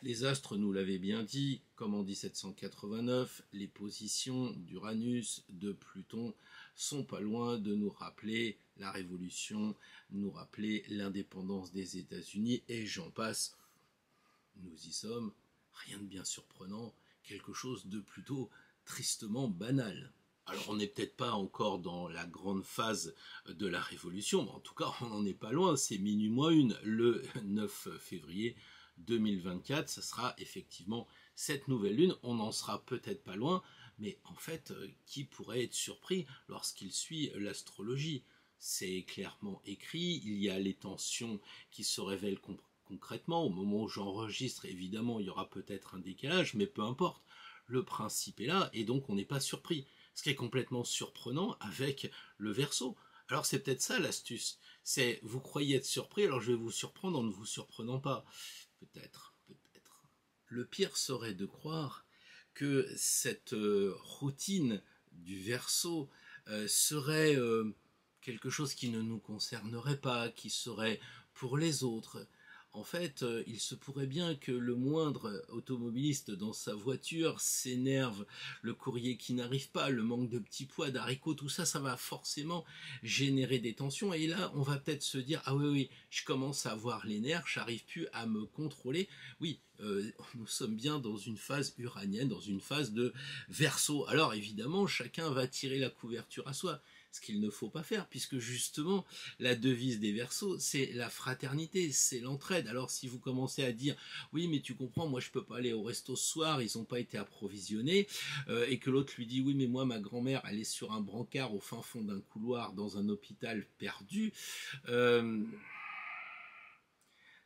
Les astres nous l'avaient bien dit, comme en 1789, les positions d'Uranus, de Pluton sont pas loin de nous rappeler la Révolution, nous rappeler l'indépendance des États-Unis, et j'en passe. Nous y sommes, rien de bien surprenant, quelque chose de plutôt tristement banal. Alors on n'est peut-être pas encore dans la grande phase de la Révolution, mais en tout cas on n'en est pas loin, c'est minuit moins une, le 9 février 2024, ça sera effectivement cette nouvelle lune, on n'en sera peut-être pas loin, mais en fait, qui pourrait être surpris lorsqu'il suit l'astrologie? C'est clairement écrit, il y a les tensions qui se révèlent concrètement, au moment où j'enregistre, évidemment, il y aura peut-être un décalage, mais peu importe, le principe est là, et donc on n'est pas surpris. Ce qui est complètement surprenant avec le Verseau. Alors c'est peut-être ça l'astuce, c'est vous croyez être surpris, alors je vais vous surprendre en ne vous surprenant pas. Peut-être, peut-être. Le pire serait de croire que cette routine du Verseau serait quelque chose qui ne nous concernerait pas, qui serait pour les autres. En fait, il se pourrait bien que le moindre automobiliste dans sa voiture s'énerve, le courrier qui n'arrive pas, le manque de petits pois, d'haricots, tout ça, ça va forcément générer des tensions. Et là, on va peut-être se dire, ah oui, oui, je commence à avoir les nerfs, j'arrive plus à me contrôler. Oui, nous sommes bien dans une phase uranienne, dans une phase de Verseau. Alors évidemment, chacun va tirer la couverture à soi, ce qu'il ne faut pas faire, puisque justement, la devise des Verseaux, c'est la fraternité, c'est l'entraide. Alors si vous commencez à dire, oui, mais tu comprends, moi je peux pas aller au resto ce soir, ils n'ont pas été approvisionnés, et que l'autre lui dit, oui, mais moi ma grand-mère, elle est sur un brancard au fin fond d'un couloir dans un hôpital perdu,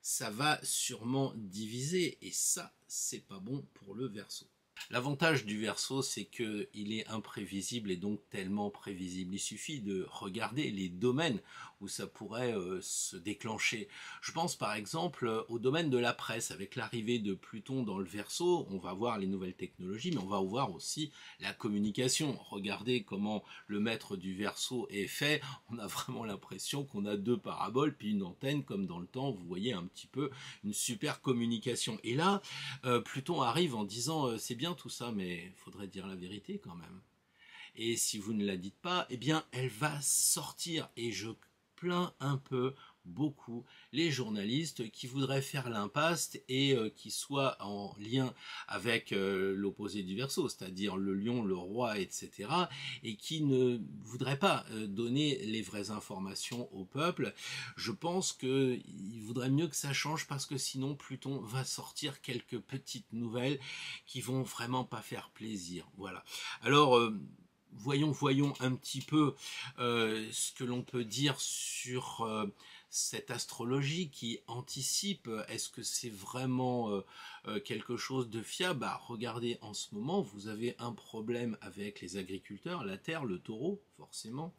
ça va sûrement diviser, et ça, c'est pas bon pour le Verseau. L'avantage du Verseau, c'est qu'il est imprévisible et donc tellement prévisible. Il suffit de regarder les domaines où ça pourrait se déclencher. Je pense par exemple au domaine de la presse. Avec l'arrivée de Pluton dans le Verseau, on va voir les nouvelles technologies, mais on va voir aussi la communication. Regardez comment le maître du Verseau est fait. On a vraiment l'impression qu'on a deux paraboles puis une antenne, comme dans le temps, vous voyez un petit peu une super communication. Et là, Pluton arrive en disant c'est bien tout ça, mais il faudrait dire la vérité quand même. Et si vous ne la dites pas, eh bien, elle va sortir. Et je plains un peu, beaucoup, les journalistes qui voudraient faire l'impasse et qui soient en lien avec l'opposé du Verseau, c'est-à-dire le lion, le roi, etc., et qui ne voudraient pas donner les vraies informations au peuple. Je pense qu'il vaudrait mieux que ça change parce que sinon Pluton va sortir quelques petites nouvelles qui vont vraiment pas faire plaisir. Voilà. Alors, voyons un petit peu ce que l'on peut dire sur cette astrologie qui anticipe. Est-ce que c'est vraiment quelque chose de fiable? Bah, regardez, en ce moment, vous avez un problème avec les agriculteurs, la terre, le taureau, forcément.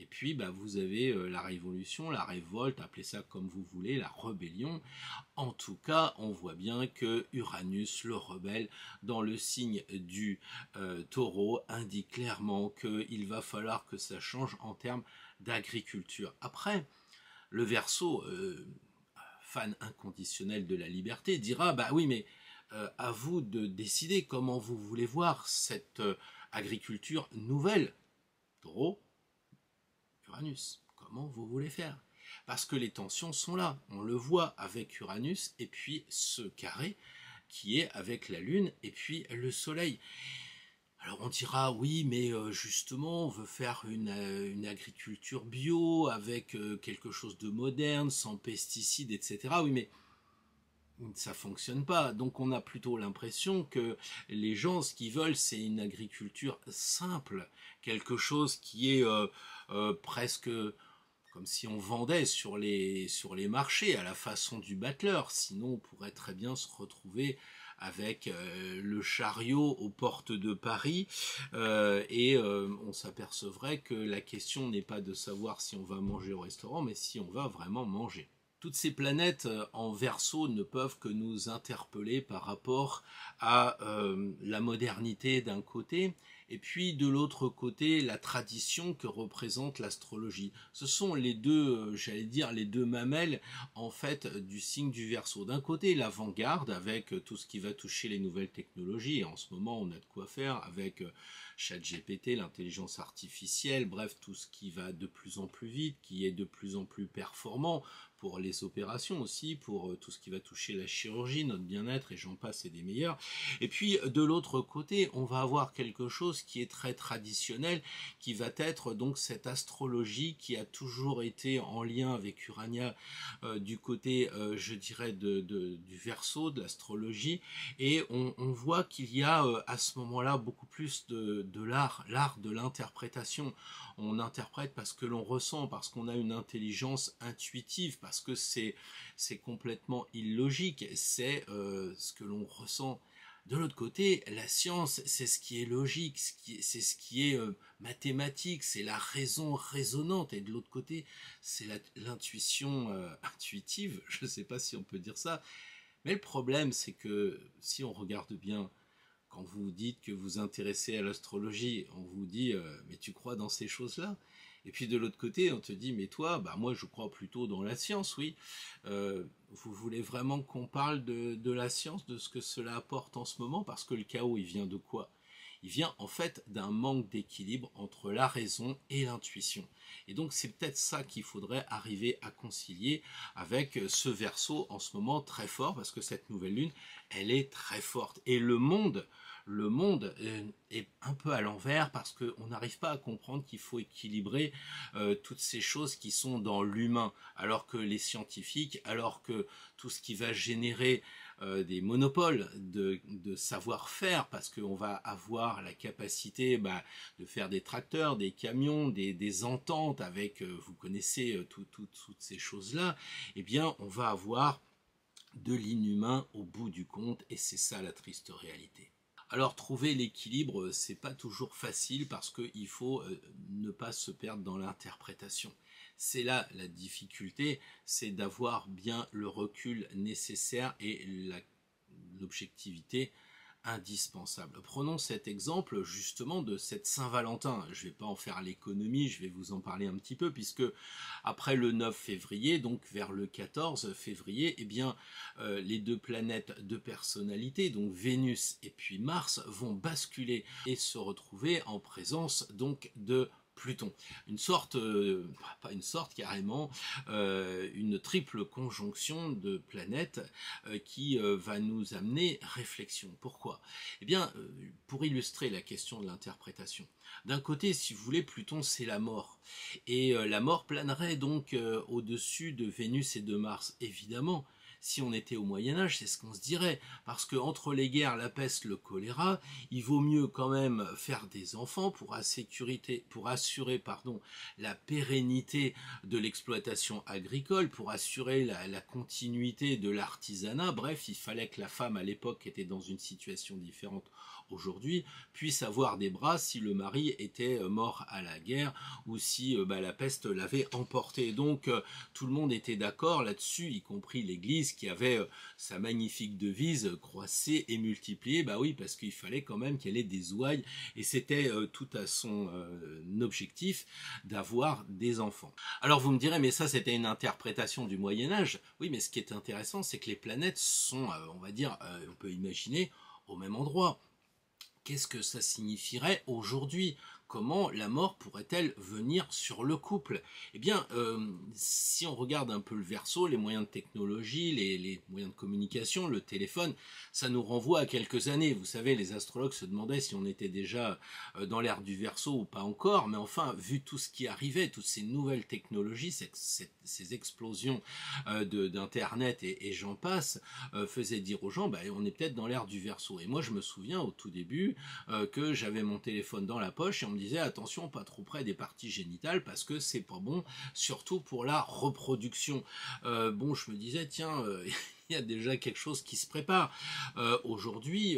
Et puis, bah, vous avez la révolution, la révolte, appelez ça comme vous voulez, la rébellion. En tout cas, on voit bien que Uranus, le rebelle, dans le signe du taureau, indique clairement qu'il va falloir que ça change en termes d'agriculture. Après, le Verseau, fan inconditionnel de la liberté, dira, bah oui, mais à vous de décider comment vous voulez voir cette agriculture nouvelle. Taureau, Uranus, comment vous voulez faire? Parce que les tensions sont là, on le voit avec Uranus et puis ce carré qui est avec la Lune et puis le Soleil. Alors on dira oui, mais justement on veut faire une agriculture bio avec quelque chose de moderne, sans pesticides, etc. Oui, mais ça fonctionne pas. Donc on a plutôt l'impression que les gens, ce qu'ils veulent, c'est une agriculture simple, quelque chose qui est presque comme si on vendait sur les marchés à la façon du battleur. Sinon, on pourrait très bien se retrouver avec le chariot aux portes de Paris et on s'apercevrait que la question n'est pas de savoir si on va manger au restaurant, mais si on va vraiment manger. Toutes ces planètes en Verseau ne peuvent que nous interpeller par rapport à la modernité d'un côté et puis de l'autre côté la tradition que représente l'astrologie. Ce sont les deux, j'allais dire, les deux mamelles en fait du signe du Verseau. D'un côté l'avant-garde avec tout ce qui va toucher les nouvelles technologies, et en ce moment on a de quoi faire avec ChatGPT, l'intelligence artificielle, bref tout ce qui va de plus en plus vite, qui est de plus en plus performant pour les opérations aussi, pour tout ce qui va toucher la chirurgie, notre bien-être, et j'en passe, et des meilleurs. Et puis de l'autre côté, on va avoir quelque chose qui est très traditionnel, qui va être donc cette astrologie qui a toujours été en lien avec Urania du côté, je dirais, du Verseau, de l'astrologie, et on voit qu'il y a à ce moment-là beaucoup plus de l'art de l'interprétation. On interprète parce que l'on ressent, parce qu'on a une intelligence intuitive, parce que c'est complètement illogique, c'est ce que l'on ressent. De l'autre côté, la science, c'est ce qui est logique, c'est ce qui est mathématique, c'est la raison raisonnante, et de l'autre côté, c'est l'intuition intuitive, je ne sais pas si on peut dire ça, mais le problème, c'est que si on regarde bien, quand vous dites que vous vous intéressez à l'astrologie, on vous dit mais tu crois dans ces choses-là? Et puis de l'autre côté, on te dit mais toi, bah moi je crois plutôt dans la science, oui. Vous voulez vraiment qu'on parle de la science, de ce que cela apporte en ce moment? Parce que le chaos, il vient de quoi? Il vient en fait d'un manque d'équilibre entre la raison et l'intuition. Et donc c'est peut-être ça qu'il faudrait arriver à concilier avec ce Verseau en ce moment très fort, parce que cette nouvelle lune, elle est très forte. Et le monde est un peu à l'envers, parce qu'on n'arrive pas à comprendre qu'il faut équilibrer toutes ces choses qui sont dans l'humain, alors que les scientifiques, alors que tout ce qui va générer des monopoles de savoir-faire, parce qu'on va avoir la capacité de faire des tracteurs, des camions, des ententes avec, vous connaissez toutes ces choses-là, eh bien on va avoir de l'inhumain au bout du compte, et c'est ça la triste réalité. Alors trouver l'équilibre, c'est pas toujours facile, parce qu'il faut ne pas se perdre dans l'interprétation. C'est là la difficulté, c'est d'avoir bien le recul nécessaire et l'objectivité indispensable. Prenons cet exemple justement de cette Saint-Valentin. Je ne vais pas en faire l'économie, je vais vous en parler un petit peu, puisque après le 9 février, donc vers le 14 février, eh bien, les deux planètes de personnalité, donc Vénus et puis Mars, vont basculer et se retrouver en présence donc de Pluton. Une sorte, pas une sorte carrément, une triple conjonction de planètes qui va nous amener réflexion. Pourquoi? Eh bien, pour illustrer la question de l'interprétation. D'un côté, si vous voulez, Pluton, c'est la mort. Et la mort planerait donc au-dessus de Vénus et de Mars, évidemment. Si on était au Moyen-Âge, c'est ce qu'on se dirait, parce que entre les guerres, la peste, le choléra, il vaut mieux quand même faire des enfants pour assurer la pérennité de l'exploitation agricole, pour assurer la continuité de l'artisanat. Bref, il fallait que la femme à l'époque, qui était dans une situation différente aujourd'hui, puisse avoir des bras si le mari était mort à la guerre, ou si la peste l'avait emporté. Donc tout le monde était d'accord là-dessus, y compris l'Église, qui avait sa magnifique devise croissez et multipliez. Bah oui, parce qu'il fallait quand même qu'elle ait des ouailles, et c'était tout à son objectif d'avoir des enfants. Alors vous me direz, mais ça c'était une interprétation du Moyen-Âge. Oui, mais ce qui est intéressant, c'est que les planètes sont, on va dire, on peut imaginer, au même endroit. Qu'est-ce que ça signifierait aujourd'hui? Comment la mort pourrait-elle venir sur le couple? Eh bien, si on regarde un peu le Verseau, les moyens de technologie, les moyens de communication, le téléphone, ça nous renvoie à quelques années. Vous savez, les astrologues se demandaient si on était déjà dans l'ère du Verseau ou pas encore, mais enfin, vu tout ce qui arrivait, toutes ces nouvelles technologies, ces explosions d'Internet et j'en passe, faisaient dire aux gens, on est peut-être dans l'ère du Verseau. Et moi, je me souviens au tout début que j'avais mon téléphone dans la poche et on me disait attention, pas trop près des parties génitales parce que c'est pas bon, surtout pour la reproduction. Bon, je me disais tiens, il y a déjà quelque chose qui se prépare. Aujourd'hui,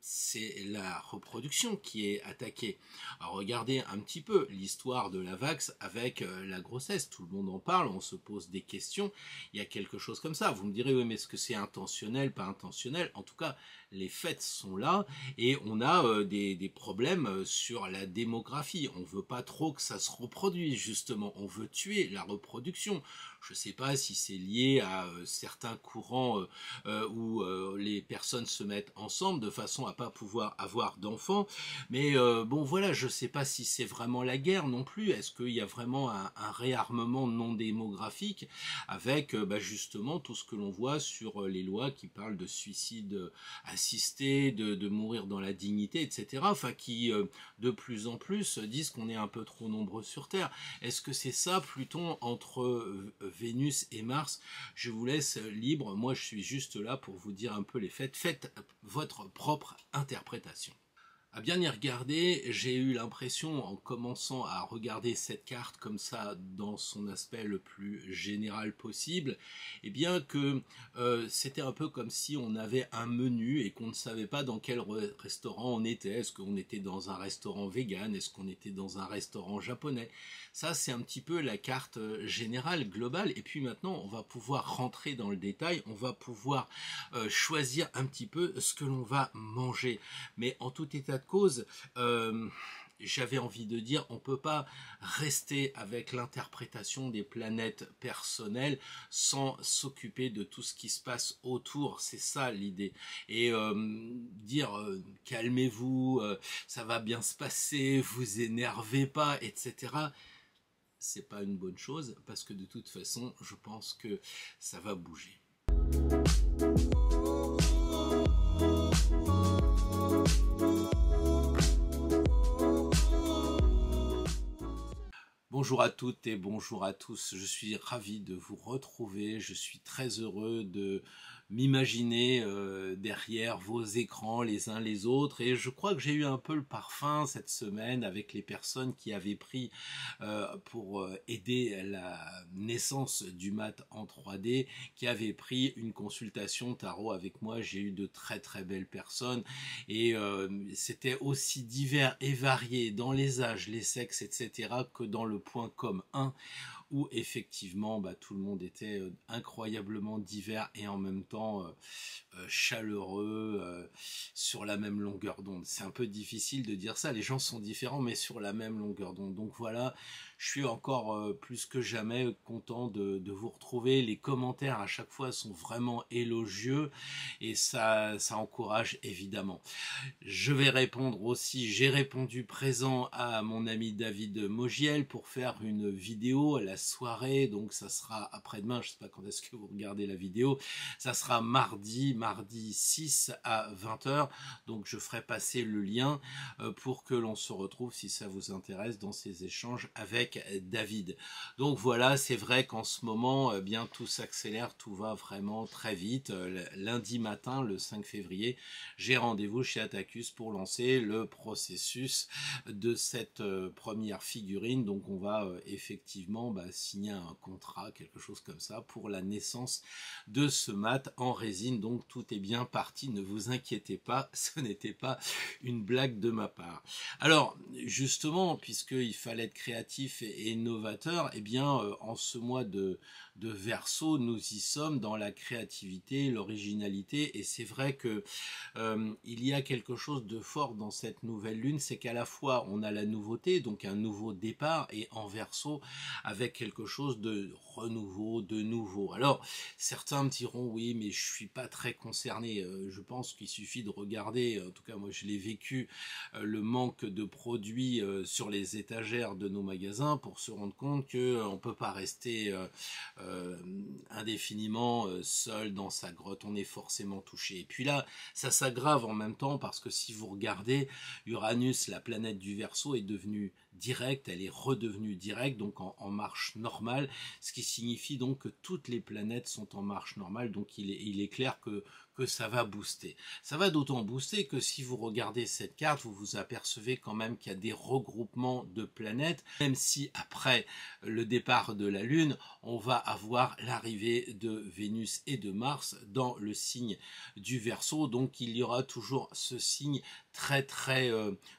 c'est la reproduction qui est attaquée. Alors regardez un petit peu l'histoire de la vax avec la grossesse. Tout le monde en parle, on se pose des questions. Il y a quelque chose comme ça. Vous me direz, oui, mais est-ce que c'est intentionnel, pas intentionnel? En tout cas, les faits sont là et on a des problèmes sur la démographie. On veut pas trop que ça se reproduise, justement. On veut tuer la reproduction. Je ne sais pas si c'est lié à certains courants où les personnes se mettent ensemble de façon à pas pouvoir avoir d'enfants. Mais bon voilà, je ne sais pas si c'est vraiment la guerre non plus. Est-ce qu'il y a vraiment un réarmement non démographique avec justement tout ce que l'on voit sur les lois qui parlent de suicide assisté, de mourir dans la dignité, etc. Enfin qui de plus en plus disent qu'on est un peu trop nombreux sur Terre. Est-ce que c'est ça, Pluton entre Vénus et Mars? Je vous laisse libre, moi je suis juste là pour vous dire un peu les faits. Faites votre propre interprétation. À bien y regarder, j'ai eu l'impression, en commençant à regarder cette carte comme ça, dans son aspect le plus général possible, eh bien que c'était un peu comme si on avait un menu et qu'on ne savait pas dans quel restaurant on était. Est-ce qu'on était dans un restaurant vegan? Est-ce qu'on était dans un restaurant japonais? Ça, c'est un petit peu la carte générale, globale. Et puis maintenant, on va pouvoir rentrer dans le détail, on va pouvoir choisir un petit peu ce que l'on va manger. Mais en tout état de cause, j'avais envie de dire, on ne peut pas rester avec l'interprétation des planètes personnelles sans s'occuper de tout ce qui se passe autour. C'est ça l'idée. Et dire calmez-vous, ça va bien se passer, vous énervez pas, etc. C'est pas une bonne chose parce que de toute façon, je pense que ça va bouger. Bonjour à toutes et bonjour à tous, je suis ravi de vous retrouver, je suis très heureux de m'imaginer derrière vos écrans les uns les autres et je crois que j'ai eu un peu le parfum cette semaine avec les personnes qui avaient pris pour aider la naissance du mat en 3D, qui avaient pris une consultation tarot avec moi. J'ai eu de très très belles personnes et c'était aussi divers et varié dans les âges, les sexes, etc. que dans le point com 1 où effectivement tout le monde était incroyablement divers et en même temps chaleureux, sur la même longueur d'onde. C'est un peu difficile de dire ça, les gens sont différents mais sur la même longueur d'onde. Donc voilà, je suis encore plus que jamais content de vous retrouver. Les commentaires à chaque fois sont vraiment élogieux et ça encourage évidemment. Je vais répondre aussi, j'ai répondu présent à mon ami David Mogiel pour faire une vidéo à la soirée, donc ça sera après-demain, je ne sais pas quand est-ce que vous regardez la vidéo, ça sera mardi 6 à 20h, donc je ferai passer le lien pour que l'on se retrouve si ça vous intéresse dans ces échanges avec David. Donc voilà, c'est vrai qu'en ce moment, bien tout s'accélère, tout va vraiment très vite. Lundi matin, le 5 février, j'ai rendez-vous chez Atacus pour lancer le processus de cette première figurine. Donc on va effectivement signer un contrat, quelque chose comme ça, pour la naissance de ce mat en résine. Donc tout est bien parti, ne vous inquiétez pas, ce n'était pas une blague de ma part. Alors justement, puisqu'il fallait être créatif et novateur, eh bien en ce mois de Verseau, nous y sommes dans la créativité, l'originalité, et c'est vrai que il y a quelque chose de fort dans cette nouvelle lune, c'est qu'à la fois on a la nouveauté, donc un nouveau départ, et en Verseau avec quelque chose de renouveau, de nouveau. Alors certains me diront oui, mais je suis pas très concerné. Je pense qu'il suffit de regarder, en tout cas moi je l'ai vécu, le manque de produits sur les étagères de nos magasins pour se rendre compte que on peut pas rester indéfiniment seul dans sa grotte, on est forcément touché. Et puis là, ça s'aggrave en même temps parce que si vous regardez, Uranus, la planète du Verseau, est devenue directe, elle est redevenue directe, donc en marche normale, ce qui signifie donc que toutes les planètes sont en marche normale, donc il est clair que ça va booster. Ça va d'autant booster que si vous regardez cette carte, vous vous apercevez quand même qu'il y a des regroupements de planètes, même si après le départ de la Lune, on va avoir l'arrivée de Vénus et de Mars dans le signe du Verseau, donc il y aura toujours ce signe très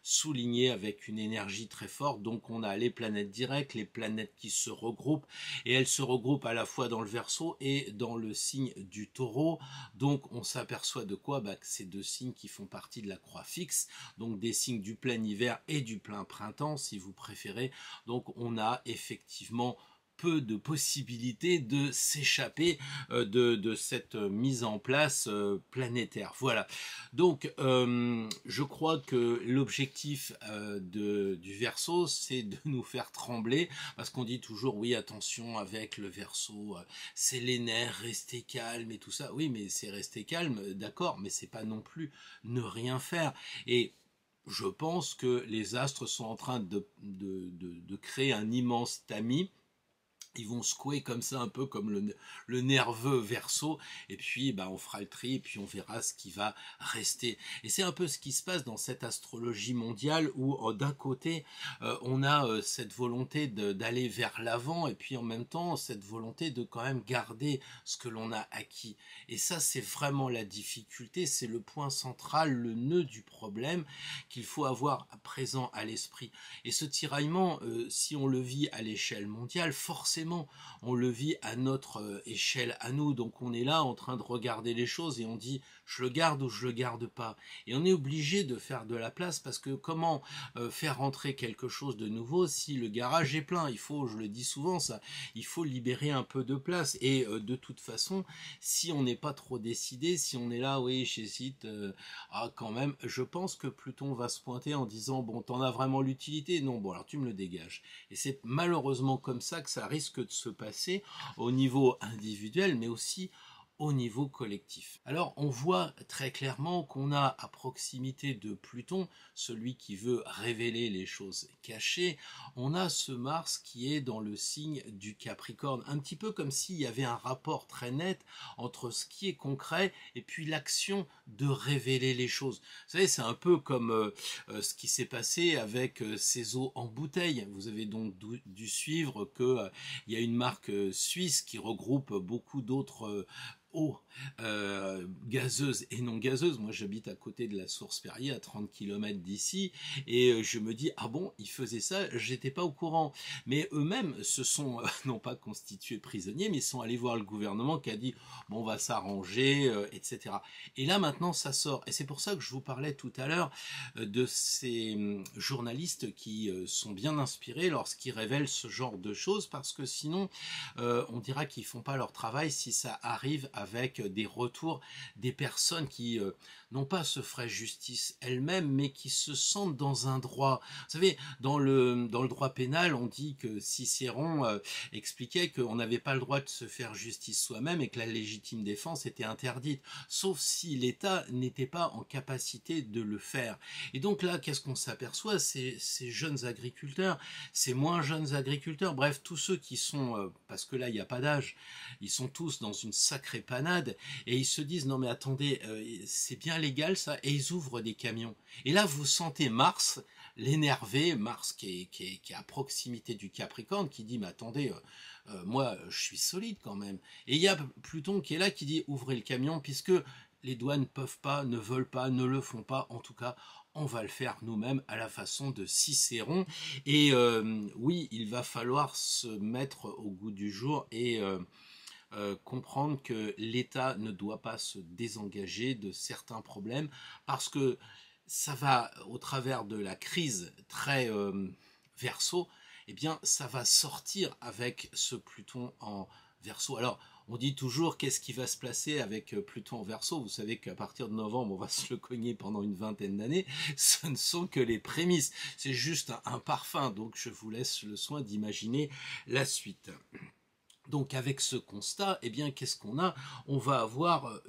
souligné avec une énergie très forte. Donc on a les planètes directes, les planètes qui se regroupent, et elles se regroupent à la fois dans le Verseau et dans le signe du Taureau. Donc on s'aperçoit de quoi? Que ces deux signes qui font partie de la croix fixe, donc des signes du plein hiver et du plein printemps si vous préférez. Donc on a effectivement peu de possibilités de s'échapper de cette mise en place planétaire. Voilà. Donc, je crois que l'objectif du Verseau, c'est de nous faire trembler, parce qu'on dit toujours, oui, attention avec le Verseau, c'est les nerfs, restez calme et tout ça. Oui, mais c'est rester calme, d'accord, mais c'est pas non plus ne rien faire. Et je pense que les astres sont en train de créer un immense tamis. Ils vont secouer comme ça, un peu comme le nerveux Verseau, et puis on fera le tri, et puis on verra ce qui va rester. Et c'est un peu ce qui se passe dans cette astrologie mondiale, où d'un côté, on a cette volonté d'aller vers l'avant, et puis en même temps, cette volonté de quand même garder ce que l'on a acquis. Et ça, c'est vraiment la difficulté, c'est le point central, le nœud du problème qu'il faut avoir présent à l'esprit. Et ce tiraillement, si on le vit à l'échelle mondiale, forcément, on le vit à notre échelle à nous. Donc on est là en train de regarder les choses et on dit je le garde ou je le garde pas. Et on est obligé de faire de la place, parce que comment faire rentrer quelque chose de nouveau si le garage est plein? Il faut, je le dis souvent ça, il faut libérer un peu de place. Et de toute façon, si on n'est pas trop décidé, si on est là, oui j'hésite, quand même, je pense que Pluton va se pointer en disant bon, t'en as vraiment l'utilité? Non, bon alors tu me le dégages. Et c'est malheureusement comme ça que ça risque de se passer au niveau individuel, mais aussi au niveau collectif. Alors on voit très clairement qu'on a à proximité de Pluton, celui qui veut révéler les choses cachées, on a ce Mars qui est dans le signe du Capricorne, un petit peu comme s'il y avait un rapport très net entre ce qui est concret et puis l'action de révéler les choses. Vous savez, c'est un peu comme ce qui s'est passé avec ces eaux en bouteille. Vous avez donc dû suivre qu'il y a une marque suisse qui regroupe beaucoup d'autres eau gazeuse et non gazeuse. Moi j'habite à côté de la source Perrier, à 30 km d'ici, et je me dis ah bon, ils faisaient ça, j'étais pas au courant. Mais eux-mêmes se sont non pas constitués prisonniers, mais sont allés voir le gouvernement qui a dit bon, on va s'arranger, etc. Et là maintenant ça sort, et c'est pour ça que je vous parlais tout à l'heure de ces journalistes qui sont bien inspirés lorsqu'ils révèlent ce genre de choses, parce que sinon on dira qu'ils font pas leur travail si ça arrive avec des retours des personnes qui non pas se feraient justice elles-mêmes, mais qui se sentent dans un droit. Vous savez, dans le droit pénal, on dit que Cicéron expliquait qu'on n'avait pas le droit de se faire justice soi-même et que la légitime défense était interdite, sauf si l'État n'était pas en capacité de le faire. Et donc là, qu'est-ce qu'on s'aperçoit? Ces jeunes agriculteurs, ces moins jeunes agriculteurs, bref, tous ceux qui sont, parce que là, il n'y a pas d'âge, ils sont tous dans une sacrée panade, et ils se disent non mais attendez, c'est bien légal ça, et ils ouvrent des camions. Et là vous sentez Mars, l'énervé, Mars qui est à proximité du Capricorne, qui dit mais attendez, moi je suis solide quand même. Et il y a Pluton qui est là, qui dit ouvrez le camion, puisque les douanes peuvent pas, ne veulent pas, ne le font pas, en tout cas on va le faire nous-mêmes à la façon de Cicéron. Et oui, il va falloir se mettre au goût du jour et comprendre que l'État ne doit pas se désengager de certains problèmes, parce que ça va, au travers de la crise très Verseau, eh bien ça va sortir avec ce Pluton en Verseau. Alors on dit toujours qu'est-ce qui va se placer avec Pluton en Verseau. Vous savez qu'à partir de novembre on va se le cogner pendant une vingtaine d'années. Ce ne sont que les prémices, c'est juste un parfum, donc je vous laisse le soin d'imaginer la suite. Donc avec ce constat, eh bien qu'est-ce qu'on a? On va avoir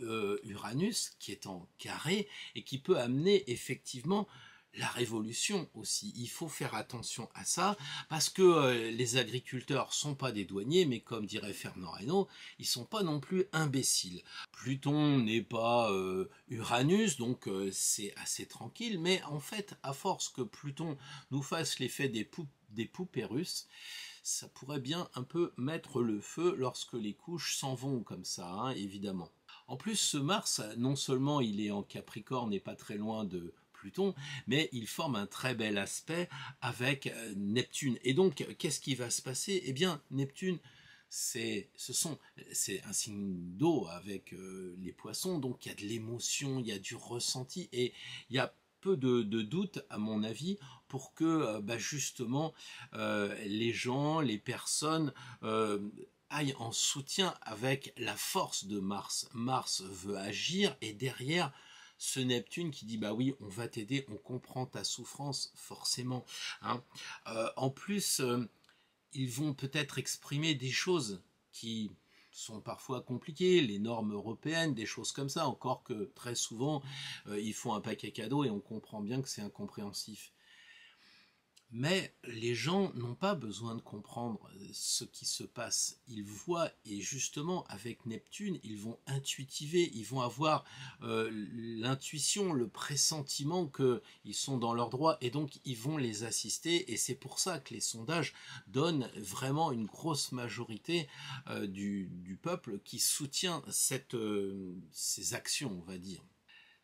Uranus qui est en carré et qui peut amener effectivement la révolution aussi. Il faut faire attention à ça parce que les agriculteurs sont pas des douaniers, mais comme dirait Fernand Reynaud, ils sont pas non plus imbéciles. Pluton n'est pas Uranus, donc c'est assez tranquille, mais en fait, à force que Pluton nous fasse l'effet des poupées russes, ça pourrait bien un peu mettre le feu lorsque les couches s'en vont comme ça, hein, évidemment. En plus, ce Mars, non seulement il est en Capricorne et pas très loin de Pluton, mais il forme un très bel aspect avec Neptune. Et donc, qu'est-ce qui va se passer? Eh bien, Neptune, c'est un signe d'eau avec les poissons, donc il y a de l'émotion, il y a du ressenti, et il y a peu de doute, à mon avis, pour que justement les gens, les personnes aillent en soutien avec la force de Mars. Mars veut agir, et derrière ce Neptune qui dit bah oui, on va t'aider, on comprend ta souffrance forcément, hein. En plus, ils vont peut-être exprimer des choses qui sont parfois compliquées, les normes européennes, des choses comme ça, encore que très souvent ils font un paquet cadeau et on comprend bien que c'est incompréhensif. Mais les gens n'ont pas besoin de comprendre ce qui se passe. Ils voient, et justement avec Neptune, ils vont intuitiver, ils vont avoir l'intuition, le pressentiment qu'ils sont dans leurs droits, et donc ils vont les assister. Et c'est pour ça que les sondages donnent vraiment une grosse majorité du peuple qui soutient ces actions, on va dire.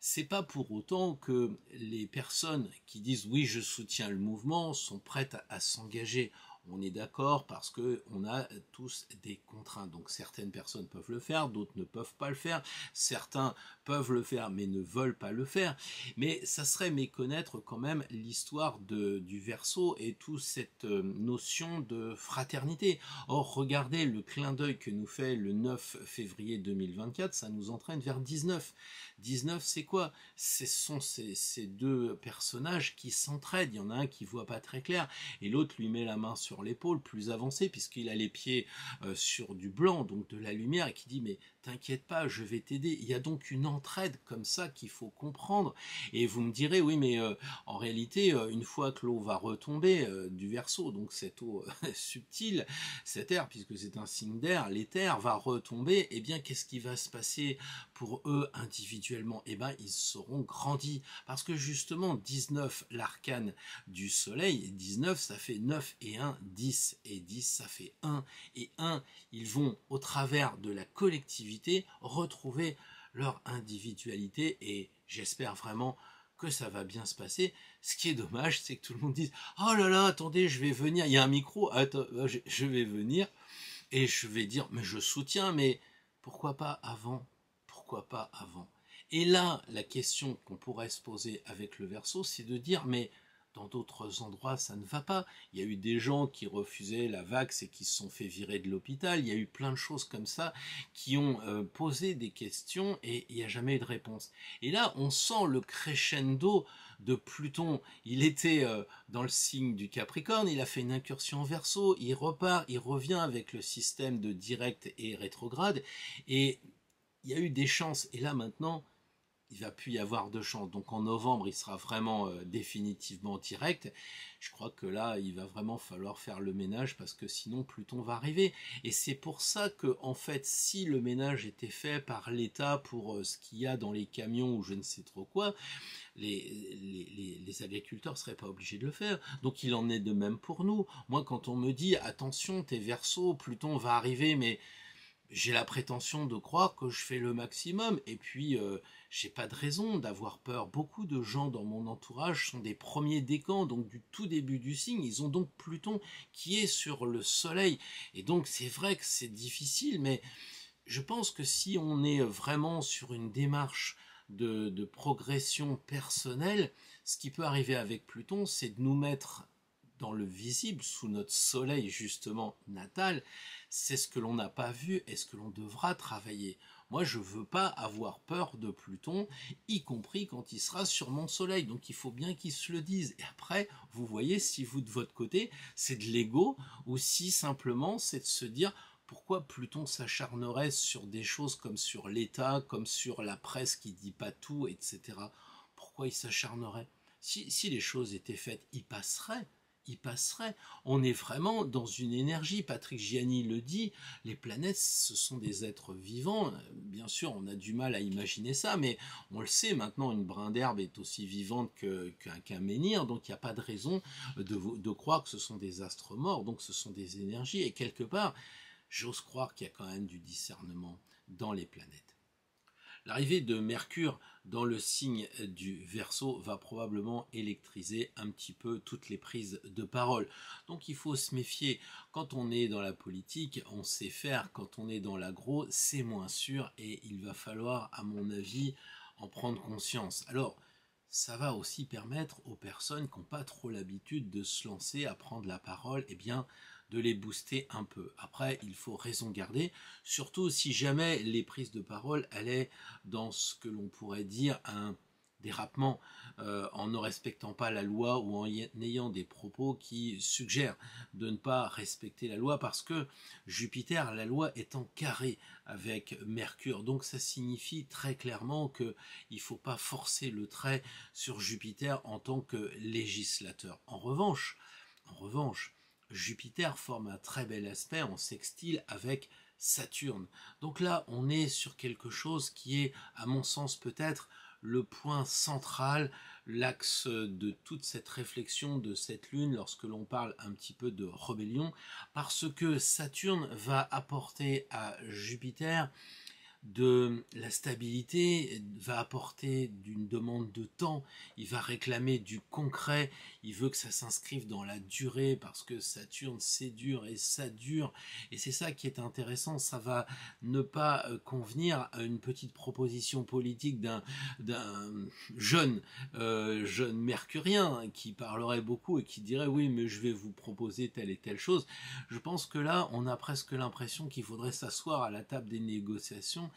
C'est pas pour autant que les personnes qui disent oui, je soutiens le mouvement sont prêtes à s'engager. On est d'accord parce que on a tous des contraintes. Donc certaines personnes peuvent le faire, d'autres ne peuvent pas le faire. Certains peuvent le faire mais ne veulent pas le faire. Mais ça serait méconnaître quand même l'histoire du Verseau et toute cette notion de fraternité. Or, regardez le clin d'œil que nous fait le 9 février 2024, ça nous entraîne vers 19. 19, c'est quoi? Ce sont ces deux personnages qui s'entraident. Il y en a un qui voit pas très clair et l'autre lui met la main sur l'épaule, plus avancé, puisqu'il a les pieds sur du blanc, donc de la lumière, et qui dit mais t'inquiète pas, je vais t'aider. Il y a donc une entraide comme ça qu'il faut comprendre. Et vous me direz oui, mais en réalité, une fois que l'eau va retomber du Verseau, donc cette eau subtile, cet air, puisque c'est un signe d'air, l'éther va retomber, et bien qu'est-ce qui va se passer pour eux individuellement? Eh bien, ils seront grandis, parce que justement 19, l'arcane du soleil, 19 ça fait 9 et 1, 10, et 10 ça fait 1, et 1, ils vont au travers de la collectivité retrouver leur individualité, et j'espère vraiment que ça va bien se passer. Ce qui est dommage, c'est que tout le monde dise oh là là, attendez, je vais venir, il y a un micro, attends, je vais venir, et je vais dire mais je soutiens, mais pourquoi pas avant? Pourquoi pas avant? Et là, la question qu'on pourrait se poser avec le Verseau, c'est de dire mais dans d'autres endroits, ça ne va pas. Il y a eu des gens qui refusaient la vax et qui se sont fait virer de l'hôpital. Il y a eu plein de choses comme ça qui ont posé des questions et il n'y a jamais eu de réponse. Et là, on sent le crescendo de Pluton. Il était dans le signe du Capricorne, il a fait une incursion en Verseau, il repart, il revient avec le système de direct et rétrograde, et il y a eu des chances. Et là, maintenant, il va plus y avoir de chance. Donc en novembre, il sera vraiment définitivement direct. Je crois que là, il va vraiment falloir faire le ménage parce que sinon Pluton va arriver. Et c'est pour ça que, en fait, si le ménage était fait par l'État pour ce qu'il y a dans les camions ou je ne sais trop quoi, les agriculteurs ne seraient pas obligés de le faire. Donc il en est de même pour nous. Moi, quand on me dit attention, t'es Verseau, Pluton va arriver, mais j'ai la prétention de croire que je fais le maximum, et puis j'ai pas de raison d'avoir peur. Beaucoup de gens dans mon entourage sont des premiers décans, donc du tout début du signe. Ils ont donc Pluton qui est sur le soleil, et donc c'est vrai que c'est difficile, mais je pense que si on est vraiment sur une démarche de progression personnelle, ce qui peut arriver avec Pluton, c'est de nous mettre dans le visible, sous notre soleil justement natal. C'est ce que l'on n'a pas vu et ce que l'on devra travailler. Moi, je ne veux pas avoir peur de Pluton, y compris quand il sera sur mon soleil. Donc il faut bien qu'il se le dise. Et après, vous voyez, si vous de votre côté, c'est de l'ego, ou si simplement c'est de se dire pourquoi Pluton s'acharnerait sur des choses comme sur l'État, comme sur la presse qui dit pas tout, etc. Pourquoi il s'acharnerait? Si les choses étaient faites, il passerait. Il passerait. On est vraiment dans une énergie. Patrick Gianni le dit, les planètes, ce sont des êtres vivants. Bien sûr, on a du mal à imaginer ça, mais on le sait maintenant, une brin d'herbe est aussi vivante qu'un menhir, donc il n'y a pas de raison de croire que ce sont des astres morts, donc ce sont des énergies, et quelque part, j'ose croire qu'il y a quand même du discernement dans les planètes. L'arrivée de Mercure dans le signe du Verseau va probablement électriser un petit peu toutes les prises de parole. Donc il faut se méfier. Quand on est dans la politique, on sait faire. Quand on est dans l'agro, c'est moins sûr et il va falloir, à mon avis, en prendre conscience. Alors, ça va aussi permettre aux personnes qui n'ont pas trop l'habitude de se lancer à prendre la parole, eh bien, de les booster un peu. Après, il faut raison garder, surtout si jamais les prises de parole allaient dans ce que l'on pourrait dire un dérapement, en ne respectant pas la loi ou en ayant des propos qui suggèrent de ne pas respecter la loi, parce que Jupiter, la loi est en carré avec Mercure, donc ça signifie très clairement qu'il ne faut pas forcer le trait sur Jupiter en tant que législateur. En revanche, Jupiter forme un très bel aspect en sextile avec Saturne. Donc là, on est sur quelque chose qui est, à mon sens, peut-être le point central, l'axe de toute cette réflexion de cette lune lorsque l'on parle un petit peu de rébellion, parce que Saturne va apporter à Jupiter de la stabilité, va apporter d'une demande de temps, il va réclamer du concret, il veut que ça s'inscrive dans la durée parce que Saturne c'est dur et ça dure, et c'est ça qui est intéressant, ça va ne pas convenir à une petite proposition politique d'un jeune mercurien qui parlerait beaucoup et qui dirait oui mais je vais vous proposer telle et telle chose. Je pense que là on a presque l'impression qu'il faudrait s'asseoir à la table des négociations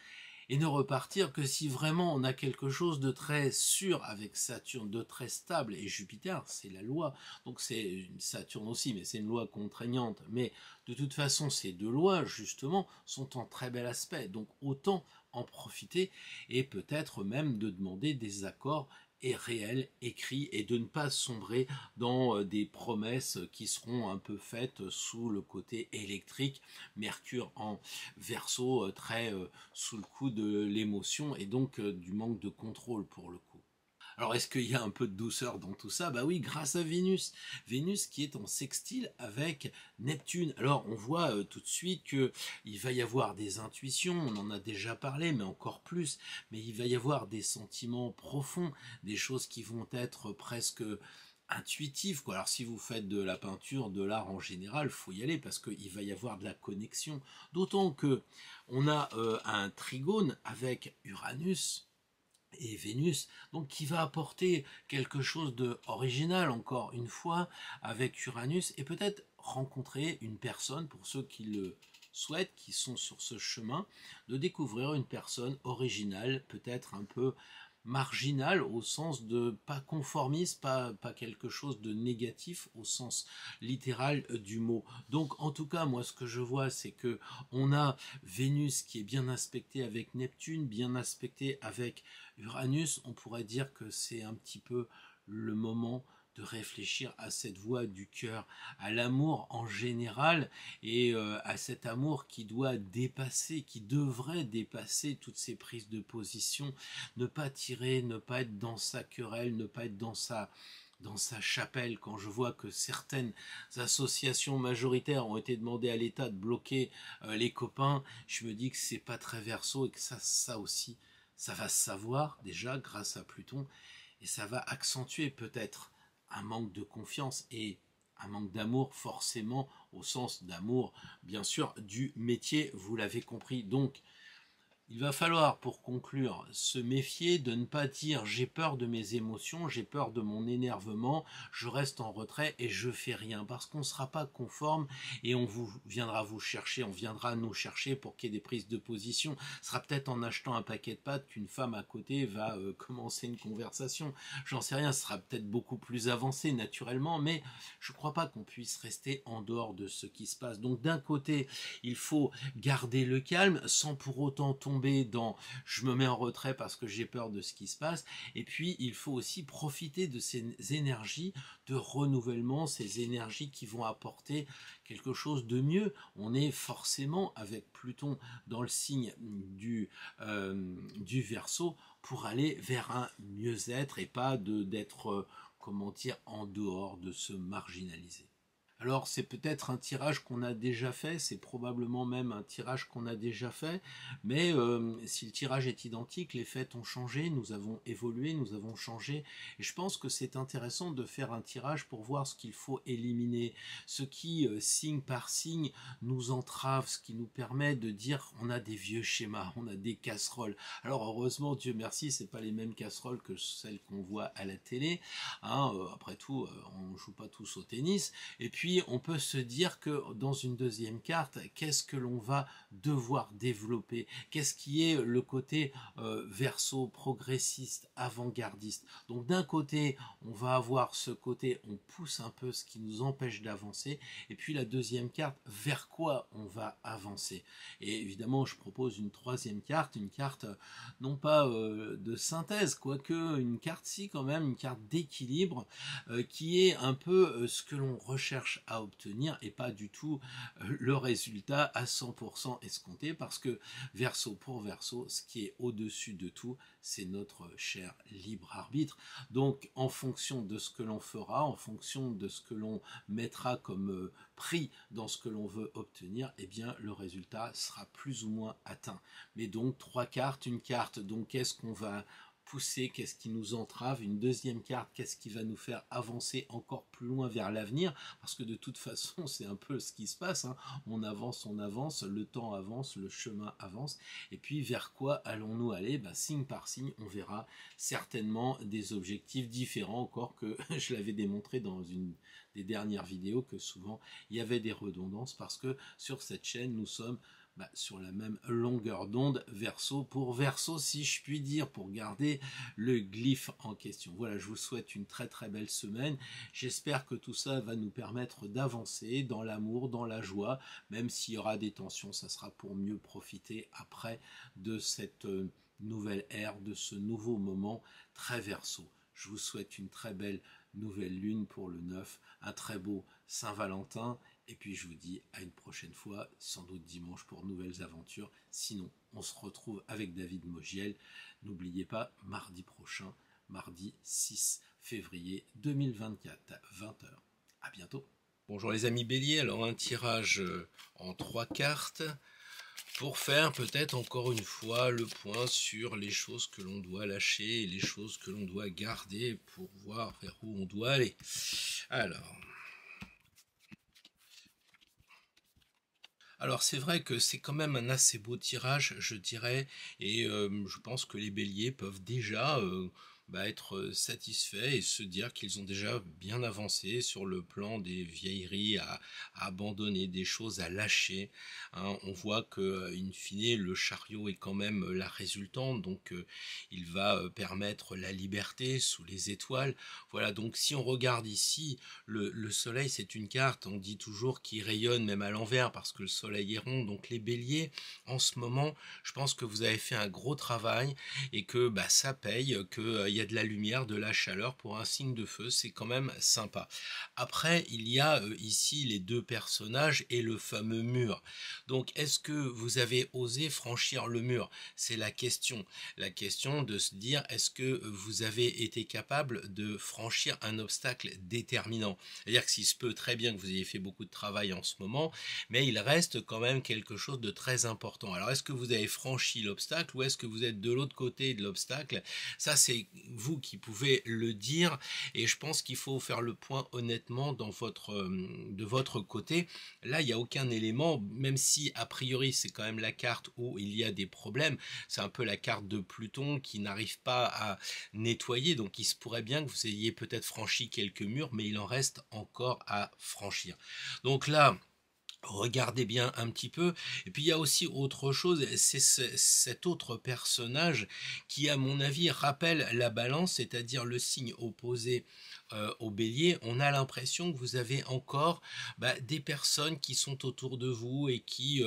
et ne repartir que si vraiment on a quelque chose de très sûr avec Saturne, de très stable, et Jupiter c'est la loi, donc c'est Saturne aussi, mais c'est une loi contraignante, mais de toute façon ces deux lois justement sont en très bel aspect, donc autant en profiter et peut-être même de demander des accords et réel, écrit, et de ne pas sombrer dans des promesses qui seront un peu faites sous le côté électrique, Mercure en Verseau, très sous le coup de l'émotion et donc du manque de contrôle pour le coup. Alors est-ce qu'il y a un peu de douceur dans tout ça? Bah oui, grâce à Vénus. Vénus qui est en sextile avec Neptune. Alors on voit tout de suite qu'il va y avoir des intuitions, on en a déjà parlé, mais encore plus. Mais il va y avoir des sentiments profonds, des choses qui vont être presque intuitif, quoi. Alors si vous faites de la peinture, de l'art en général, faut y aller parce qu'il va y avoir de la connexion. D'autant que on a un trigone avec Uranus et Vénus, donc qui va apporter quelque chose de original encore une fois avec Uranus, et peut-être rencontrer une personne, pour ceux qui le souhaitent, qui sont sur ce chemin, de découvrir une personne originale, peut-être un peu marginal au sens de pas conformiste, pas quelque chose de négatif au sens littéral du mot. Donc en tout cas moi ce que je vois c'est que on a Vénus qui est bien aspectée avec Neptune, bien aspectée avec Uranus. On pourrait dire que c'est un petit peu le moment de réfléchir à cette voie du cœur, à l'amour en général, et à cet amour qui doit dépasser, qui devrait dépasser toutes ces prises de position, ne pas tirer, ne pas être dans sa querelle, ne pas être dans sa chapelle. Quand je vois que certaines associations majoritaires ont été demandées à l'État de bloquer les copains, je me dis que c'est pas très Verseau et que ça aussi, ça va se savoir déjà grâce à Pluton, et ça va accentuer peut-être un manque de confiance et un manque d'amour, forcément au sens d'amour bien sûr du métier, vous l'avez compris. Donc il va falloir, pour conclure, se méfier de ne pas dire j'ai peur de mes émotions, j'ai peur de mon énervement, je reste en retrait et je fais rien, parce qu'on ne sera pas conforme et on viendra vous chercher, on viendra nous chercher pour qu'il y ait des prises de position. Ce sera peut-être en achetant un paquet de pâtes qu'une femme à côté va commencer une conversation, j'en sais rien, ce sera peut-être beaucoup plus avancé naturellement, mais je ne crois pas qu'on puisse rester en dehors de ce qui se passe. Donc d'un côté, il faut garder le calme sans pour autant tomber tomber dans je me mets en retrait parce que j'ai peur de ce qui se passe. Et puis il faut aussi profiter de ces énergies de renouvellement, ces énergies qui vont apporter quelque chose de mieux. On est forcément avec Pluton dans le signe du Verseau pour aller vers un mieux-être et pas d'être comment dire, en dehors, de se marginaliser. Alors c'est peut-être un tirage qu'on a déjà fait, c'est probablement même un tirage qu'on a déjà fait, mais si le tirage est identique, les faits ont changé, nous avons évolué, nous avons changé, et je pense que c'est intéressant de faire un tirage pour voir ce qu'il faut éliminer, ce qui, signe par signe, nous entrave, ce qui nous permet de dire on a des vieux schémas, on a des casseroles. Alors heureusement, Dieu merci, c'est pas les mêmes casseroles que celles qu'on voit à la télé, hein, après tout, on joue pas tous au tennis, et puis on peut se dire que dans une deuxième carte, qu'est-ce que l'on va devoir développer? Qu'est-ce qui est le côté Verseau, progressiste, avant-gardiste? Donc d'un côté, on va avoir ce côté, on pousse un peu ce qui nous empêche d'avancer, et puis la deuxième carte, vers quoi on va avancer? Et évidemment, je propose une troisième carte, une carte non pas de synthèse, quoique une carte si quand même, une carte d'équilibre, qui est un peu ce que l'on recherche à obtenir et pas du tout le résultat à 100% escompté, parce que Verseau pour Verseau, ce qui est au-dessus de tout, c'est notre cher libre arbitre. Donc en fonction de ce que l'on fera, en fonction de ce que l'on mettra comme prix dans ce que l'on veut obtenir, eh bien le résultat sera plus ou moins atteint. Mais donc trois cartes, une carte, donc qu'est-ce qu'on va pousser, qu'est-ce qui nous entrave, une deuxième carte, qu'est-ce qui va nous faire avancer encore plus loin vers l'avenir, parce que de toute façon c'est un peu ce qui se passe, hein. On avance, le temps avance, le chemin avance, et puis vers quoi allons-nous aller? Signe par signe, on verra certainement des objectifs différents, encore que je l'avais démontré dans une des dernières vidéos que souvent il y avait des redondances, parce que sur cette chaîne nous sommes sur la même longueur d'onde, Verseau pour Verseau, si je puis dire, pour garder le glyphe en question. Voilà, je vous souhaite une très très belle semaine. J'espère que tout ça va nous permettre d'avancer dans l'amour, dans la joie, même s'il y aura des tensions, ça sera pour mieux profiter après de cette nouvelle ère, de ce nouveau moment très Verseau. Je vous souhaite une très belle nouvelle lune pour le 9, un très beau Saint-Valentin, et puis je vous dis à une prochaine fois, sans doute dimanche pour nouvelles aventures. Sinon, on se retrouve avec David Mogiel. N'oubliez pas, mardi prochain, mardi 6 février 2024, 20h. À bientôt. Bonjour les amis Bélier, alors un tirage en 3 cartes pour faire peut-être encore une fois le point sur les choses que l'on doit lâcher et les choses que l'on doit garder pour voir vers où on doit aller. Alors c'est vrai que c'est quand même un assez beau tirage, je dirais, et je pense que les béliers peuvent déjà être satisfaits et se dire qu'ils ont déjà bien avancé sur le plan des vieilleries à abandonner, des choses à lâcher, hein. On voit que in fine le chariot est quand même la résultante, donc il va permettre la liberté sous les étoiles. Voilà, donc si on regarde ici, le soleil c'est une carte, on dit toujours qui rayonne même à l'envers parce que le soleil est rond, donc les béliers en ce moment je pense que vous avez fait un gros travail et que ça paye, qu'il y a de la lumière, de la chaleur pour un signe de feu, c'est quand même sympa. Après il y a ici les deux personnages et le fameux mur, donc est-ce que vous avez osé franchir le mur? C'est la question de se dire est-ce que vous avez été capable de franchir un obstacle déterminant, c'est-à-dire que s'il se peut très bien que vous ayez fait beaucoup de travail en ce moment, mais il reste quand même quelque chose de très important. Alors est-ce que vous avez franchi l'obstacle ou est-ce que vous êtes de l'autre côté de l'obstacle? Ça c'est vous qui pouvez le dire, et je pense qu'il faut faire le point honnêtement dans de votre côté. Là il n'y a aucun élément, même si a priori c'est quand même la carte où il y a des problèmes, c'est un peu la carte de Pluton qui n'arrive pas à nettoyer, donc il se pourrait bien que vous ayez peut-être franchi quelques murs, mais il en reste encore à franchir. Donc là Regardez bien un petit peu. Et puis il y a aussi autre chose, c'est cet autre personnage qui, à mon avis, rappelle la balance, c'est-à-dire le signe opposé au bélier. On a l'impression que vous avez encore des personnes qui sont autour de vous et qui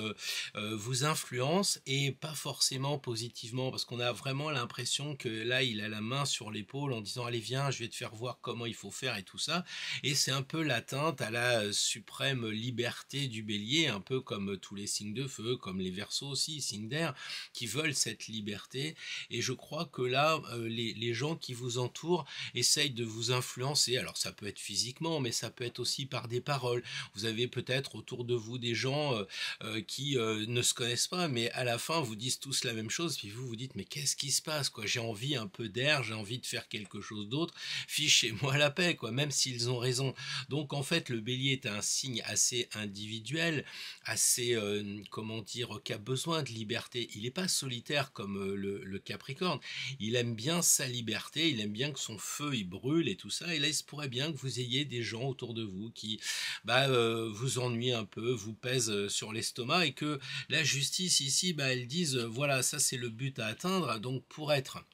vous influencent, et pas forcément positivement, parce qu'on a vraiment l'impression que là, il a la main sur l'épaule en disant allez viens, je vais te faire voir comment il faut faire et tout ça. Et c'est un peu l'atteinte à la suprême liberté du bélier, un peu comme tous les signes de feu, comme les verseaux aussi, signes d'air, qui veulent cette liberté. Et je crois que là, les gens qui vous entourent essayent de vous influencer. Alors ça peut être physiquement, mais ça peut être aussi par des paroles. Vous avez peut-être autour de vous des gens qui ne se connaissent pas, mais à la fin vous disent tous la même chose, puis vous vous dites mais qu'est-ce qui se passe quoi, j'ai envie un peu d'air, j'ai envie de faire quelque chose d'autre, fichez-moi la paix quoi, même s'ils ont raison. Donc en fait le bélier est un signe assez individuel, assez comment dire, qui a besoin de liberté. Il n'est pas solitaire comme le Capricorne, il aime bien sa liberté, il aime bien que son feu il brûle et tout ça, et là il se pourrait bien que vous ayez des gens autour de vous qui vous ennuient un peu, vous pèsent sur l'estomac, et que la justice ici, elle dise voilà, ça c'est le but à atteindre, donc pour être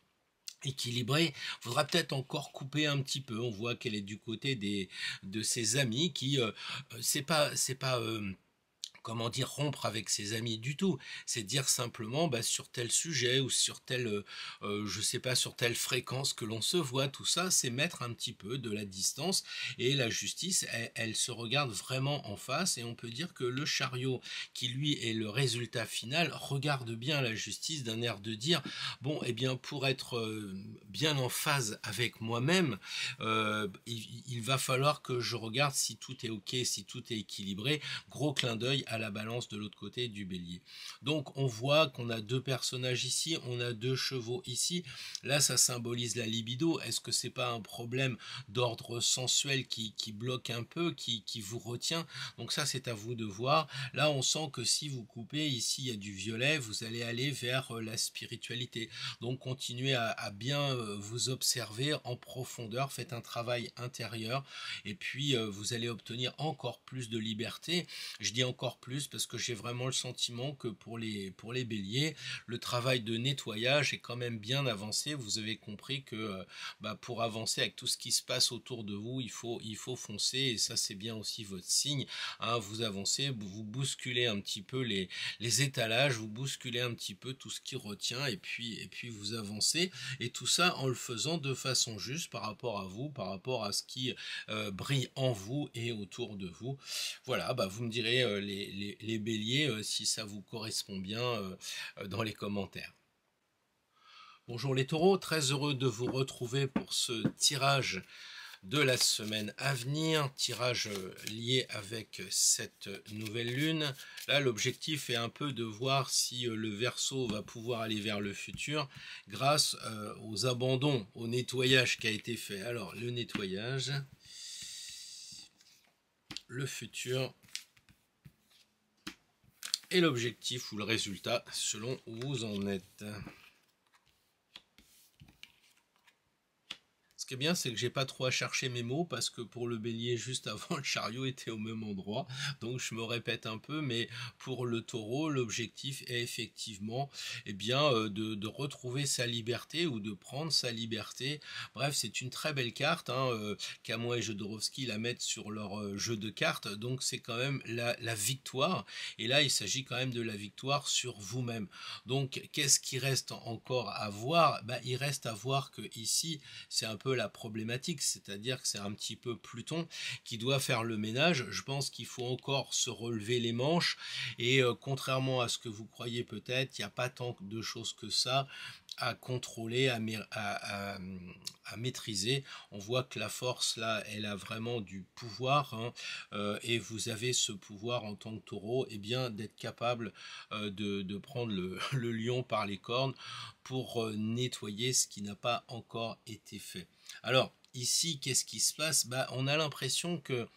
équilibré, faudra peut-être encore couper un petit peu. On voit qu'elle est du côté de ses amis qui c'est pas comment dire, rompre avec ses amis du tout, c'est dire simplement sur tel sujet ou sur telle je sais pas, sur telle fréquence que l'on se voit, tout ça c'est mettre un petit peu de la distance. Et la justice elle se regarde vraiment en face, et on peut dire que le chariot, qui lui est le résultat final, regarde bien la justice d'un air de dire bon, eh bien pour être bien en phase avec moi-même, il va falloir que je regarde si tout est ok, si tout est équilibré. Gros clin d'œil à la balance de l'autre côté du bélier. Donc on voit qu'on a deux personnages ici, on a deux chevaux ici. Là ça symbolise la libido. Est-ce que c'est pas un problème d'ordre sensuel qui bloque un peu, qui vous retient? Donc ça c'est à vous de voir. Là on sent que si vous coupez, ici il y a du violet, vous allez aller vers la spiritualité. Donc continuez à bien vous observer en profondeur, faites un travail intérieur, et puis vous allez obtenir encore plus de liberté. Je dis encore plus parce que j'ai vraiment le sentiment que pour les béliers, le travail de nettoyage est quand même bien avancé. Vous avez compris que pour avancer avec tout ce qui se passe autour de vous, il faut foncer, et ça c'est bien aussi votre signe, hein. Vous avancez, vous bousculez un petit peu les étalages, vous bousculez un petit peu tout ce qui retient, et puis vous avancez, et tout ça en le faisant de façon juste par rapport à vous, par rapport à ce qui brille en vous et autour de vous. Voilà, vous me direz les béliers si ça vous correspond bien dans les commentaires. Bonjour les taureaux, très heureux de vous retrouver pour ce tirage de la semaine à venir, tirage lié avec cette nouvelle lune. Là l'objectif est un peu de voir si le Verseau va pouvoir aller vers le futur grâce aux abandons, au nettoyage qui a été fait. Alors le nettoyage, le futur et l'objectif ou le résultat selon où vous en êtes. Ce qui est bien, c'est que j'ai pas trop à chercher mes mots, parce que pour le bélier juste avant, le chariot était au même endroit, donc je me répète un peu, mais pour le taureau l'objectif est effectivement de retrouver sa liberté, ou de prendre sa liberté. Bref, c'est une très belle carte, hein. Camoin et Jodorowsky la mettent sur leur jeu de cartes, donc c'est quand même la victoire, et là il s'agit quand même de la victoire sur vous-même. Donc qu'est-ce qui reste encore à voir? Il reste à voir que ici c'est un peu la problématique, c'est-à-dire que c'est un petit peu Pluton qui doit faire le ménage. Je pense qu'il faut encore se relever les manches, et contrairement à ce que vous croyez peut-être, il n'y a pas tant de choses que ça à contrôler, à maîtriser. On voit que la force là, elle a vraiment du pouvoir, hein, et vous avez ce pouvoir en tant que taureau, d'être capable de prendre le lion par les cornes pour nettoyer ce qui n'a pas encore été fait. Alors ici, qu'est-ce qui se passe? On a l'impression que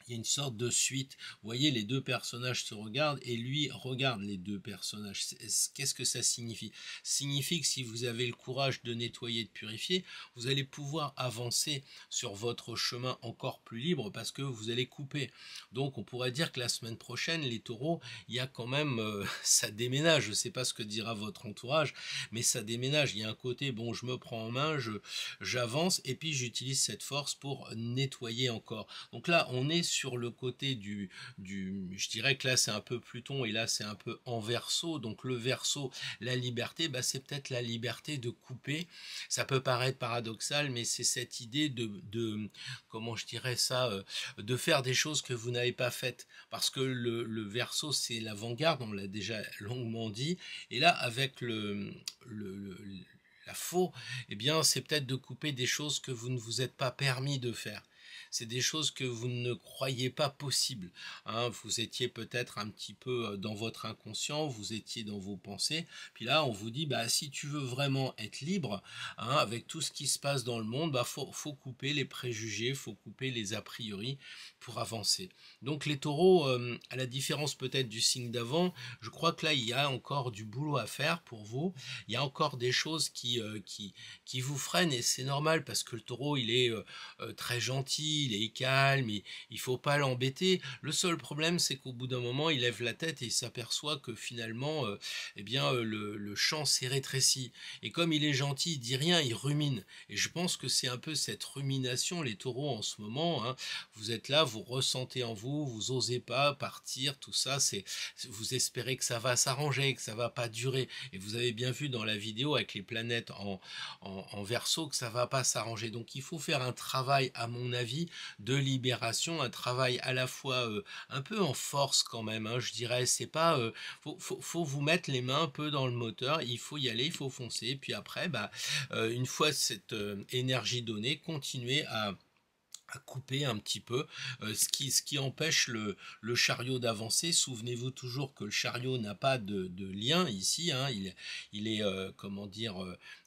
il y a une sorte de suite. Vous voyez, les deux personnages se regardent et lui regarde les deux personnages. Qu'est-ce que ça signifie? Ça signifie que si vous avez le courage de nettoyer, de purifier, vous allez pouvoir avancer sur votre chemin encore plus libre parce que vous allez couper. Donc on pourrait dire que la semaine prochaine, les taureaux, il y a quand même, ça déménage. Je ne sais pas ce que dira votre entourage, mais ça déménage. Il y a un côté, bon, je me prends en main, j'avance et puis j'utilise cette force pour nettoyer encore. Donc là, on est sur le côté je dirais que là c'est un peu Pluton et là c'est un peu en Verseau. Donc le Verseau, la liberté, bah, c'est peut-être la liberté de couper. Ça peut paraître paradoxal, mais c'est cette idée comment je dirais ça, de faire des choses que vous n'avez pas faites. Parce que le Verseau c'est l'avant-garde, on l'a déjà longuement dit. Et là avec la faux, eh bien c'est peut-être de couper des choses que vous ne vous êtes pas permis de faire. C'est des choses que vous ne croyez pas possibles. Hein, vous étiez peut-être un petit peu dans votre inconscient, vous étiez dans vos pensées. Puis là, on vous dit, bah, si tu veux vraiment être libre, hein, avec tout ce qui se passe dans le monde, bah, faut couper les préjugés, faut couper les a priori pour avancer. Donc les taureaux, à la différence peut-être du signe d'avant, je crois que là, il y a encore du boulot à faire pour vous. Il y a encore des choses qui vous freinent et c'est normal parce que le taureau, il est très gentil, il est calme, il faut pas l'embêter. Le seul problème, c'est qu'au bout d'un moment, il lève la tête et il s'aperçoit que finalement, eh bien, le champ s'est rétréci. Et comme il est gentil, il dit rien, il rumine. Et je pense que c'est un peu cette rumination, les taureaux en ce moment. Hein. Vous êtes là, vous ressentez en vous, vous osez pas partir, tout ça. Vous espérez que ça va s'arranger, que ça va pas durer. Et vous avez bien vu dans la vidéo avec les planètes en Verseau que ça va pas s'arranger. Donc il faut faire un travail, à mon avis, de libération, un travail à la fois un peu en force quand même, hein, je dirais, c'est pas, faut vous mettre les mains un peu dans le moteur, il faut y aller, il faut foncer, puis après, bah, une fois cette énergie donnée, continuer à couper un petit peu, ce qui empêche le chariot d'avancer. Souvenez-vous toujours que le chariot n'a pas de lien ici, hein, il est comment dire,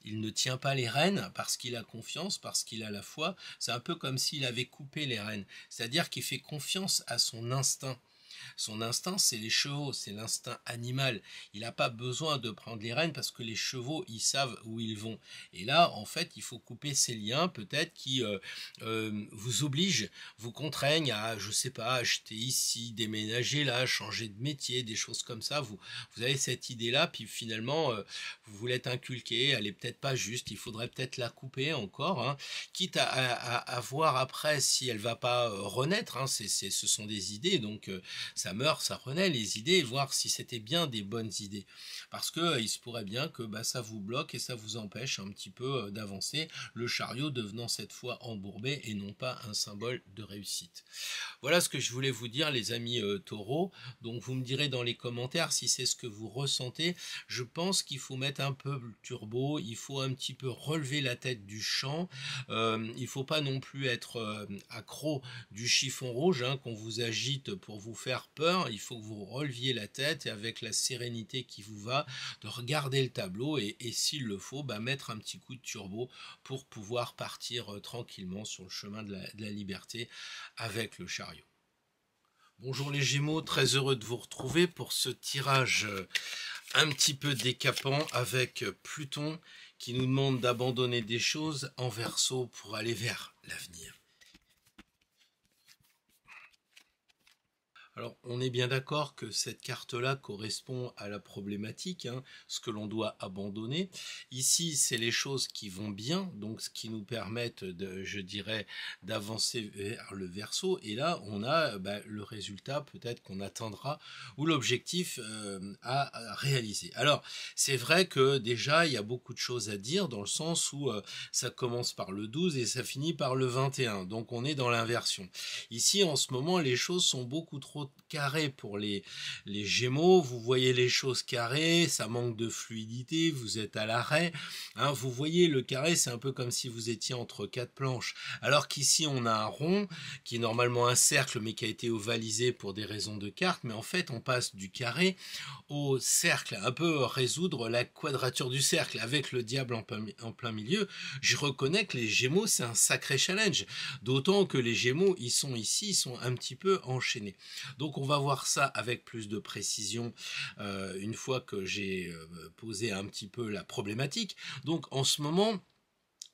il ne tient pas les rênes parce qu'il a confiance, parce qu'il a la foi. C'est un peu comme s'il avait coupé les rênes, c'est-à-dire qu'il fait confiance à son instinct. Son instinct, c'est les chevaux, c'est l'instinct animal. Il n'a pas besoin de prendre les rênes parce que les chevaux, ils savent où ils vont. Et là, en fait, il faut couper ces liens, peut-être qui vous obligent, vous contraignent à, je sais pas, acheter ici, déménager là, changer de métier, des choses comme ça. Vous avez cette idée-là, puis finalement, vous voulez être inculqué, elle est peut-être pas juste, il faudrait peut-être la couper encore, hein, quitte à voir après si elle va pas renaître. Hein, ce sont des idées, donc ça meurt, ça renaît les idées, voir si c'était bien des bonnes idées. Parce que il se pourrait bien que bah, ça vous bloque et ça vous empêche un petit peu d'avancer, le chariot devenant cette fois embourbé et non pas un symbole de réussite. Voilà ce que je voulais vous dire les amis taureaux. Donc vous me direz dans les commentaires si c'est ce que vous ressentez. Je pense qu'il faut mettre un peu le turbo, il faut un petit peu relever la tête du champ. Il faut pas non plus être accro du chiffon rouge hein, qu'on vous agite pour vous faire peur. Il faut que vous releviez la tête et avec la sérénité qui vous va, de regarder le tableau et s'il le faut, bah, mettre un petit coup de turbo pour pouvoir partir tranquillement sur le chemin de la liberté avec le chariot. Bonjour les Gémeaux, très heureux de vous retrouver pour ce tirage un petit peu décapant avec Pluton qui nous demande d'abandonner des choses en Verseau pour aller vers l'avenir. Alors, on est bien d'accord que cette carte-là correspond à la problématique, hein, ce que l'on doit abandonner. Ici, c'est les choses qui vont bien, donc ce qui nous permettent, je dirais, d'avancer vers le Verseau. Et là, on a le résultat peut-être qu'on attendra ou l'objectif à réaliser. Alors, c'est vrai que déjà, il y a beaucoup de choses à dire dans le sens où ça commence par le 12 et ça finit par le 21. Donc, on est dans l'inversion. Ici, en ce moment, les choses sont beaucoup trop trop carré pour les Gémeaux, vous voyez les choses carrées, ça manque de fluidité, vous êtes à l'arrêt, hein, vous voyez le carré, c'est un peu comme si vous étiez entre quatre planches, alors qu'ici on a un rond, qui est normalement un cercle, mais qui a été ovalisé pour des raisons de carte, mais en fait on passe du carré au cercle, un peu résoudre la quadrature du cercle, avec le diable en plein milieu. Je reconnais que les Gémeaux, c'est un sacré challenge, d'autant que les Gémeaux, ils sont ici, ils sont un petit peu enchaînés. Donc on va voir ça avec plus de précision une fois que j'ai posé un petit peu la problématique. Donc en ce moment,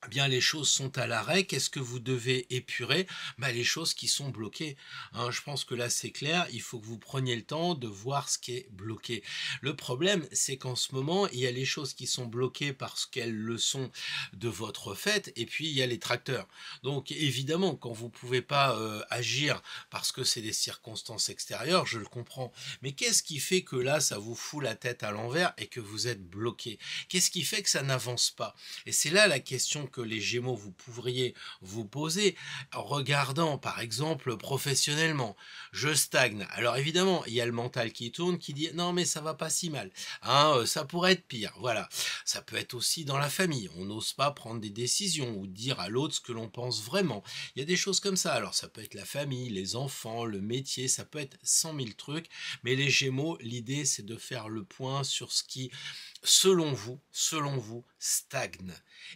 eh bien les choses sont à l'arrêt. Qu'est-ce que vous devez épurer? Les choses qui sont bloquées. Hein, je pense que là c'est clair, il faut que vous preniez le temps de voir ce qui est bloqué. Le problème, c'est qu'en ce moment, il y a les choses qui sont bloquées parce qu'elles le sont de votre fait, et puis il y a les tracteurs. Donc évidemment, quand vous pouvez pas agir parce que c'est des circonstances extérieures, je le comprends. Mais qu'est-ce qui fait que là, ça vous fout la tête à l'envers et que vous êtes bloqué? Qu'est-ce qui fait que ça n'avance pas? Et c'est là la question que les Gémeaux vous pourriez vous poser en regardant par exemple professionnellement. Je stagne. Alors évidemment, il y a le mental qui tourne qui dit non mais ça va pas si mal. Hein, ça pourrait être pire. Voilà. Ça peut être aussi dans la famille. On n'ose pas prendre des décisions ou dire à l'autre ce que l'on pense vraiment. Il y a des choses comme ça. Alors ça peut être la famille, les enfants, le métier, ça peut être 100 000 trucs. Mais les Gémeaux, l'idée c'est de faire le point sur ce qui selon vous, stagne.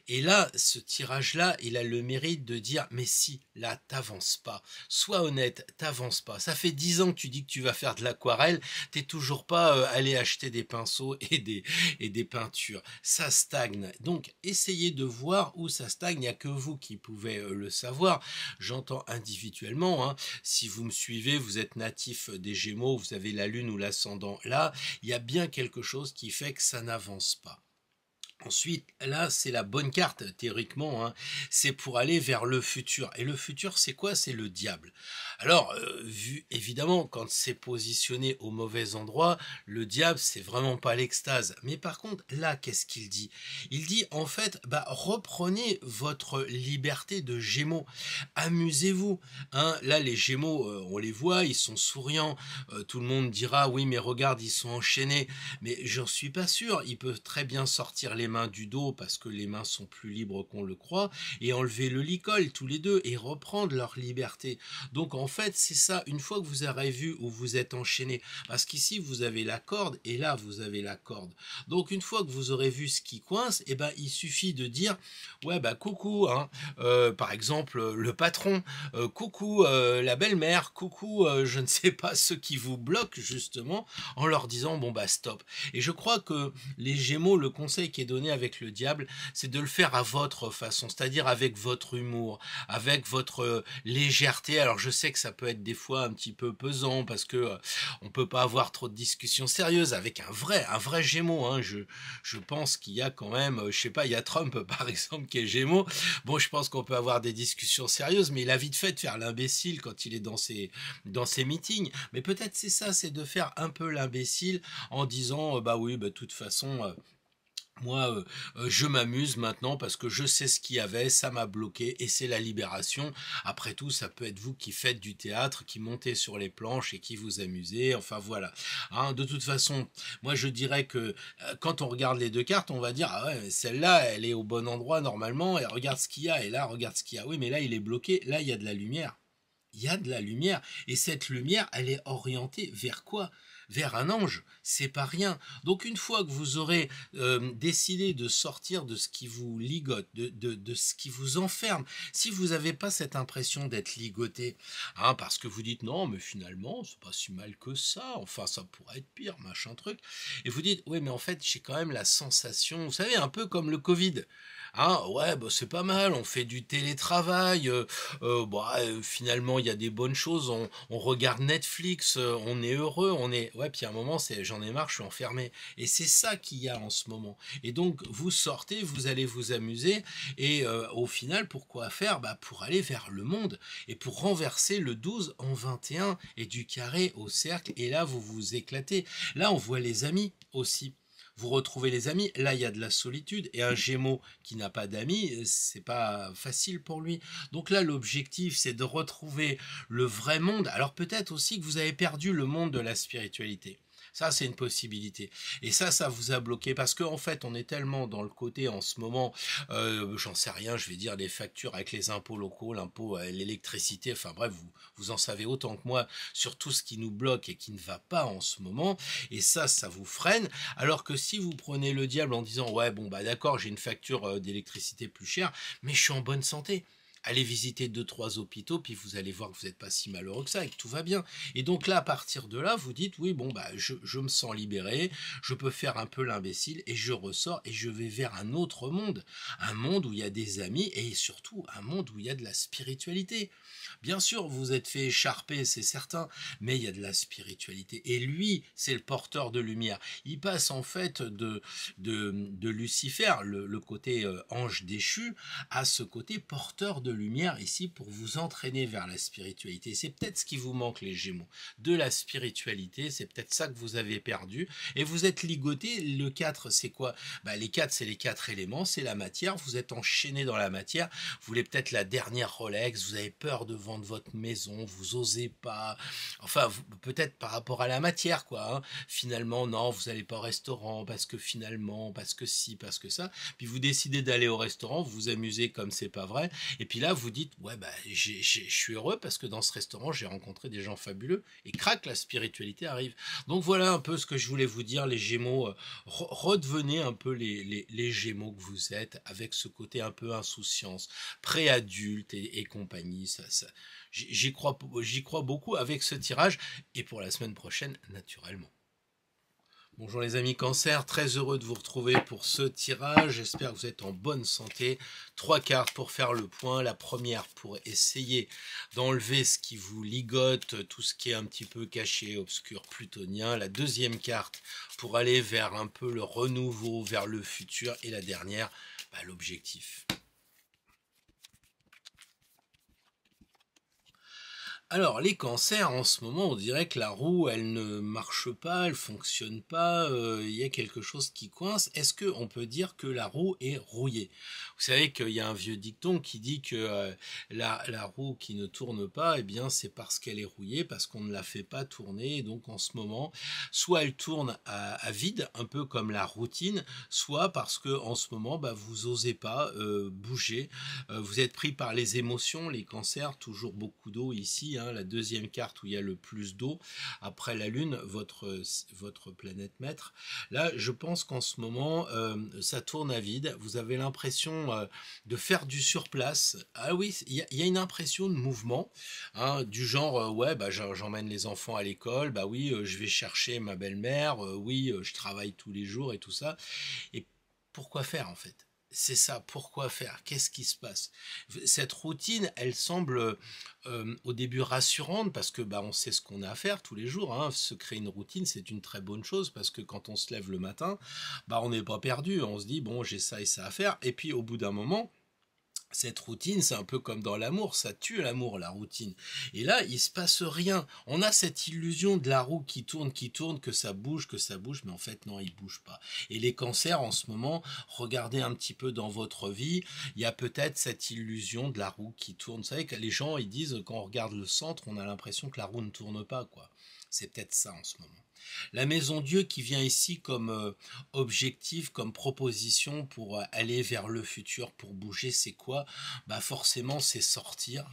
Et là, ce tirage-là, il a le mérite de dire, mais si, là, t'avances pas. Sois honnête, t'avances pas. Ça fait 10 ans que tu dis que tu vas faire de l'aquarelle, t'es toujours pas allé acheter des pinceaux et des peintures. Ça stagne. Donc, essayez de voir où ça stagne. Il n'y a que vous qui pouvez le savoir. J'entends individuellement. Hein. Si vous me suivez, vous êtes natif des Gémeaux, vous avez la lune ou l'ascendant là, il y a bien quelque chose qui fait que ça n'avance pas. Ensuite, là, c'est la bonne carte, théoriquement, hein. C'est pour aller vers le futur. Et le futur, c'est quoi? C'est le diable. Alors, vu évidemment, quand c'est positionné au mauvais endroit, le diable, c'est vraiment pas l'extase. Mais par contre, là, qu'est-ce qu'il dit? Il dit, en fait, reprenez votre liberté de Gémeaux. Amusez-vous. Hein. Là, les Gémeaux, on les voit, ils sont souriants. Tout le monde dira, oui, mais regarde, ils sont enchaînés. Mais j'en suis pas sûr. Ils peuvent très bien sortir les mains du dos parce que les mains sont plus libres qu'on le croit et enlever le licol tous les deux et reprendre leur liberté. Donc en fait c'est ça, une fois que vous aurez vu où vous êtes enchaîné, parce qu'ici vous avez la corde et là vous avez la corde. Donc une fois que vous aurez vu ce qui coince, et il suffit de dire ouais coucou hein, par exemple le patron, coucou la belle-mère, coucou je ne sais pas ceux qui vous bloquent justement en leur disant bon stop. Et je crois que les Gémeaux, le conseil qui est donné avec le diable, c'est de le faire à votre façon, c'est-à-dire avec votre humour, avec votre légèreté. Alors je sais que ça peut être des fois un petit peu pesant parce que on peut pas avoir trop de discussions sérieuses avec un vrai Gémeaux. Hein. Je pense qu'il y a quand même, je sais pas, il y a Trump par exemple qui est Gémeaux. Bon, je pense qu'on peut avoir des discussions sérieuses, mais il a vite fait de faire l'imbécile quand il est dans ses meetings. Mais peut-être c'est ça, c'est de faire un peu l'imbécile en disant oui, de toute façon. Moi, je m'amuse maintenant parce que je sais ce qu'il y avait, ça m'a bloqué et c'est la libération. Après tout, ça peut être vous qui faites du théâtre, qui montez sur les planches et qui vous amusez. Enfin voilà. Hein, de toute façon, moi je dirais que quand on regarde les deux cartes, on va dire ah ouais, celle-là, elle est au bon endroit normalement et regarde ce qu'il y a et là regarde ce qu'il y a. Oui, mais là il est bloqué. Là il y a de la lumière. Il y a de la lumière et cette lumière, elle est orientée vers quoi? Vers un ange, c'est pas rien. Donc une fois que vous aurez décidé de sortir de ce qui vous ligote, de ce qui vous enferme, si vous n'avez pas cette impression d'être ligoté, hein, parce que vous dites non, mais finalement, c'est pas si mal que ça, enfin ça pourrait être pire, machin truc, et vous dites oui, mais en fait, j'ai quand même la sensation, vous savez, un peu comme le Covid. Hein, ouais, c'est pas mal, on fait du télétravail, finalement il y a des bonnes choses, on regarde Netflix, on est heureux, ouais, puis à un moment j'en ai marre, je suis enfermé. Et c'est ça qu'il y a en ce moment. Et donc vous sortez, vous allez vous amuser, et au final, pourquoi faire? Pour aller vers le monde, et pour renverser le 12 en 21, et du carré au cercle, et là vous vous éclatez. Là on voit les amis aussi. vous retrouvez les amis. Là, il y a de la solitude. Et un Gémeaux qui n'a pas d'amis, c'est pas facile pour lui. Donc là, l'objectif, c'est de retrouver le vrai monde. Alors peut-être aussi que vous avez perdu le monde de la spiritualité. Ça, c'est une possibilité. Et ça vous a bloqué parce qu'en fait, on est tellement dans le côté en ce moment, j'en sais rien, je vais dire les factures avec les impôts locaux, l'impôt, l'électricité, enfin bref, vous en savez autant que moi sur tout ce qui nous bloque et qui ne va pas en ce moment. Et ça vous freine. Alors que si vous prenez le diable en disant, ouais, bon, bah d'accord, j'ai une facture d'électricité plus chère, mais je suis en bonne santé. Allez visiter 2, 3 hôpitaux, puis vous allez voir que vous n'êtes pas si malheureux que ça et que tout va bien. Et donc là, à partir de là, vous dites, oui, bon, bah, je me sens libéré, je peux faire un peu l'imbécile, et je ressors, et je vais vers un monde où il y a des amis, et surtout un monde où il y a de la spiritualité. Bien sûr, vous êtes fait écharper, c'est certain, mais il y a de la spiritualité. Et lui, c'est le porteur de lumière. Il passe en fait de Lucifer, le côté ange déchu, à ce côté porteur de lumière ici pour vous entraîner vers la spiritualité. C'est peut-être ce qui vous manque les Gémeaux, de la spiritualité, c'est peut-être ça que vous avez perdu et vous êtes ligoté. Le 4 c'est quoi? Bah, les 4 c'est les 4 éléments, c'est la matière, vous êtes enchaîné dans la matière, vous voulez peut-être la dernière Rolex, vous avez peur de vendre votre maison, vous osez pas, enfin peut-être par rapport à la matière quoi, hein. Finalement non, vous n'allez pas au restaurant parce que finalement, parce que si, parce que ça, puis vous décidez d'aller au restaurant, vous vous amusez comme c'est pas vrai, et puis là vous dites ouais bah je suis heureux parce que dans ce restaurant j'ai rencontré des gens fabuleux, et crac, la spiritualité arrive. Donc voilà un peu ce que je voulais vous dire les Gémeaux, redevenez un peu les Gémeaux que vous êtes, avec ce côté un peu insouciance, préadulte et compagnie, j'y crois beaucoup avec ce tirage, et pour la semaine prochaine naturellement. Bonjour les amis Cancer, très heureux de vous retrouver pour ce tirage, j'espère que vous êtes en bonne santé. 3 cartes pour faire le point, la première pour essayer d'enlever ce qui vous ligote, tout ce qui est un petit peu caché, obscur, plutonien. La deuxième carte pour aller vers un peu le renouveau, vers le futur. Et la dernière, bah, l'objectif. Alors, les cancers, en ce moment, on dirait que la roue, elle ne marche pas, elle fonctionne pas, il y a quelque chose qui coince. Est-ce qu'on peut dire que la roue est rouillée? Vous savez qu'il y a un vieux dicton qui dit que la roue qui ne tourne pas, eh bien, c'est parce qu'elle est rouillée, parce qu'on ne la fait pas tourner. Et donc, en ce moment, soit elle tourne à vide, un peu comme la routine, soit parce que en ce moment, bah, vous osez pas bouger. Vous êtes pris par les émotions, les cancers, toujours beaucoup d'eau ici, hein, la deuxième carte où il y a le plus d'eau, après la Lune, votre planète maître. Là, je pense qu'en ce moment, ça tourne à vide, vous avez l'impression de faire du surplace. Ah oui, il y a une impression de mouvement, hein, du genre, ouais, bah, j'emmène les enfants à l'école, bah oui, je vais chercher ma belle-mère, oui, je travaille tous les jours et tout ça. Et pourquoi faire en fait? C'est ça, pourquoi faire? Qu'est-ce qui se passe? Cette routine, elle semble au début rassurante parce que bah, on sait ce qu'on a à faire tous les jours, hein. Se créer une routine, c'est une très bonne chose parce que quand on se lève le matin, bah, on n'est pas perdu. On se dit, bon, j'ai ça et ça à faire. Et puis au bout d'un moment, cette routine, c'est un peu comme dans l'amour, ça tue l'amour, la routine. Et là, il se passe rien. On a cette illusion de la roue qui tourne, que ça bouge, mais en fait, non, il bouge pas. Et les cancers, en ce moment, regardez un petit peu dans votre vie, il y a peut-être cette illusion de la roue qui tourne. Vous savez que les gens, ils disent, quand on regarde le centre, on a l'impression que la roue ne tourne pas, quoi. C'est peut-être ça en ce moment. La maison Dieu qui vient ici comme objectif, comme proposition pour aller vers le futur, pour bouger, c'est quoi? Bah forcément c'est sortir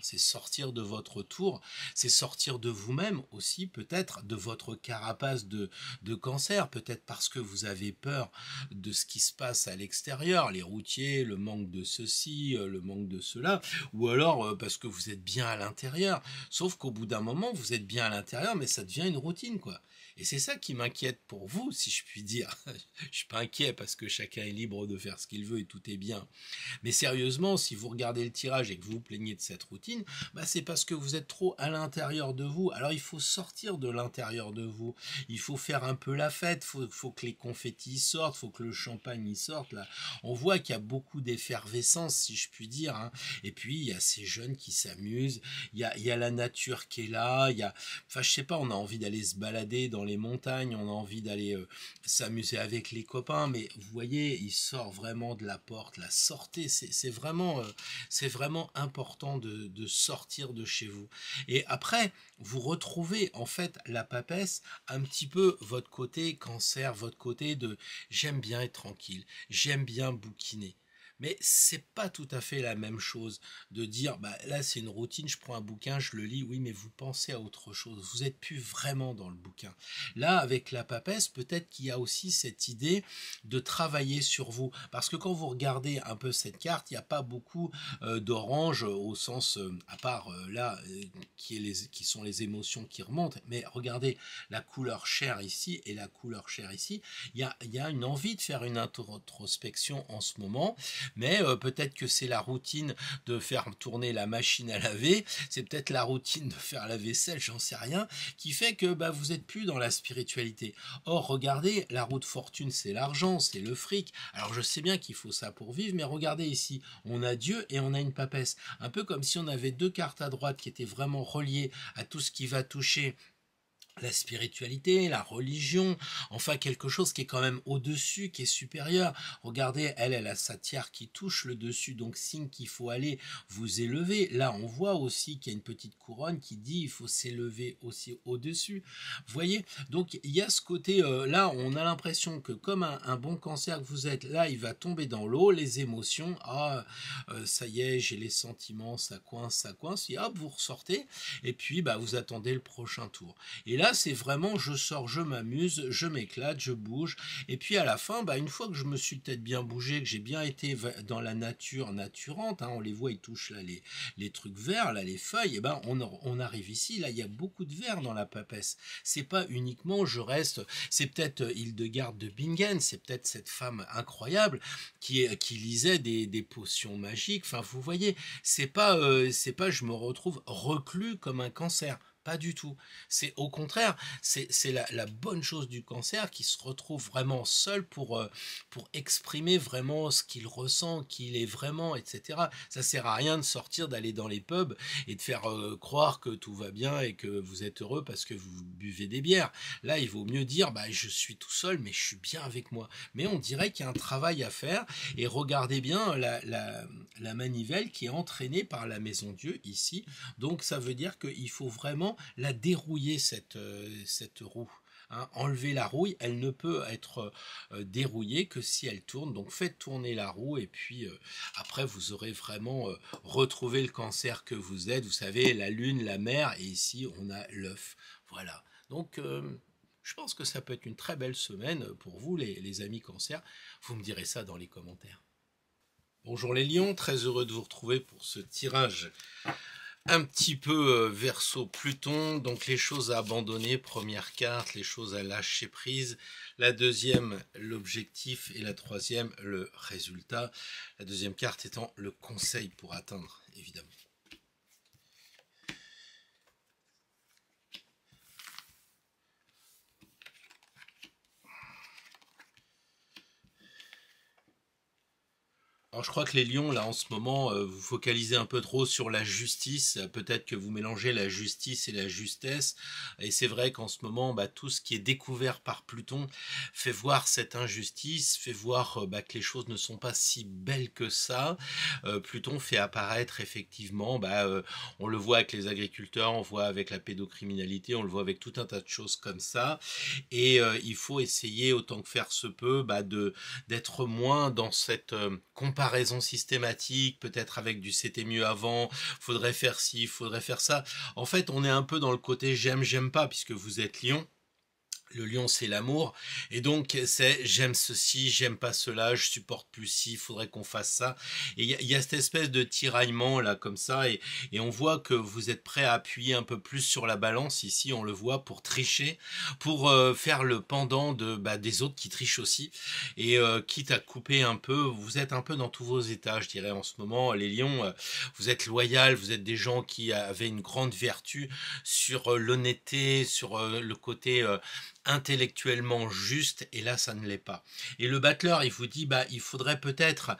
de votre tour, c'est sortir de vous-même aussi, peut-être de votre carapace de cancer, peut-être parce que vous avez peur de ce qui se passe à l'extérieur, les routiers, le manque de ceci, le manque de cela, ou alors parce que vous êtes bien à l'intérieur. Sauf qu'au bout d'un moment, vous êtes bien à l'intérieur, mais ça devient une routine, quoi. Et c'est ça qui m'inquiète pour vous, si je puis dire. Je suis pas inquiet parce que chacun est libre de faire ce qu'il veut et tout est bien. Mais sérieusement, si vous regardez le tirage et que vous vous plaignez de cette routine, bah c'est parce que vous êtes trop à l'intérieur de vous. Alors il faut sortir de l'intérieur de vous. Il faut faire un peu la fête. Faut que les confettis sortent. Faut que le champagne y sorte. Là, on voit qu'il y a beaucoup d'effervescence, si je puis dire, hein. Et puis il y a ces jeunes qui s'amusent. Il y a la nature qui est là. Enfin, je sais pas. On a envie d'aller se balader dans les montagne, on a envie d'aller s'amuser avec les copains, mais vous voyez, il sort vraiment de la porte, la sortez, c'est vraiment important de sortir de chez vous. Et après, vous retrouvez en fait la papesse, un petit peu votre côté cancer, votre côté de j'aime bien être tranquille, j'aime bien bouquiner. Mais c'est pas tout à fait la même chose de dire bah là c'est une routine, je prends un bouquin, je le lis, oui mais vous pensez à autre chose, vous êtes plus vraiment dans le bouquin. Là avec la papesse, peut-être qu'il y a aussi cette idée de travailler sur vous, parce que quand vous regardez un peu cette carte, il n'y a pas beaucoup d'orange au sens, à part là, qui sont les émotions qui remontent, mais regardez la couleur chair ici et la couleur chair ici, il y a une envie de faire une introspection en ce moment, mais peut-être que c'est la routine de faire tourner la machine à laver, c'est peut-être la routine de faire la vaisselle, j'en sais rien, qui fait que bah, vous êtes plus dans la spiritualité. Or, regardez, la roue de fortune, c'est l'argent, c'est le fric. Alors, je sais bien qu'il faut ça pour vivre, mais regardez ici, on a Dieu et on a une papesse. Un peu comme si on avait deux cartes à droite qui étaient vraiment reliées à tout ce qui va toucher la spiritualité, la religion, enfin quelque chose qui est quand même au-dessus, qui est supérieur. Regardez, elle a sa tiare qui touche le dessus, donc signe qu'il faut aller vous élever. Là, on voit aussi qu'il y a une petite couronne qui dit il faut s'élever aussi au-dessus. Vous voyez, donc il y a ce côté, là, on a l'impression que comme un bon cancer que vous êtes, là, il va tomber dans l'eau, les émotions, ça y est, j'ai les sentiments, ça coince, et hop, vous ressortez, et puis bah, vous attendez le prochain tour. Et là, c'est vraiment, je sors, je m'amuse, je m'éclate, je bouge. Et puis à la fin, bah, une fois que je me suis peut-être bien bougé, que j'ai bien été dans la nature naturante, hein, on les voit, ils touchent là les trucs verts, là les feuilles, et ben on arrive ici, là il y a beaucoup de vert dans la papesse. C'est pas uniquement je reste, c'est peut-être Hildegarde de Bingen, c'est peut-être cette femme incroyable qui lisait des potions magiques. Enfin, vous voyez, c'est pas je me retrouve reclus comme un cancer. Pas du tout. C'est au contraire, c'est la bonne chose du cancer qui se retrouve vraiment seul pour exprimer vraiment ce qu'il ressent, qui il est vraiment, etc. Ça sert à rien de sortir, d'aller dans les pubs et de faire croire que tout va bien et que vous êtes heureux parce que vous buvez des bières. Là, il vaut mieux dire, bah, je suis tout seul, mais je suis bien avec moi. Mais on dirait qu'il y a un travail à faire et regardez bien la manivelle qui est entraînée par la Maison Dieu ici. Donc ça veut dire qu'il faut vraiment la dérouiller cette roue. Hein, enlever la rouille, elle ne peut être dérouillée que si elle tourne. Donc faites tourner la roue et puis après vous aurez vraiment retrouvé le cancer que vous êtes. Vous savez, la lune, la mer et ici on a l'œuf. Voilà. Donc je pense que ça peut être une très belle semaine pour vous les amis cancer. Vous me direz ça dans les commentaires. Bonjour les lions, très heureux de vous retrouver pour ce tirage un petit peu Verseau Pluton, donc les choses à abandonner, première carte, les choses à lâcher prise, la deuxième l'objectif et la troisième le résultat, la deuxième carte étant le conseil pour atteindre évidemment. Alors je crois que les lions, là, en ce moment, vous focalisez un peu trop sur la justice. Peut-être que vous mélangez la justice et la justesse. Et c'est vrai qu'en ce moment, bah, tout ce qui est découvert par Pluton fait voir cette injustice, fait voir que les choses ne sont pas si belles que ça. Pluton fait apparaître effectivement, on le voit avec les agriculteurs, on le voit avec la pédocriminalité, on le voit avec tout un tas de choses comme ça. Et il faut essayer, autant que faire se peut, d'être moins dans cette comparaison systématique, peut-être avec du c'était mieux avant, faudrait faire ci, faudrait faire ça. En fait, on est un peu dans le côté j'aime pas, puisque vous êtes lion. Le lion, c'est l'amour. Et donc, c'est j'aime ceci, j'aime pas cela, je supporte plus ci, il faudrait qu'on fasse ça. Et il y a cette espèce de tiraillement, là, comme ça. Et on voit que vous êtes prêt à appuyer un peu plus sur la balance. Ici, on le voit pour tricher, pour faire le pendant des autres qui trichent aussi. Et quitte à couper un peu, vous êtes un peu dans tous vos états, je dirais, en ce moment. Les lions, vous êtes loyal, vous êtes des gens qui avaient une grande vertu sur l'honnêteté, sur le côté intellectuellement juste, et là ça ne l'est pas. Et le battleur, il vous dit, il faudrait peut-être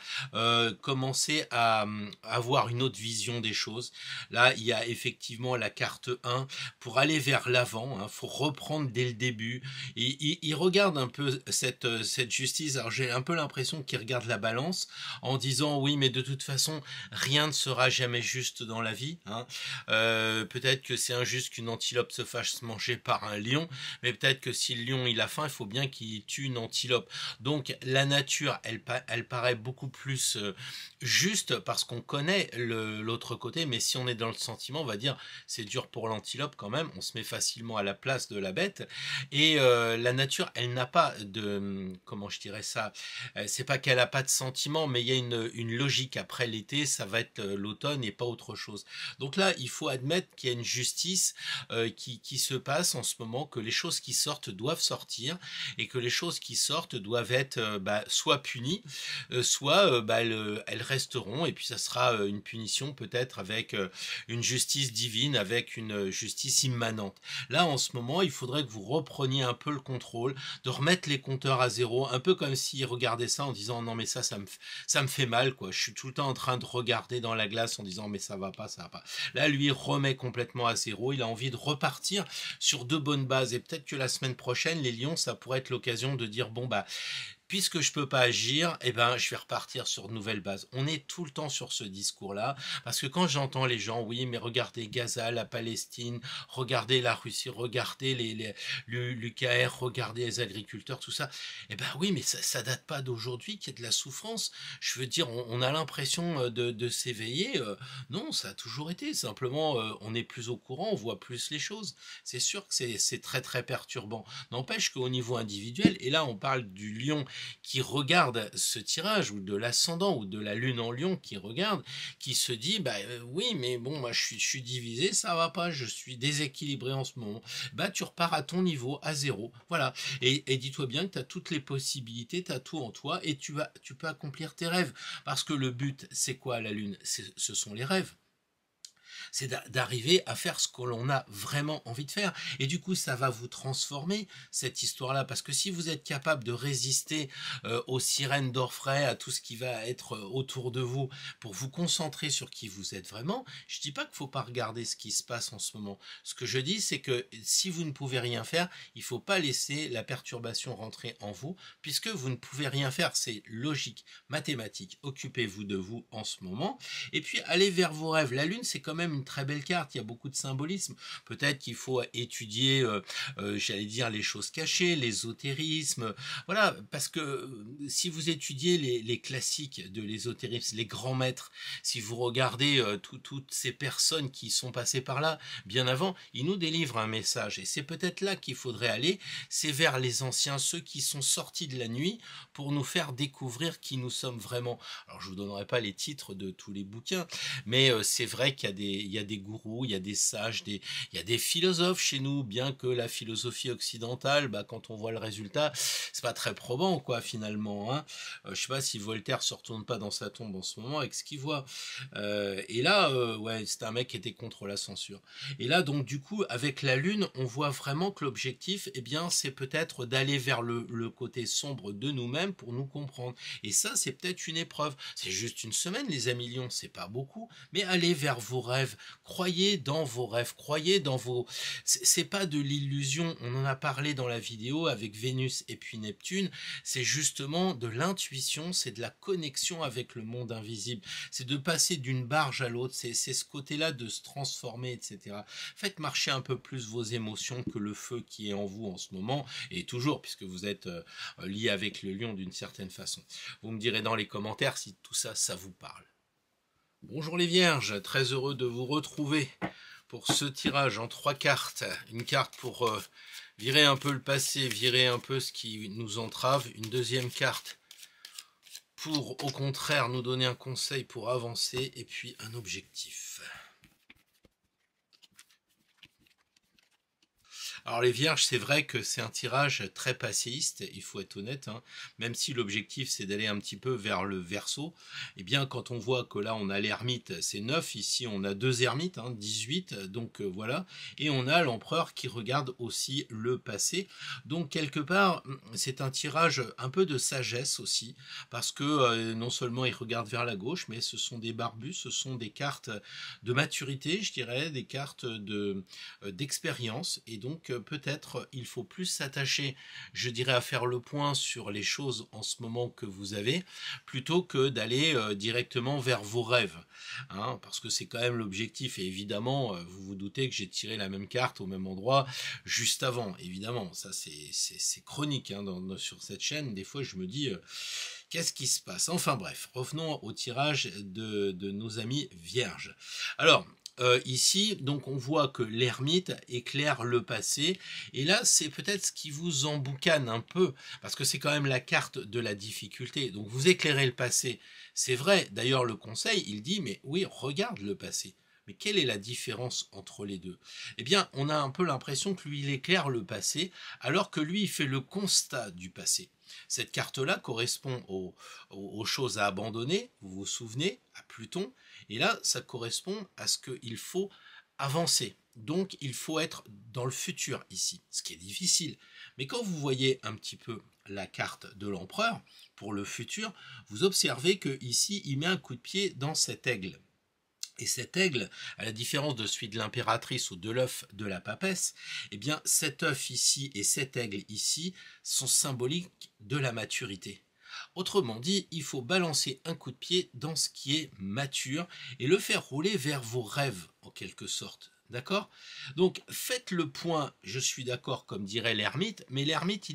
commencer à avoir une autre vision des choses. Là, il y a effectivement la carte 1 pour aller vers l'avant, hein, faut reprendre dès le début. Et il regarde un peu cette justice. Alors j'ai un peu l'impression qu'il regarde la balance en disant oui, mais de toute façon, rien ne sera jamais juste dans la vie, hein. Peut-être que c'est injuste qu'une antilope se fasse manger par un lion, mais peut-être que si le lion il a faim, il faut bien qu'il tue une antilope. Donc la nature, elle paraît beaucoup plus juste parce qu'on connaît l'autre côté, mais si on est dans le sentiment, on va dire c'est dur pour l'antilope quand même, on se met facilement à la place de la bête, et la nature, elle n'a pas de, comment je dirais ça, c'est pas qu'elle a pas de sentiment, mais il y a une logique. Après l'été, ça va être l'automne et pas autre chose. Donc là, il faut admettre qu'il y a une justice qui se passe en ce moment, que les choses qui sortent doivent sortir, et que les choses qui sortent doivent être soit punies, soit elles resteront, et puis ça sera une punition peut-être avec une justice divine, avec une justice immanente. Là, en ce moment, il faudrait que vous repreniez un peu le contrôle, de remettre les compteurs à zéro, un peu comme s'il regardait ça en disant non mais ça me fait mal, quoi. Je suis tout le temps en train de regarder dans la glace en disant mais ça va pas, ça va pas. Là, lui, il remet complètement à zéro, il a envie de repartir sur de bonnes bases, et peut-être que la semaine prochaine, les lions, ça pourrait être l'occasion de dire bon puisque je peux pas agir, je vais repartir sur de nouvelles bases. On est tout le temps sur ce discours-là, parce que quand j'entends les gens, oui, mais regardez Gaza, la Palestine, regardez la Russie, regardez l'UKR, regardez les agriculteurs, tout ça, oui, mais ça date pas d'aujourd'hui qu'il y a de la souffrance. Je veux dire, on a l'impression de s'éveiller. Non, ça a toujours été. Simplement, on est plus au courant, on voit plus les choses. C'est sûr que c'est très très perturbant. N'empêche qu'au niveau individuel, et là on parle du lion qui regarde ce tirage, ou de l'ascendant, ou de la lune en lion qui regarde, qui se dit oui, mais bon, moi je suis divisé, ça va pas, je suis déséquilibré en ce moment. Tu repars à ton niveau, à zéro, voilà. Et dis-toi bien que tu as toutes les possibilités, tu as tout en toi, et tu peux accomplir tes rêves, parce que le but, c'est quoi la lune? Ce sont les rêves. C'est d'arriver à faire ce que l'on a vraiment envie de faire. Et du coup, ça va vous transformer, cette histoire-là, parce que si vous êtes capable de résister aux sirènes d'Orfray, à tout ce qui va être autour de vous, pour vous concentrer sur qui vous êtes vraiment, je dis pas qu'il faut pas regarder ce qui se passe en ce moment. Ce que je dis, c'est que si vous ne pouvez rien faire, il faut pas laisser la perturbation rentrer en vous, puisque vous ne pouvez rien faire. C'est logique, mathématique. Occupez-vous de vous en ce moment, et puis allez vers vos rêves. La lune, c'est quand même une très belle carte, il y a beaucoup de symbolisme. Peut-être qu'il faut étudier, j'allais dire, les choses cachées, l'ésotérisme, voilà, parce que si vous étudiez les classiques de l'ésotérisme, les grands maîtres, si vous regardez toutes ces personnes qui sont passées par là bien avant, ils nous délivrent un message, et c'est peut-être là qu'il faudrait aller, c'est vers les anciens, ceux qui sont sortis de la nuit pour nous faire découvrir qui nous sommes vraiment. Alors je vous donnerai pas les titres de tous les bouquins, mais c'est vrai qu'il y a des gourous, il y a des sages, il y a des philosophes chez nous, bien que la philosophie occidentale, quand on voit le résultat, c'est pas très probant, quoi, finalement, hein. Je sais pas si Voltaire se retourne pas dans sa tombe en ce moment avec ce qu'il voit. Et là, ouais, c'est un mec qui était contre la censure. Et là, donc, du coup, avec la Lune, on voit vraiment que l'objectif, c'est peut-être d'aller vers le côté sombre de nous-mêmes pour nous comprendre. Et ça, c'est peut-être une épreuve. C'est juste une semaine, les amis lions, c'est pas beaucoup, mais allez vers vos rêves, croyez dans vos rêves, croyez dans vos... C'est pas de l'illusion, on en a parlé dans la vidéo avec Vénus et puis Neptune, c'est justement de l'intuition, c'est de la connexion avec le monde invisible, c'est de passer d'une barge à l'autre, c'est ce côté-là de se transformer, etc. Faites marcher un peu plus vos émotions que le feu qui est en vous en ce moment, et toujours, puisque vous êtes lié avec le lion d'une certaine façon. Vous me direz dans les commentaires si tout ça, ça vous parle. Bonjour les vierges, très heureux de vous retrouver pour ce tirage en 3 cartes. Une carte pour virer un peu le passé, virer un peu ce qui nous entrave. Une deuxième carte pour au contraire nous donner un conseil pour avancer, et puis un objectif. Alors les vierges, c'est vrai que c'est un tirage très passéiste, il faut être honnête, hein. Même si l'objectif c'est d'aller un petit peu vers le Verseau, eh bien quand on voit que là on a l'ermite, c'est 9, ici on a deux ermites, hein, 18, donc voilà, et on a l'empereur qui regarde aussi le passé, donc quelque part c'est un tirage un peu de sagesse aussi, parce que non seulement il regarde vers la gauche, mais ce sont des barbus, ce sont des cartes de maturité, je dirais, des cartes d'expérience, et donc peut-être il faut plus s'attacher, je dirais, à faire le point sur les choses en ce moment que vous avez, plutôt que d'aller directement vers vos rêves, hein, parce que c'est quand même l'objectif, et évidemment, vous vous doutez que j'ai tiré la même carte au même endroit juste avant, évidemment, ça c'est chronique, hein, sur cette chaîne, des fois je me dis... qu'est-ce qui se passe? Enfin bref, revenons au tirage de nos amis vierges. Alors, ici, donc on voit que l'ermite éclaire le passé, et là c'est peut-être ce qui vous emboucane un peu, parce que c'est quand même la carte de la difficulté, donc vous éclairez le passé, c'est vrai, d'ailleurs le conseil, il dit, mais oui, regarde le passé. Mais quelle est la différence entre les deux? Eh bien, on a un peu l'impression que lui, il éclaire le passé, alors que lui, il fait le constat du passé. Cette carte-là correspond aux choses à abandonner, vous vous souvenez, à Pluton, et là, ça correspond à ce qu'il faut avancer. Donc, il faut être dans le futur ici, ce qui est difficile. Mais quand vous voyez un petit peu la carte de l'empereur pour le futur, vous observez que ici, il met un coup de pied dans cet aigle. Et cet aigle, à la différence de celui de l'impératrice ou de l'œuf de la papesse, eh bien cet œuf ici et cet aigle ici sont symboliques de la maturité. Autrement dit, il faut balancer un coup de pied dans ce qui est mature et le faire rouler vers vos rêves, en quelque sorte. D'accord? Donc faites le point, je suis d'accord comme dirait l'ermite, mais l'ermite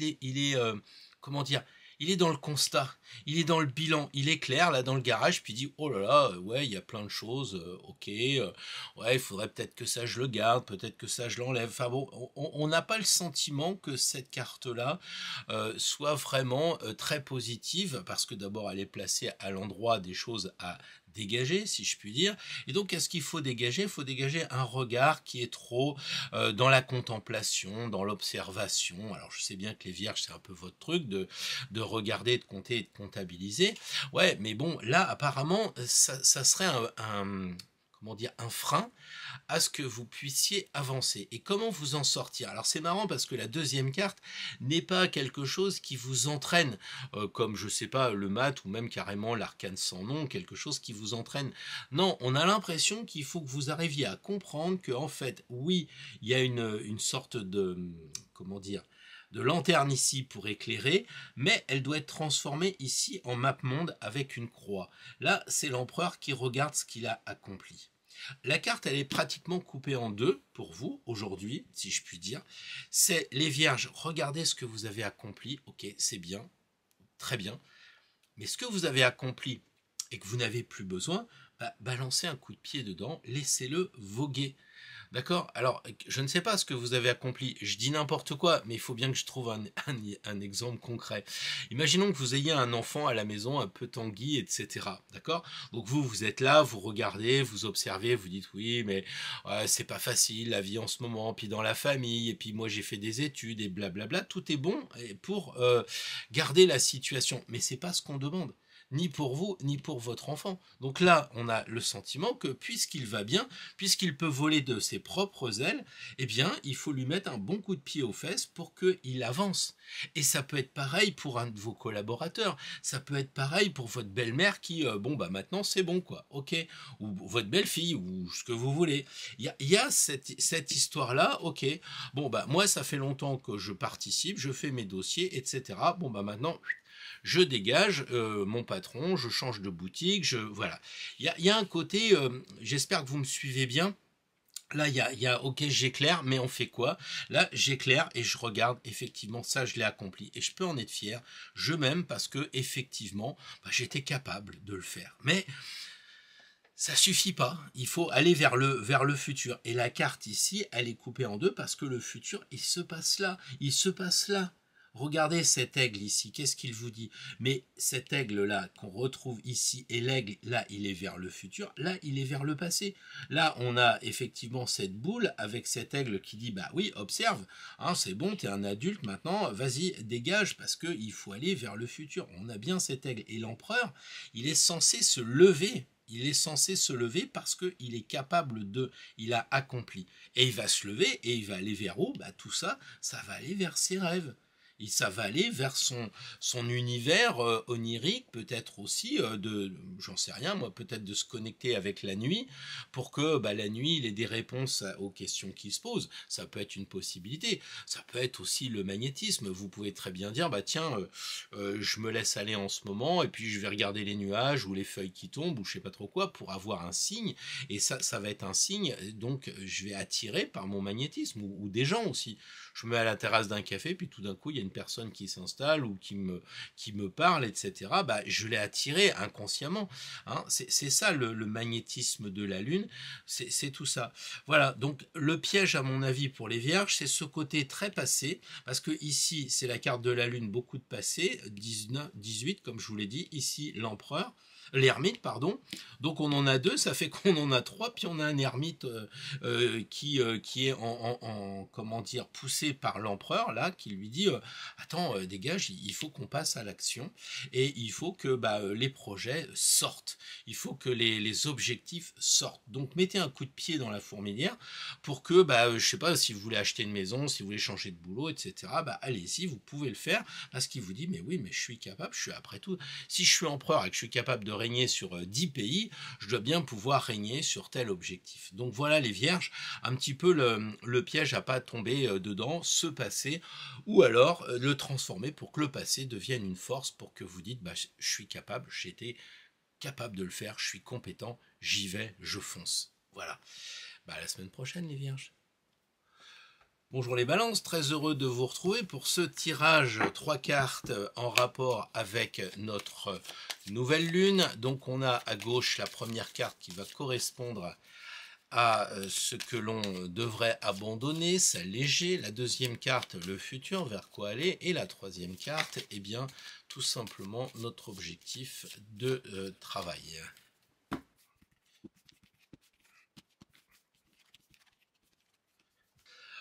comment dire, il est dans le constat, il est dans le bilan, il est clair là dans le garage, puis il dit oh là là, ouais, il y a plein de choses, ok, ouais, il faudrait peut-être que ça je le garde, peut-être que ça je l'enlève. Enfin bon, on n'a pas le sentiment que cette carte-là soit vraiment très positive, parce que d'abord elle est placée à l'endroit des choses à dégager, si je puis dire. Et donc, qu'est-ce qu'il faut dégager? Il faut dégager un regard qui est trop dans la contemplation, dans l'observation. Alors, je sais bien que les vierges, c'est un peu votre truc de regarder, de compter et de comptabiliser. Ouais, mais bon, là, apparemment, ça serait comment dire, un frein à ce que vous puissiez avancer. Et comment vous en sortir? Alors c'est marrant parce que la deuxième carte n'est pas quelque chose qui vous entraîne, comme je sais pas le maths ou même carrément l'arcane sans nom, quelque chose qui vous entraîne. Non, on a l'impression qu'il faut que vous arriviez à comprendre que en fait, oui, il y a une sorte de, comment dire, de lanterne ici pour éclairer, mais elle doit être transformée ici en map monde avec une croix. Là, c'est l'empereur qui regarde ce qu'il a accompli. La carte, elle est pratiquement coupée en deux pour vous, aujourd'hui, si je puis dire. C'est les vierges, regardez ce que vous avez accompli, ok, c'est bien, très bien. Mais ce que vous avez accompli et que vous n'avez plus besoin, bah, balancez un coup de pied dedans, laissez-le voguer. D'accord? Alors, je ne sais pas ce que vous avez accompli. Je dis n'importe quoi, mais il faut bien que je trouve un exemple concret. Imaginons que vous ayez un enfant à la maison, un peu tanguy, etc. D'accord? Donc vous êtes là, vous regardez, vous observez, vous dites oui, mais ouais, c'est pas facile la vie en ce moment, puis dans la famille, et puis moi j'ai fait des études et blablabla. Tout est bon pour garder la situation, mais c'est pas ce qu'on demande, ni pour vous, ni pour votre enfant. Donc là, on a le sentiment que puisqu'il va bien, puisqu'il peut voler de ses propres ailes, eh bien, il faut lui mettre un bon coup de pied aux fesses pour qu'il avance. Et ça peut être pareil pour un de vos collaborateurs, ça peut être pareil pour votre belle-mère qui, bon, bah maintenant c'est bon, quoi, ok, ou votre belle-fille, ou ce que vous voulez. Il y a cette histoire-là, ok, bon, bah moi, ça fait longtemps que je participe, je fais mes dossiers, etc. Bon, bah maintenant je dégage mon patron, je change de boutique, voilà. Il y a un côté, j'espère que vous me suivez bien. Là, ok, j'éclaire, mais on fait quoi? Là, j'éclaire et je regarde, effectivement, ça, je l'ai accompli. Et je peux en être fier, je m'aime parce que, effectivement, bah, j'étais capable de le faire. Mais ça suffit pas, il faut aller vers le futur. Et la carte ici, elle est coupée en deux parce que le futur, il se passe là. Regardez cet aigle ici, qu'est-ce qu'il vous dit? Mais cet aigle-là qu'on retrouve ici, et l'aigle, là, il est vers le futur, là, il est vers le passé. Là, on a effectivement cette boule avec cet aigle qui dit, bah oui, observe, hein, c'est bon, tu es un adulte maintenant, vas-y, dégage, parce qu'il faut aller vers le futur. On a bien cet aigle. Et l'empereur, il est censé se lever. Il est censé se lever parce qu'il est capable de, il a accompli. Et il va se lever et il va aller vers où? Bah, tout ça, ça va aller vers ses rêves. Et ça va aller vers son univers onirique, peut-être aussi, j'en sais rien, moi, peut-être de se connecter avec la nuit, pour que bah, la nuit, il ait des réponses aux questions qui se posent. Ça peut être une possibilité. Ça peut être aussi le magnétisme. Vous pouvez très bien dire, bah tiens, je me laisse aller en ce moment, et puis je vais regarder les nuages, ou les feuilles qui tombent, ou je sais pas trop quoi, pour avoir un signe. Et ça va être un signe, donc je vais attirer par mon magnétisme, ou des gens aussi. Je me mets à la terrasse d'un café, puis tout d'un coup, il y a une personne qui s'installe ou qui me parle, etc. Bah, je l'ai attiré inconsciemment. Hein. C'est ça le magnétisme de la Lune, c'est tout ça. Voilà, donc le piège, à mon avis, pour les Vierges, c'est ce côté très passé, parce que ici, c'est la carte de la Lune, beaucoup de passé, 19, 18, comme je vous l'ai dit, ici, l'empereur. L'ermite, pardon. Donc on en a deux, ça fait qu'on en a trois, puis on a un ermite qui est comment dire, poussé par l'empereur, là, qui lui dit attends, dégage, il faut qu'on passe à l'action, et il faut que bah, les projets sortent, il faut que les objectifs sortent. Donc mettez un coup de pied dans la fourmilière pour que, bah, je sais pas, si vous voulez acheter une maison, si vous voulez changer de boulot, etc., bah, allez-y, vous pouvez le faire, parce qu'il vous dit, mais oui, mais je suis capable, je suis après tout, si je suis empereur et que je suis capable de régner sur 10 pays, je dois bien pouvoir régner sur tel objectif. Donc voilà les Vierges, un petit peu le piège à pas tomber dedans, ce passé, ou alors le transformer pour que le passé devienne une force, pour que vous dites, bah, je suis capable, j'étais capable de le faire, je suis compétent, j'y vais, je fonce. Voilà. Bah, à la semaine prochaine les Vierges. Bonjour les balances, très heureux de vous retrouver pour ce tirage 3 cartes en rapport avec notre nouvelle lune. Donc on a à gauche la première carte qui va correspondre à ce que l'on devrait abandonner, s'alléger. La deuxième carte, le futur, vers quoi aller. Et la troisième carte, eh bien, tout simplement notre objectif de travail.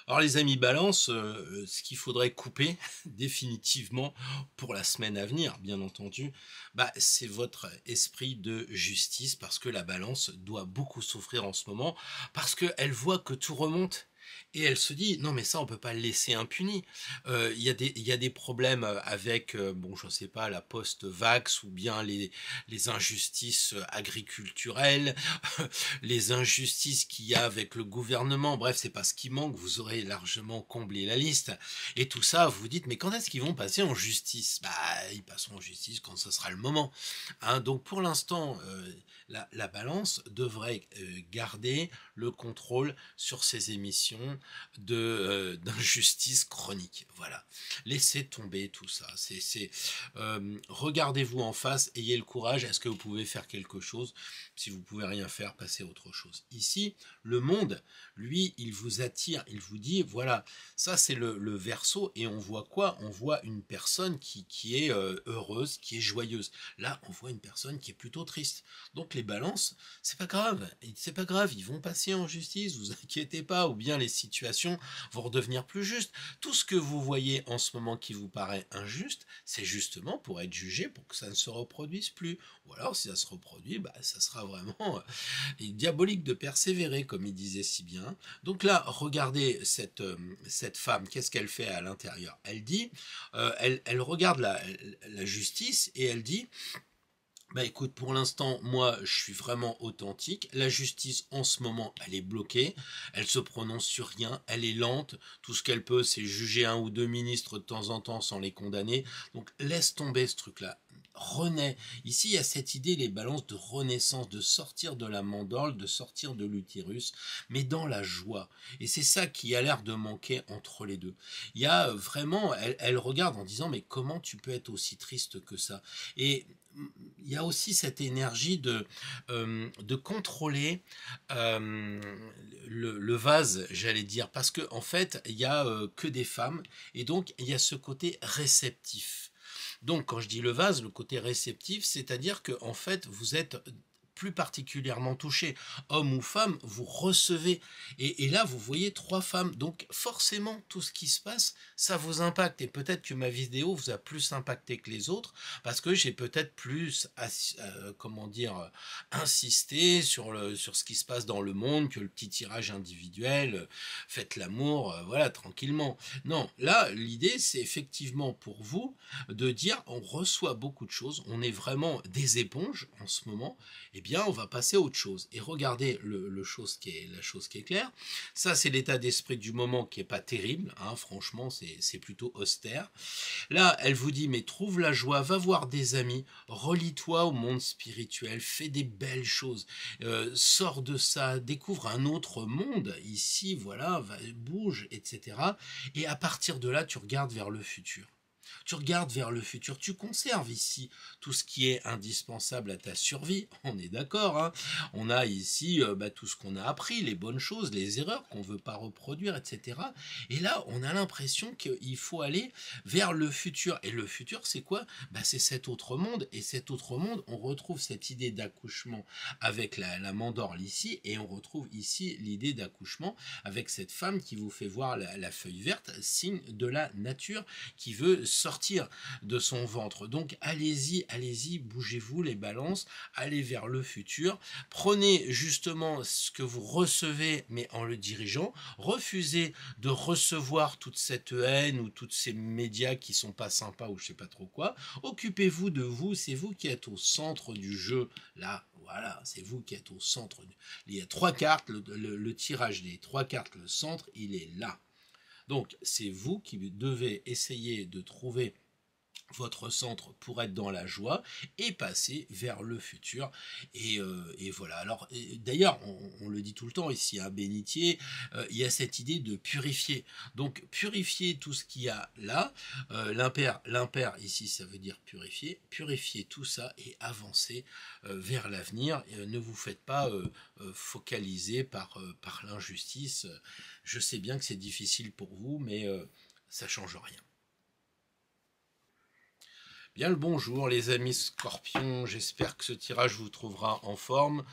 Alors les amis balance, ce qu'il faudrait couper définitivement pour la semaine à venir, bien entendu, bah, c'est votre esprit de justice, parce que la balance doit beaucoup souffrir en ce moment, parce qu'elle voit que tout remonte. Et elle se dit, non mais ça on peut pas le laisser impuni. Il y a des problèmes avec, bon je sais pas, la post-vax, ou bien les injustices agriculturelles, les injustices qu'il y a avec le gouvernement, bref c'est pas ce qui manque, vous aurez largement comblé la liste. Et tout ça, vous vous dites, mais quand est-ce qu'ils vont passer en justice? Bah ils passeront en justice quand ce sera le moment. Hein, donc pour l'instant, la balance devrait garder le contrôle sur ces émissions d'injustice chronique. Voilà. Laissez tomber tout ça. Regardez-vous en face, ayez le courage. Est-ce que vous pouvez faire quelque chose? Si vous pouvez rien faire, passez à autre chose. Ici, le monde, lui, il vous attire, il vous dit, voilà, ça c'est le Verseau, et on voit quoi? On voit une personne qui est heureuse, qui est joyeuse. Là, on voit une personne qui est plutôt triste. Donc les balances, c'est pas grave, ils vont passer en justice, vous inquiétez pas, ou bien les situations vont redevenir plus justes. Tout ce que vous voyez en ce moment qui vous paraît injuste, c'est justement pour être jugé, pour que ça ne se reproduise plus. Ou alors, si ça se reproduit, bah, ça sera vraiment diabolique de persévérer, comme il disait si bien. Donc là, regardez cette femme, qu'est-ce qu'elle fait à l'intérieur? Elle dit, elle regarde la justice, et elle dit, bah écoute, pour l'instant, moi, je suis vraiment authentique. La justice, en ce moment, elle est bloquée. Elle se prononce sur rien. Elle est lente. Tout ce qu'elle peut, c'est juger un ou deux ministres de temps en temps sans les condamner. Donc, laisse tomber ce truc-là. Renaît. Ici, il y a cette idée, les balances, de renaissance, de sortir de la mandorle, de sortir de l'utérus, mais dans la joie. Et c'est ça qui a l'air de manquer entre les deux. Il y a vraiment, elle regarde en disant, mais comment tu peux être aussi triste que ça? Et il y a aussi cette énergie de contrôler le vase, j'allais dire, parce que en fait, il y a que des femmes, et donc il y a ce côté réceptif. Donc, quand je dis le vase, le côté réceptif, c'est-à-dire que en fait, vous êtes plus particulièrement touché, homme ou femme, vous recevez. Et là, vous voyez 3 femmes. Donc, forcément, tout ce qui se passe, ça vous impacte. Et peut-être que ma vidéo vous a plus impacté que les autres, parce que j'ai peut-être plus, comment dire, insisté sur ce qui se passe dans le monde, que le petit tirage individuel, faites l'amour, voilà, tranquillement. Non, là, l'idée, c'est effectivement pour vous de dire, on reçoit beaucoup de choses, on est vraiment des éponges en ce moment, eh bien, on va passer à autre chose. Et regardez la chose qui est claire. Ça, c'est l'état d'esprit du moment qui est pas terrible, hein, franchement, c'est plutôt austère. Là, elle vous dit, mais trouve la joie, va voir des amis, relie-toi au monde spirituel, fais des belles choses, sors de ça, découvre un autre monde, ici, voilà, bouge, etc. Et à partir de là, tu regardes vers le futur. Tu regardes vers le futur, tu conserves ici tout ce qui est indispensable à ta survie, on est d'accord, hein. On a ici tout ce qu'on a appris, les bonnes choses, les erreurs qu'on ne veut pas reproduire, etc. Et là, on a l'impression qu'il faut aller vers le futur. Et le futur, c'est quoi? C'est cet autre monde, et cet autre monde, on retrouve cette idée d'accouchement avec la mandorle ici, et on retrouve ici l'idée d'accouchement avec cette femme qui vous fait voir la feuille verte, signe de la nature qui veut sortir de son ventre. Donc allez-y, allez-y, bougez-vous les balances, allez vers le futur, prenez justement ce que vous recevez mais en le dirigeant, refusez de recevoir toute cette haine ou tous ces médias qui sont pas sympas ou je sais pas trop quoi, occupez-vous de vous, c'est vous qui êtes au centre du jeu, là, voilà, c'est vous qui êtes au centre. Il y a 3 cartes, le tirage des 3 cartes, le centre, il est là. Donc, c'est vous qui devez essayer de trouver votre centre pour être dans la joie et passer vers le futur et voilà. Alors d'ailleurs on le dit tout le temps ici à Bénitier, il y a cette idée de purifier, donc purifier tout ce qu'il y a là, l'impair ici ça veut dire purifier tout ça et avancer vers l'avenir. Ne vous faites pas focaliser par l'injustice. Je sais bien que c'est difficile pour vous, mais ça change rien. Bien le bonjour les amis scorpions, j'espère que ce tirage vous trouvera en forme.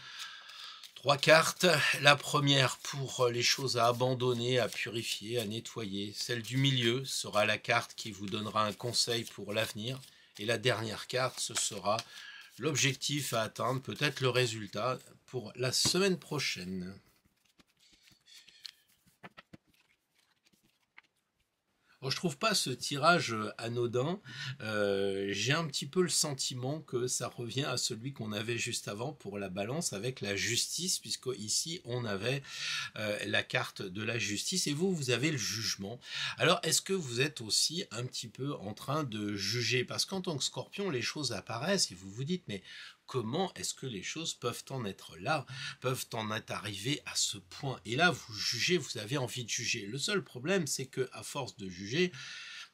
3 cartes, la première pour les choses à abandonner, à purifier, à nettoyer. Celle du milieu sera la carte qui vous donnera un conseil pour l'avenir. Et la dernière carte, ce sera l'objectif à atteindre, peut-être le résultat pour la semaine prochaine. Bon, je trouve pas ce tirage anodin. J'ai un petit peu le sentiment que ça revient à celui qu'on avait juste avant pour la balance avec la justice, puisque ici on avait la carte de la justice et vous avez le jugement. Alors est-ce que vous êtes aussi un petit peu en train de juger? Parce qu'en tant que scorpion, les choses apparaissent et vous vous dites mais comment est-ce que les choses peuvent en être là, peuvent en être arrivées à ce point? Et là, vous jugez, vous avez envie de juger. Le seul problème, c'est que à force de juger,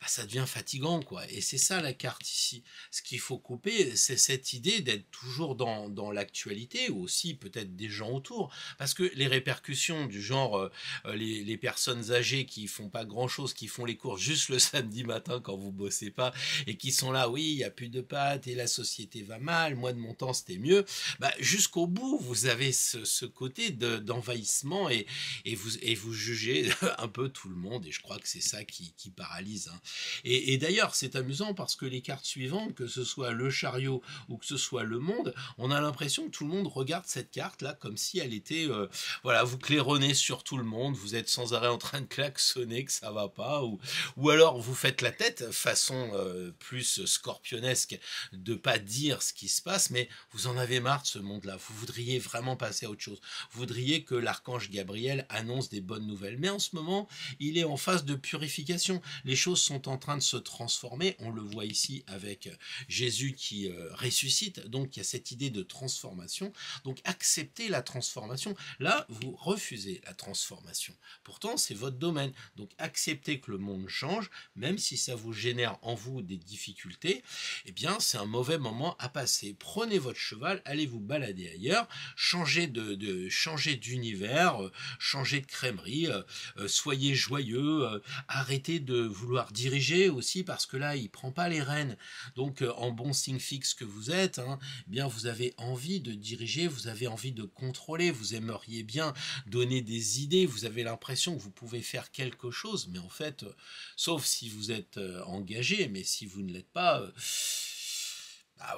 ça devient fatigant, quoi. Et c'est ça la carte ici. Ce qu'il faut couper, c'est cette idée d'être toujours dans l'actualité, ou aussi peut-être des gens autour. Parce que les répercussions du genre, les personnes âgées qui font pas grand-chose, qui font les courses juste le samedi matin quand vous bossez pas, et qui sont là, oui, il y a plus de pâtes, et la société va mal, moi de mon temps c'était mieux. Jusqu'au bout, vous avez ce côté d'envahissement, et vous jugez un peu tout le monde, et je crois que c'est ça qui paralyse, hein. Et d'ailleurs, c'est amusant parce que les cartes suivantes, que ce soit le chariot ou que ce soit le monde, on a l'impression que tout le monde regarde cette carte-là comme si elle était... voilà, vous claironnez sur tout le monde, vous êtes sans arrêt en train de klaxonner que ça va pas, ou alors vous faites la tête, façon plus scorpionesque, de pas dire ce qui se passe, mais vous en avez marre de ce monde-là, vous voudriez vraiment passer à autre chose, vous voudriez que l'archange Gabriel annonce des bonnes nouvelles, mais en ce moment, il est en phase de purification, les choses sont sont en train de se transformer. On le voit ici avec Jésus qui ressuscite. Donc il y a cette idée de transformation. Donc acceptez la transformation. Là, vous refusez la transformation. Pourtant, c'est votre domaine. Donc acceptez que le monde change, même si ça vous génère en vous des difficultés. Eh bien, c'est un mauvais moment à passer. Prenez votre cheval, allez vous balader ailleurs, changez d'univers, changez de crèmerie, soyez joyeux, arrêtez de vouloir diriger aussi parce que là, il prend pas les rênes. Donc, en bon signe fixe que vous êtes, hein, eh bien, vous avez envie de diriger, vous avez envie de contrôler, vous aimeriez bien donner des idées, vous avez l'impression que vous pouvez faire quelque chose, mais en fait, sauf si vous êtes engagé, mais si vous ne l'êtes pas,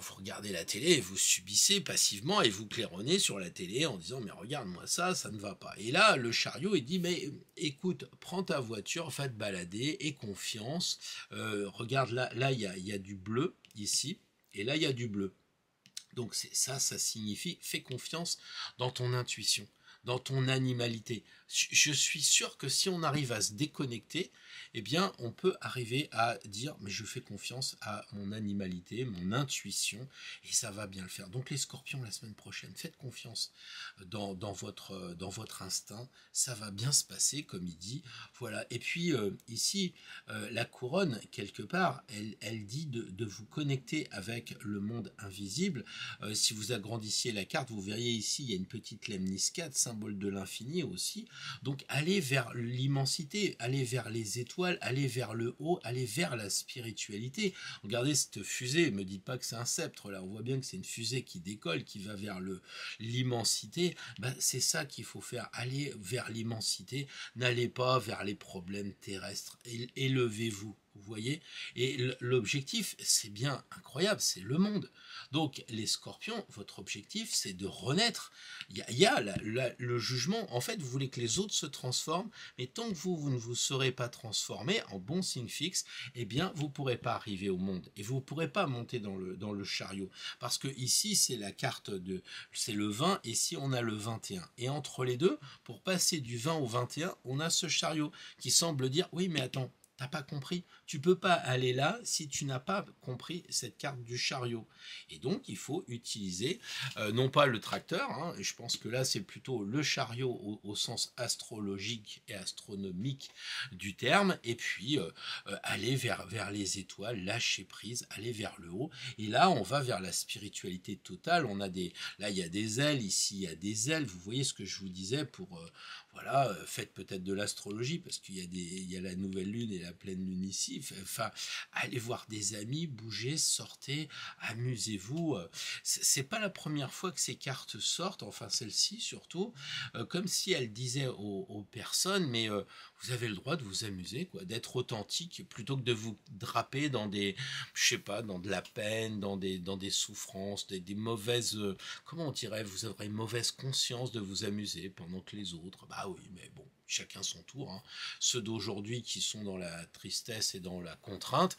vous regardez la télé et vous subissez passivement et vous claironnez sur la télé en disant mais regarde-moi ça ne va pas. Et là, le chariot, il dit mais écoute, prends ta voiture, va te balader, aie confiance, regarde là il y a du bleu ici, et là il y a du bleu. Donc ça signifie fais confiance dans ton intuition, dans ton animalité. Je suis sûr que si on arrive à se déconnecter, eh bien, on peut arriver à dire, mais je fais confiance à mon animalité, mon intuition, et ça va bien le faire. Donc les scorpions, la semaine prochaine, faites confiance dans votre instinct, ça va bien se passer, comme il dit. Voilà. Et puis, ici, la couronne, quelque part, elle dit de vous connecter avec le monde invisible. Si vous agrandissiez la carte, vous verriez ici, il y a une petite lemniscate, symbole de l'infini aussi. Donc allez vers l'immensité, allez vers les étoiles, allez vers le haut, allez vers la spiritualité. Regardez cette fusée, ne me dites pas que c'est un sceptre, là on voit bien que c'est une fusée qui décolle, qui va vers l'immensité. C'est ça qu'il faut faire, allez vers l'immensité, n'allez pas vers les problèmes terrestres, élevez-vous. Vous voyez, et l'objectif, c'est bien incroyable, c'est le monde. Donc les scorpions, votre objectif, c'est de renaître. Il y a le jugement. En fait, vous voulez que les autres se transforment, mais tant que vous ne vous serez pas transformé en bon signe fixe, eh bien, vous ne pourrez pas arriver au monde et vous ne pourrez pas monter dans le chariot. Parce que ici, c'est la carte c'est le 20, et ici, on a le 21. Et entre les deux, pour passer du 20 au 21, on a ce chariot qui semble dire, oui, mais attends, t'as pas compris, tu peux pas aller là si tu n'as pas compris cette carte du chariot. Et donc il faut utiliser non pas le tracteur, hein, et je pense que là c'est plutôt le chariot au sens astrologique et astronomique du terme, et puis aller vers les étoiles, lâcher prise, aller vers le haut. Et là on va vers la spiritualité totale. Là il y a des ailes, ici il y a des ailes. Vous voyez ce que je vous disais pour voilà, faites peut-être de l'astrologie parce qu'il y a la nouvelle lune et la pleine lune ici. Enfin, allez voir des amis, bougez, sortez, amusez-vous. C'est pas la première fois que ces cartes sortent, enfin celle-ci surtout, comme si elle disait aux personnes, mais vous avez le droit de vous amuser, quoi, d'être authentique plutôt que de vous draper dans dans de la peine, dans des souffrances, des mauvaises, comment on dirait, vous aurez mauvaise conscience de vous amuser pendant que les autres, oui, mais bon, chacun son tour, hein. Ceux d'aujourd'hui qui sont dans la tristesse et dans la contrainte,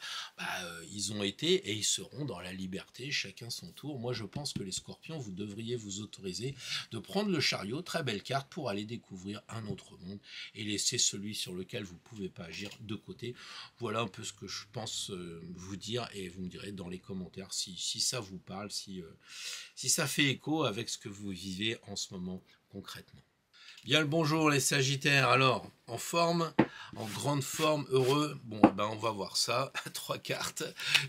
ils ont été et ils seront dans la liberté, chacun son tour. Moi je pense que les scorpions, vous devriez vous autoriser de prendre le chariot, très belle carte, pour aller découvrir un autre monde et laisser celui sur lequel vous ne pouvez pas agir de côté. Voilà un peu ce que je pense vous dire, et vous me direz dans les commentaires si ça vous parle, si ça fait écho avec ce que vous vivez en ce moment concrètement. Bien le bonjour les Sagittaires, alors en forme, en grande forme, heureux, bon on va voir ça, 3 cartes,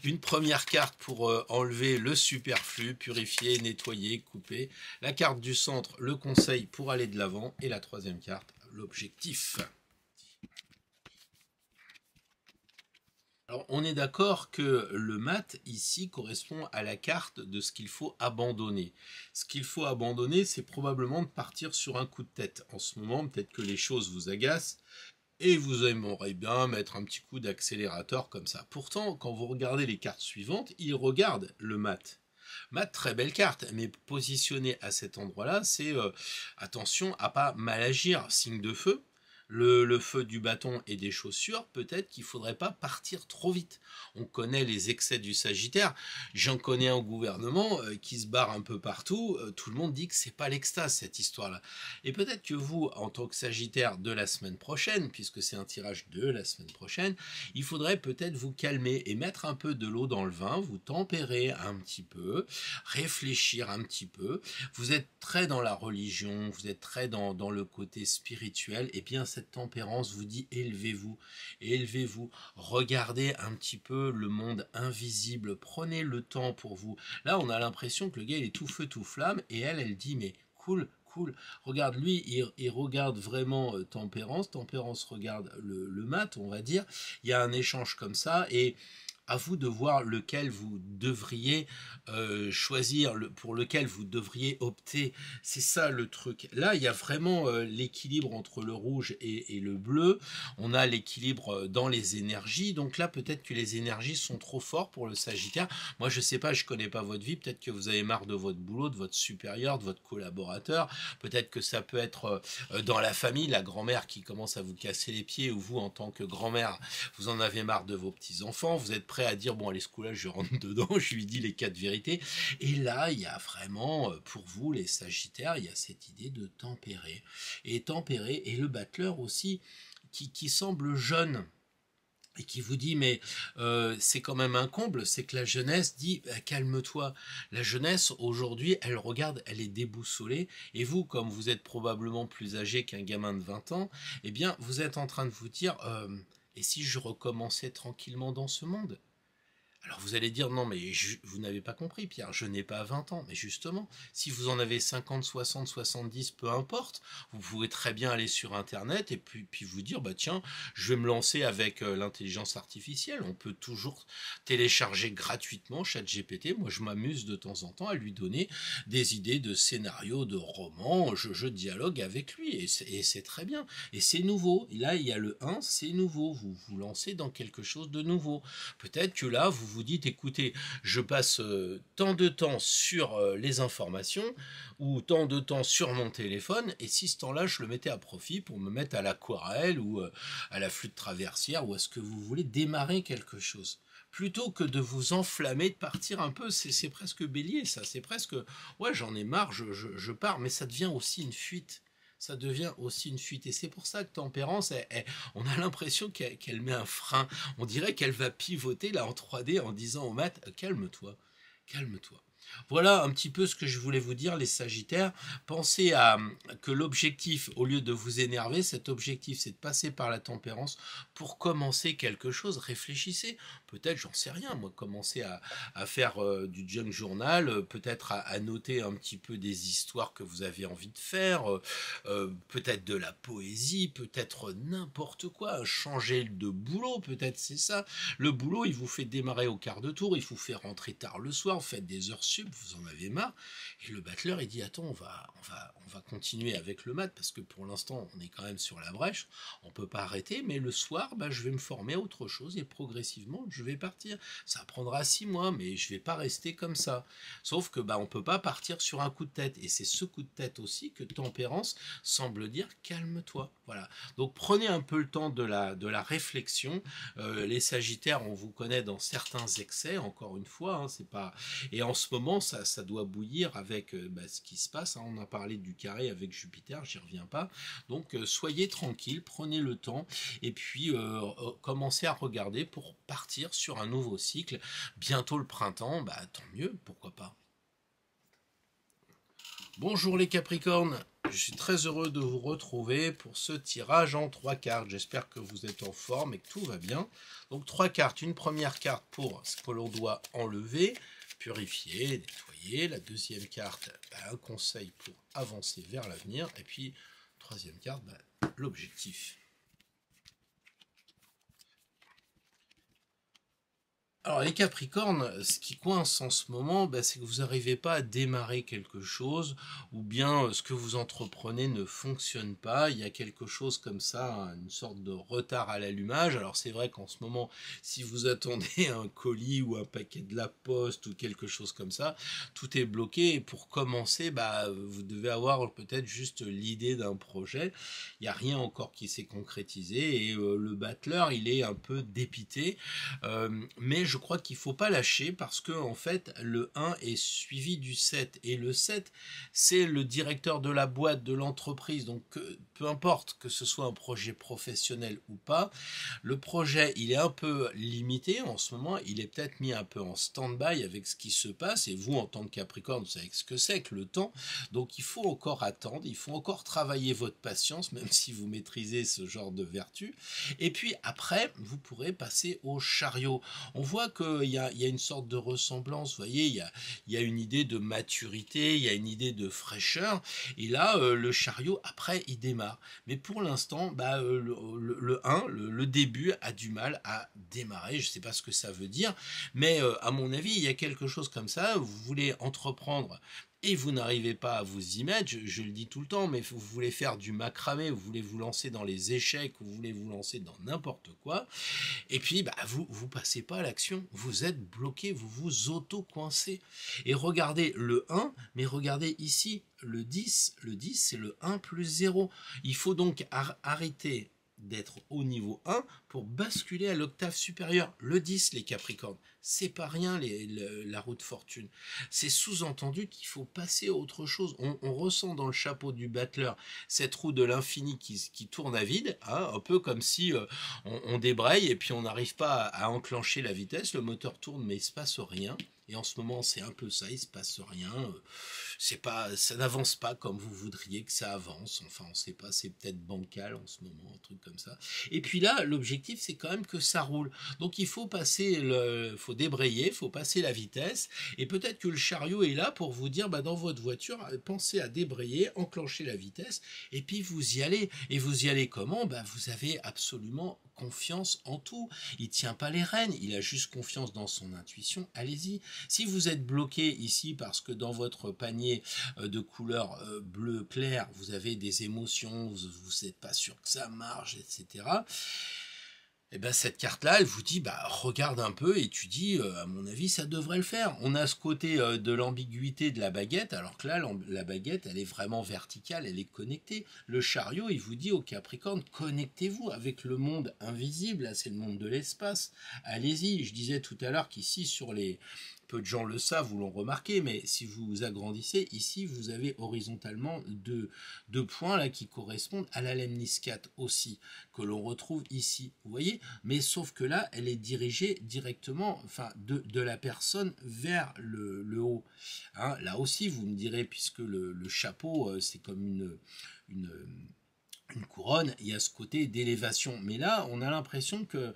une première carte pour enlever le superflu, purifier, nettoyer, couper, la carte du centre, le conseil pour aller de l'avant, et la troisième carte, l'objectif. Alors, on est d'accord que le mat, ici, correspond à la carte de ce qu'il faut abandonner. Ce qu'il faut abandonner, c'est probablement de partir sur un coup de tête. En ce moment, peut-être que les choses vous agacent et vous aimeriez bien mettre un petit coup d'accélérateur comme ça. Pourtant, quand vous regardez les cartes suivantes, il regarde le mat. Mat, très belle carte, mais positionné à cet endroit-là, c'est attention à pas mal agir, signe de feu. le feu du bâton et des chaussures, peut-être qu'il ne faudrait pas partir trop vite. On connaît les excès du Sagittaire, j'en connais un gouvernement qui se barre un peu partout, tout le monde dit que c'est pas l'extase cette histoire-là. Et peut-être que vous, en tant que Sagittaire de la semaine prochaine, puisque c'est un tirage de la semaine prochaine, il faudrait peut-être vous calmer et mettre un peu de l'eau dans le vin, vous tempérer un petit peu, réfléchir un petit peu. Vous êtes très dans la religion, vous êtes très dans le côté spirituel, et bien cette tempérance vous dit élevez-vous, élevez-vous, regardez un petit peu le monde invisible, prenez le temps pour vous. Là on a l'impression que le gars il est tout feu tout flamme, et elle dit mais cool, cool, regarde lui, il regarde vraiment Tempérance regarde le mat, on va dire, il y a un échange comme ça, et à vous de voir lequel vous devriez choisir, pour lequel vous devriez opter. C'est ça le truc. Là, il y a vraiment l'équilibre entre le rouge et le bleu. On a l'équilibre dans les énergies. Donc là, peut-être que les énergies sont trop fortes pour le Sagittaire. Moi, je sais pas, je connais pas votre vie. Peut-être que vous avez marre de votre boulot, de votre supérieur, de votre collaborateur. Peut-être que ça peut être dans la famille, la grand-mère qui commence à vous casser les pieds, ou vous, en tant que grand-mère, vous en avez marre de vos petits-enfants. Vous êtes prêt à dire bon allez ce coup-là je rentre dedans, je lui dis les 4 vérités, et là il y a vraiment pour vous les Sagittaires, il y a cette idée de tempérer, et le battleur aussi qui semble jeune et qui vous dit mais c'est quand même un comble, c'est que la jeunesse dit bah, calme-toi, la jeunesse aujourd'hui elle regarde, elle est déboussolée, et vous comme vous êtes probablement plus âgé qu'un gamin de 20 ans, eh bien vous êtes en train de vous dire et si je recommençais tranquillement dans ce monde? Alors vous allez dire, non mais vous n'avez pas compris Pierre, je n'ai pas 20 ans. Mais justement, si vous en avez 50, 60, 70, peu importe, vous pouvez très bien aller sur Internet et puis vous dire, bah tiens, je vais me lancer avec l'intelligence artificielle. On peut toujours télécharger gratuitement ChatGPT. Moi je m'amuse de temps en temps à lui donner des idées de scénarios, de romans, je dialogue avec lui et c'est très bien. Et c'est nouveau. Et là il y a le 1, c'est nouveau. Vous vous lancez dans quelque chose de nouveau. Peut-être que là, vous vous dites, écoutez, je passe tant de temps sur les informations ou tant de temps sur mon téléphone, et si ce temps-là, je le mettais à profit pour me mettre à l'aquarelle ou à la flûte traversière ou à ce que vous voulez, démarrer quelque chose. Plutôt que de vous enflammer, de partir un peu, c'est presque bélier ça, c'est presque, ouais j'en ai marre, je pars, mais ça devient aussi une fuite. Ça devient aussi une fuite. Et c'est pour ça que Tempérance, on a l'impression qu'elle met un frein. On dirait qu'elle va pivoter là en 3D en disant au mat, calme-toi, calme-toi. Voilà un petit peu ce que je voulais vous dire, les Sagittaires. Pensez à que l'objectif, au lieu de vous énerver, cet objectif, c'est de passer par la tempérance pour commencer quelque chose. Réfléchissez. Peut-être, j'en sais rien, moi, commencer à faire du junk journal, peut-être à noter un petit peu des histoires que vous avez envie de faire, peut-être de la poésie, peut-être n'importe quoi, changer de boulot, peut-être c'est ça. Le boulot, il vous fait démarrer au quart de tour, il vous fait rentrer tard le soir, vous faites des heures sup, vous en avez marre. Et le battleur, il dit attends, on va continuer avec le mat parce que pour l'instant, on est quand même sur la brèche, on peut pas arrêter, mais le soir, bah, je vais me former à autre chose et progressivement, je vais partir. Ça prendra 6 mois, mais je vais pas rester comme ça. Sauf que bah, on peut pas partir sur un coup de tête. Et c'est ce coup de tête aussi que Tempérance semble dire calme-toi. Voilà. Donc prenez un peu le temps de la réflexion. Les Sagittaires, on vous connaît dans certains excès, encore une fois, hein, c'est pas. Et en ce moment, ça doit bouillir avec ce qui se passe. Hein. On a parlé du carré avec Jupiter, j'y reviens pas. Donc soyez tranquille, prenez le temps et puis commencez à regarder pour partir sur un nouveau cycle. Bientôt le printemps, bah tant mieux, pourquoi pas. Bonjour les Capricornes, je suis très heureux de vous retrouver pour ce tirage en 3 cartes. J'espère que vous êtes en forme et que tout va bien. Donc 3 cartes, une première carte pour ce que l'on doit enlever, purifier, nettoyer. La deuxième carte, un conseil pour avancer vers l'avenir. Et puis, troisième carte, l'objectif. Alors les Capricornes, ce qui coince en ce moment, c'est que vous n'arrivez pas à démarrer quelque chose, ou bien ce que vous entreprenez ne fonctionne pas. Il y a quelque chose comme ça, hein, une sorte de retard à l'allumage. Alors c'est vrai qu'en ce moment, si vous attendez un colis ou un paquet de la poste ou quelque chose comme ça, tout est bloqué. Et pour commencer, vous devez avoir peut-être juste l'idée d'un projet. Il n'y a rien encore qui s'est concrétisé et le battleur, il est un peu dépité. Mais je crois qu'il ne faut pas lâcher parce que en fait le 1 est suivi du 7 et le 7 c'est le directeur de la boîte, de l'entreprise, donc peu importe que ce soit un projet professionnel ou pas, le projet il est un peu limité en ce moment, il est peut-être mis un peu en stand-by avec ce qui se passe et vous en tant que Capricorne vous savez ce que c'est que le temps, donc il faut encore attendre, il faut encore travailler votre patience même si vous maîtrisez ce genre de vertu et puis après vous pourrez passer au chariot. On voit qu'il y a une sorte de ressemblance, vous voyez, il y a une idée de maturité, il y a une idée de fraîcheur, et là, le chariot, après, il démarre. Mais pour l'instant, le 1, le début, a du mal à démarrer, je ne sais pas ce que ça veut dire, mais à mon avis, il y a quelque chose comme ça, vous voulez entreprendre et vous n'arrivez pas à vous y mettre, je le dis tout le temps, mais vous voulez faire du macramé, vous voulez vous lancer dans les échecs, vous voulez vous lancer dans n'importe quoi, et puis, vous passez pas à l'action. Vous êtes bloqué, vous vous auto-coincez. Et regardez le 1, mais regardez ici, le 10. Le 10, c'est le 1 plus 0. Il faut donc arrêter d'être au niveau 1 pour basculer à l'octave supérieure. Le 10, les Capricornes, c'est pas rien la roue de fortune. C'est sous-entendu qu'il faut passer à autre chose. On ressent dans le chapeau du battleur cette roue de l'infini qui tourne à vide, hein, un peu comme si on débraye et puis on n'arrive pas à enclencher la vitesse, le moteur tourne mais il se passe rien. Et en ce moment, c'est un peu ça, il se passe rien. Ça n'avance pas comme vous voudriez que ça avance. Enfin, on ne sait pas, c'est peut-être bancal en ce moment, un truc comme ça. Et puis là, l'objectif, c'est quand même que ça roule. Donc il faut faut débrayer, il faut passer la vitesse. Et peut-être que le chariot est là pour vous dire, dans votre voiture, pensez à débrayer, enclencher la vitesse, et puis vous y allez. Et vous y allez comment? Vous avez absolument confiance en tout. Il tient pas les rênes, il a juste confiance dans son intuition. Allez-y. Si vous êtes bloqué ici parce que dans votre panier de couleur bleu clair, vous avez des émotions, vous n'êtes pas sûr que ça marche, etc. Et cette carte-là, elle vous dit, regarde un peu, étudie, à mon avis, ça devrait le faire. On a ce côté de l'ambiguïté de la baguette, alors que là, la baguette, elle est vraiment verticale, elle est connectée. Le chariot, il vous dit au Capricorne, connectez-vous avec le monde invisible, là, c'est le monde de l'espace. Allez-y, je disais tout à l'heure qu'ici, sur les... Peu de gens le savent ou l'ont remarqué, mais si vous agrandissez, ici, vous avez horizontalement deux points là qui correspondent à la lemniscate aussi, que l'on retrouve ici. Vous voyez? Mais sauf que là, elle est dirigée directement, de la personne vers le haut. Hein, là aussi, vous me direz, puisque le chapeau, c'est comme une couronne, il y a ce côté d'élévation. Mais là, on a l'impression que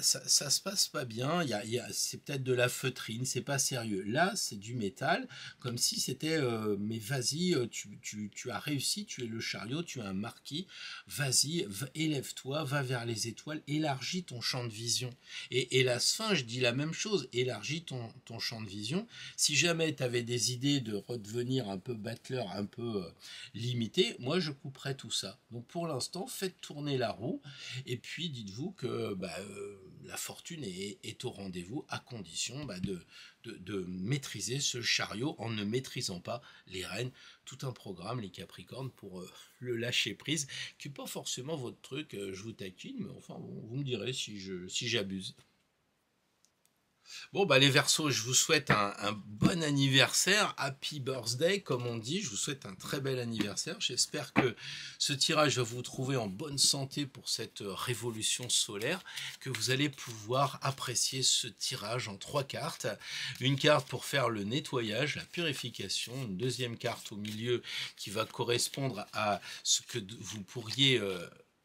ça se passe pas bien, c'est peut-être de la feutrine, c'est pas sérieux. Là, c'est du métal, comme si c'était mais vas-y, tu as réussi, tu es le chariot, tu es un marquis, vas-y, élève-toi, va vers les étoiles, élargis ton champ de vision. Et la Sphinx dit la même chose, élargis ton champ de vision. Si jamais tu avais des idées de redevenir un peu battleur, un peu limité, moi je couperais tout ça. Donc pour l'instant, faites tourner la roue, et puis dites-vous que la fortune est au rendez-vous à condition de maîtriser ce chariot en ne maîtrisant pas les rênes. Tout un programme, les Capricornes, pour le lâcher prise, qui n'est pas forcément votre truc, je vous taquine, mais enfin bon, vous me direz si j'abuse. Bon, les Verseaux, je vous souhaite un bon anniversaire, happy birthday, comme on dit. Je vous souhaite un très bel anniversaire. J'espère que ce tirage va vous trouver en bonne santé pour cette révolution solaire, que vous allez pouvoir apprécier ce tirage en 3 cartes. Une carte pour faire le nettoyage, la purification, une deuxième carte au milieu qui va correspondre à ce que vous pourriez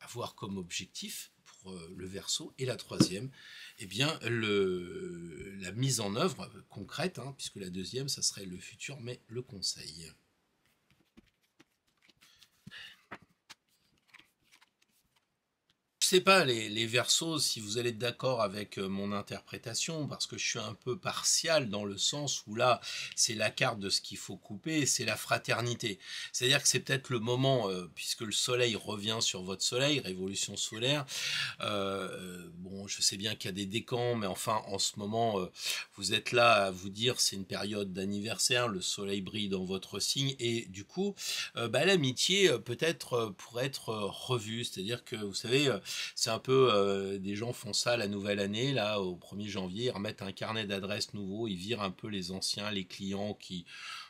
avoir comme objectif pour le Verseau, et la troisième, la mise en œuvre concrète, puisque la deuxième, ça serait le futur, mais le conseil. sais pas, les Verseaux, si vous allez être d'accord avec mon interprétation, parce que je suis un peu partial dans le sens où là, c'est la carte de ce qu'il faut couper, c'est la fraternité. C'est-à-dire que c'est peut-être le moment, puisque le soleil revient sur votre soleil, révolution solaire. Bon, je sais bien qu'il y a des décans, mais enfin, en ce moment, vous êtes là à vous dire, c'est une période d'anniversaire, le soleil brille dans votre signe, et du coup, l'amitié peut-être pourrait être revue. C'est-à-dire que, vous savez, c'est un peu, des gens font ça la nouvelle année, là, au 1er janvier, ils remettent un carnet d'adresses nouveau, ils virent un peu les anciens, les clients qui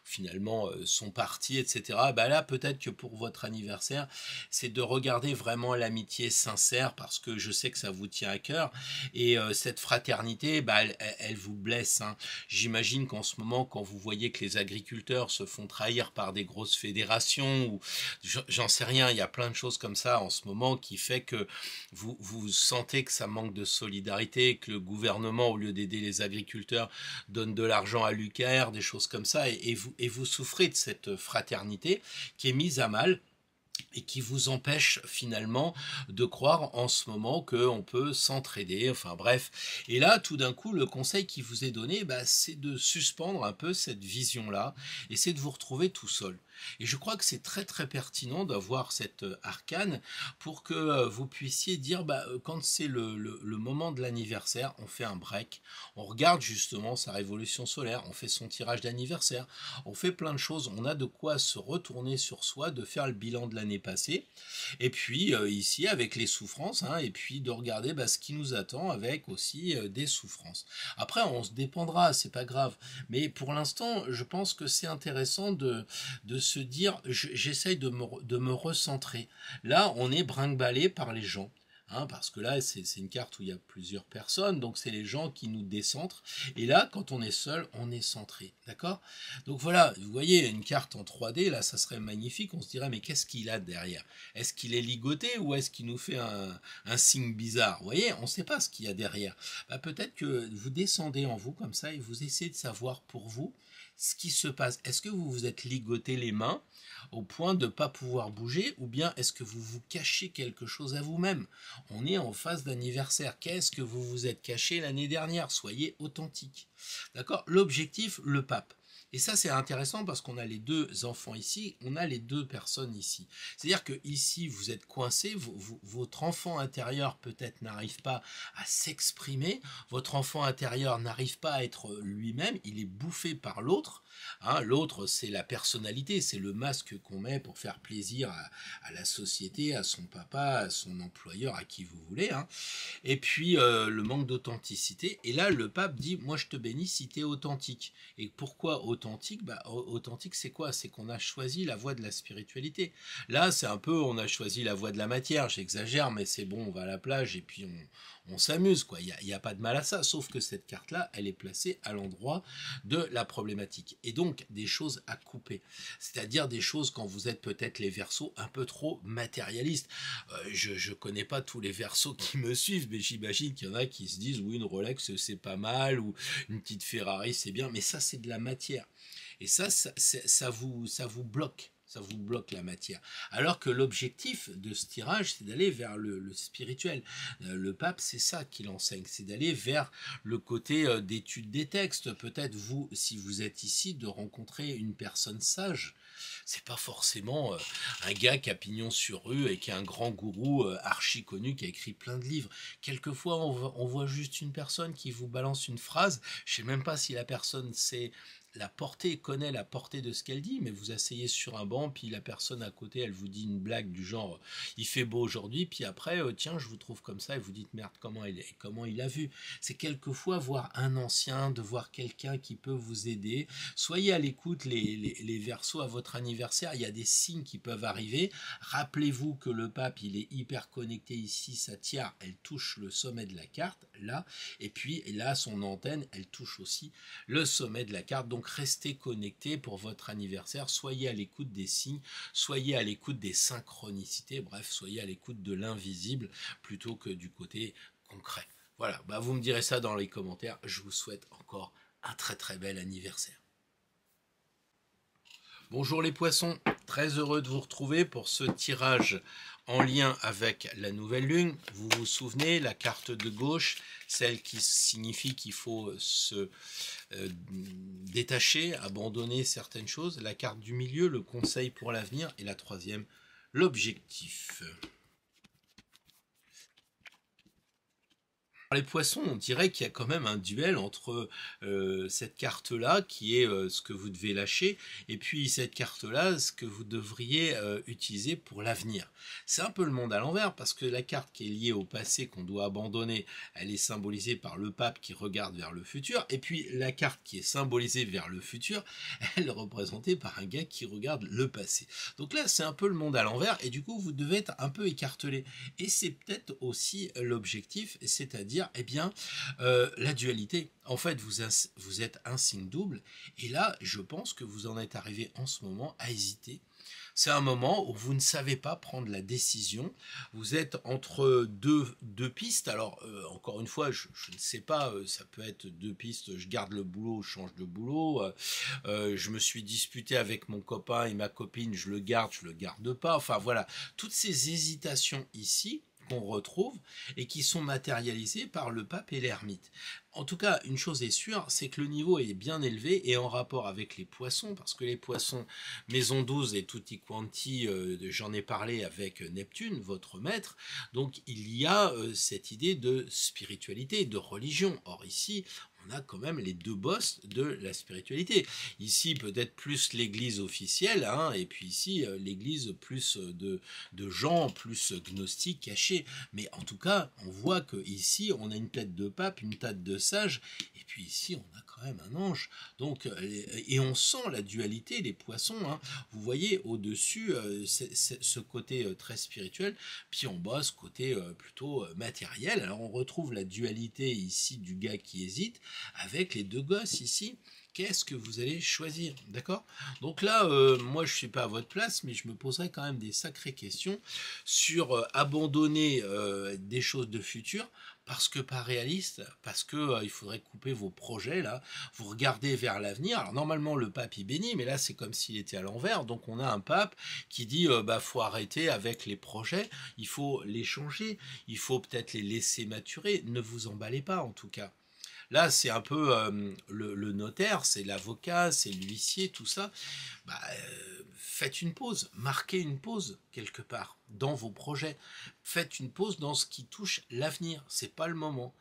finalement sont partis, etc. Bah là, peut-être que pour votre anniversaire, c'est de regarder vraiment l'amitié sincère, parce que je sais que ça vous tient à cœur, et cette fraternité, bah, elle vous blesse, hein. J'imagine qu'en ce moment, quand vous voyez que les agriculteurs se font trahir par des grosses fédérations, ou j'en sais rien, il y a plein de choses comme ça en ce moment qui fait que vous sentez que ça manque de solidarité, que le gouvernement, au lieu d'aider les agriculteurs, donne de l'argent à l'UKR, des choses comme ça, et vous souffrez de cette fraternité qui est mise à mal et qui vous empêche finalement de croire en ce moment qu'on peut s'entraider, enfin bref. Et là, tout d'un coup, le conseil qui vous est donné, bah, c'est de suspendre un peu cette vision-là, et c'est de vous retrouver tout seul. Et je crois que c'est très très pertinent d'avoir cette arcane pour que vous puissiez dire, bah, quand c'est le moment de l'anniversaire, on fait un break, on regarde justement sa révolution solaire, on fait son tirage d'anniversaire, on fait plein de choses, on a de quoi se retourner sur soi, de faire le bilan de l'année passée, et puis ici avec les souffrances, hein, et puis de regarder bah, ce qui nous attend avec aussi des souffrances. Après, on se dépendra, c'est pas grave, mais pour l'instant, je pense que c'est intéressant de se dire, j'essaye de me recentrer. Là, on est brinque-ballé par les gens. Hein, parce que là, c'est une carte où il y a plusieurs personnes, donc c'est les gens qui nous décentrent. Et là, quand on est seul, on est centré. D'accord? Donc voilà, vous voyez, une carte en 3D, là, ça serait magnifique. On se dirait, mais qu'est-ce qu'il a derrière? Est-ce qu'il est ligoté ou est-ce qu'il nous fait un signe bizarre? Vous voyez, on ne sait pas ce qu'il y a derrière. Bah, peut-être que vous descendez en vous comme ça et vous essayez de savoir pour vous ce qui se passe. Est-ce que vous vous êtes ligoté les mains au point de ne pas pouvoir bouger, ou bien est-ce que vous vous cachez quelque chose à vous-même? On est en phase d'anniversaire. Qu'est-ce que vous vous êtes caché l'année dernière? Soyez authentique. D'accord? L'objectif, le pape. Et ça, c'est intéressant parce qu'on a les deux enfants ici, on a les deux personnes ici. C'est-à-dire que ici, vous êtes coincé, votre enfant intérieur peut-être n'arrive pas à s'exprimer, votre enfant intérieur n'arrive pas à être lui-même, il est bouffé par l'autre. Hein, l'autre, c'est la personnalité, c'est le masque qu'on met pour faire plaisir à la société, à son papa, à son employeur, à qui vous voulez. Hein. Et puis, le manque d'authenticité. Et là, le pape dit, moi je te bénis si tu es authentique. Et pourquoi authentique? Bah, authentique, c'est quoi? C'est qu'on a choisi la voie de la spiritualité. Là, c'est un peu, on a choisi la voie de la matière. J'exagère, mais c'est bon, on va à la plage et puis on s'amuse, quoi. Il y a pas de mal à ça, sauf que cette carte-là, elle est placée à l'endroit de la problématique. Et donc, des choses à couper. C'est-à-dire des choses quand vous êtes peut-être les Verseaux un peu trop matérialistes. Je connais pas tous les Verseaux qui me suivent, mais j'imagine qu'il y en a qui se disent, oui, une Rolex, c'est pas mal, ou une petite Ferrari, c'est bien, mais ça, c'est de la matière. Et ça vous bloque. Ça vous bloque la matière. Alors que l'objectif de ce tirage, c'est d'aller vers le spirituel. Le pape, c'est ça qu'il enseigne, c'est d'aller vers le côté d'étude des textes. Peut-être vous, si vous êtes ici, de rencontrer une personne sage. C'est pas forcément un gars qui a pignon sur rue et qui est un grand gourou archi connu qui a écrit plein de livres. Quelquefois, on voit juste une personne qui vous balance une phrase. Je sais même pas si la personne sait la portée, connaît la portée de ce qu'elle dit, mais vous asseyez sur un banc, puis la personne à côté, elle vous dit une blague du genre il fait beau aujourd'hui, puis après tiens, je vous trouve comme ça, et vous dites merde, comment il a vu. C'est quelquefois voir un ancien, de voir quelqu'un qui peut vous aider. Soyez à l'écoute, les Verseaux, à votre anniversaire, il y a des signes qui peuvent arriver. Rappelez-vous que le pape, il est hyper connecté ici, sa tiare, elle touche le sommet de la carte, là, et puis là, son antenne, elle touche aussi le sommet de la carte. Donc restez connectés pour votre anniversaire, soyez à l'écoute des signes, soyez à l'écoute des synchronicités, bref, soyez à l'écoute de l'invisible plutôt que du côté concret. Voilà, bah vous me direz ça dans les commentaires, je vous souhaite encore un très très bel anniversaire. Bonjour les poissons, Très heureux de vous retrouver pour ce tirage en lien avec la nouvelle lune. Vous vous souvenez, la carte de gauche, celle qui signifie qu'il faut se détacher, abandonner certaines choses. La carte du milieu, le conseil pour l'avenir. Et la troisième, l'objectif. Les poissons, on dirait qu'il y a quand même un duel entre cette carte-là, qui est ce que vous devez lâcher, et puis cette carte-là, ce que vous devriez utiliser pour l'avenir. C'est un peu le monde à l'envers, parce que la carte qui est liée au passé, qu'on doit abandonner, elle est symbolisée par le pape qui regarde vers le futur, et puis la carte qui est symbolisée vers le futur, elle est représentée par un gars qui regarde le passé. Donc là, c'est un peu le monde à l'envers, et du coup, vous devez être un peu écartelé. Et c'est peut-être aussi l'objectif, c'est-à-dire la dualité. En fait, vous êtes un signe double, et là, je pense que vous en êtes arrivé en ce moment à hésiter. C'est un moment où vous ne savez pas prendre la décision. Vous êtes entre deux pistes. Alors, encore une fois, je ne sais pas, ça peut être deux pistes. Je garde le boulot, je change de boulot. Je me suis disputé avec mon copain et ma copine, je le garde pas. Enfin, voilà. Toutes ces hésitations ici qu'on retrouve et qui sont matérialisées par le pape et l'ermite. En tout cas, une chose est sûre, c'est que le niveau est bien élevé et en rapport avec les poissons, parce que les poissons, maison 12 et tutti quanti, j'en ai parlé avec Neptune, votre maître, donc il y a cette idée de spiritualité, de religion. Or ici, on a quand même les deux boss de la spiritualité. Ici, peut-être plus l'église officielle, hein, et puis ici, l'église plus de gens, plus gnostiques, cachés. Mais en tout cas, on voit qu'ici, on a une tête de pape, une tête de sage, et puis ici, on a quand même un ange. Donc, et on sent la dualité des poissons. Hein. Vous voyez au-dessus ce côté très spirituel, puis en bas ce côté plutôt matériel. Alors on retrouve la dualité ici du gars qui hésite, avec les deux gosses ici. Qu'est-ce que vous allez choisir, d'accord? Donc là, moi je suis pas à votre place, mais je me poserai quand même des sacrées questions sur abandonner des choses de futur, parce que pas réaliste, parce que il faudrait couper vos projets là, vous regardez vers l'avenir. Alors normalement le pape il bénit, mais là c'est comme s'il était à l'envers, donc on a un pape qui dit faut arrêter avec les projets, il faut les changer, il faut peut-être les laisser maturer, ne vous emballez pas en tout cas. Là, c'est un peu le notaire, c'est l'avocat, c'est l'huissier, tout ça. Faites une pause, marquez une pause quelque part dans vos projets. Faites une pause dans ce qui touche l'avenir. C'est pas le moment.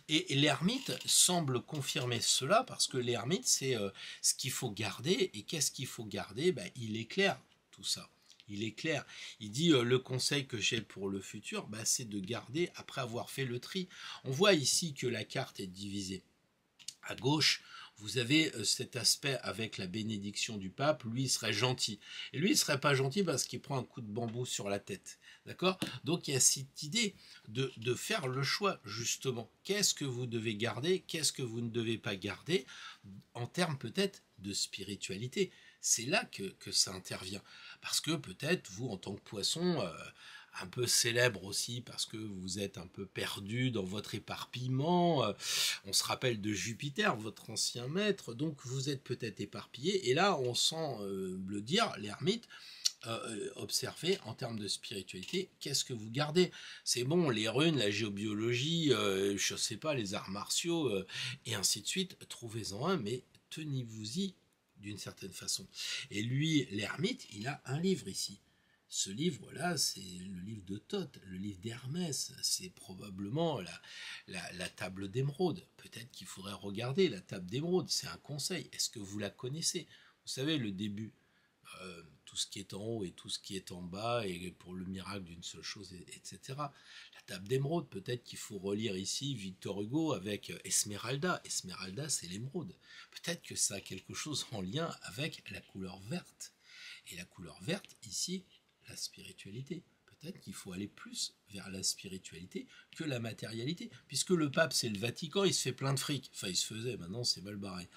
Et l'ermite semble confirmer cela parce que l'ermite, c'est ce qu'il faut garder. Et qu'est-ce qu'il faut garder? Il éclaire tout ça. Il est clair. Il dit le conseil que j'ai pour le futur, c'est de garder après avoir fait le tri. On voit ici que la carte est divisée. À gauche, vous avez cet aspect avec la bénédiction du pape. Lui, il serait gentil. Et lui, il serait pas gentil parce qu'il prend un coup de bambou sur la tête. D'accord? Donc, il y a cette idée de faire le choix, justement. Qu'est-ce que vous devez garder? Qu'est-ce que vous ne devez pas garder? En termes peut-être de spiritualité. C'est là que ça intervient. Parce que peut-être, vous, en tant que poisson, un peu célèbre aussi, parce que vous êtes un peu perdu dans votre éparpillement, on se rappelle de Jupiter, votre ancien maître, donc vous êtes peut-être éparpillé, et là, on sent le dire, l'ermite, observer en termes de spiritualité, qu'est-ce que vous gardez? C'est bon, les runes, la géobiologie, je sais pas, les arts martiaux, et ainsi de suite, trouvez-en un, mais tenez-vous-y d'une certaine façon. Et lui, l'ermite, il a un livre ici. Ce livre-là, c'est le livre de Thoth, le livre d'Hermès. C'est probablement la table d'émeraude. Peut-être qu'il faudrait regarder la table d'émeraude. C'est un conseil. Est-ce que vous la connaissez? Vous savez, le début, tout ce qui est en haut et tout ce qui est en bas, et pour le miracle d'une seule chose, etc. La table d'émeraude, peut-être qu'il faut relire ici Victor Hugo avec Esmeralda. Esmeralda, c'est l'émeraude. Peut-être que ça a quelque chose en lien avec la couleur verte. Et la couleur verte, ici, la spiritualité. Peut-être qu'il faut aller plus vers la spiritualité que la matérialité, puisque le pape, c'est le Vatican, il se fait plein de fric. Enfin, il se faisait, maintenant c'est mal barré.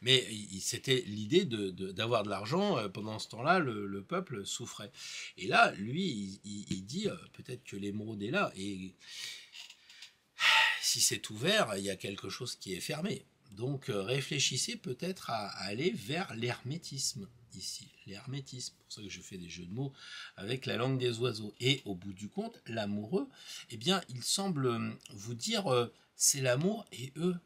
Mais c'était l'idée d'avoir de l'argent. Pendant ce temps-là, le peuple souffrait. Et là, lui, il dit peut-être que l'émeraude est là. Et si c'est ouvert, il y a quelque chose qui est fermé. Donc réfléchissez peut-être à aller vers l'hermétisme. ici l'hermétisme. C'est pour ça que je fais des jeux de mots avec la langue des oiseaux. Et au bout du compte, l'amoureux, eh bien, il semble vous dire c'est l'amour et eux.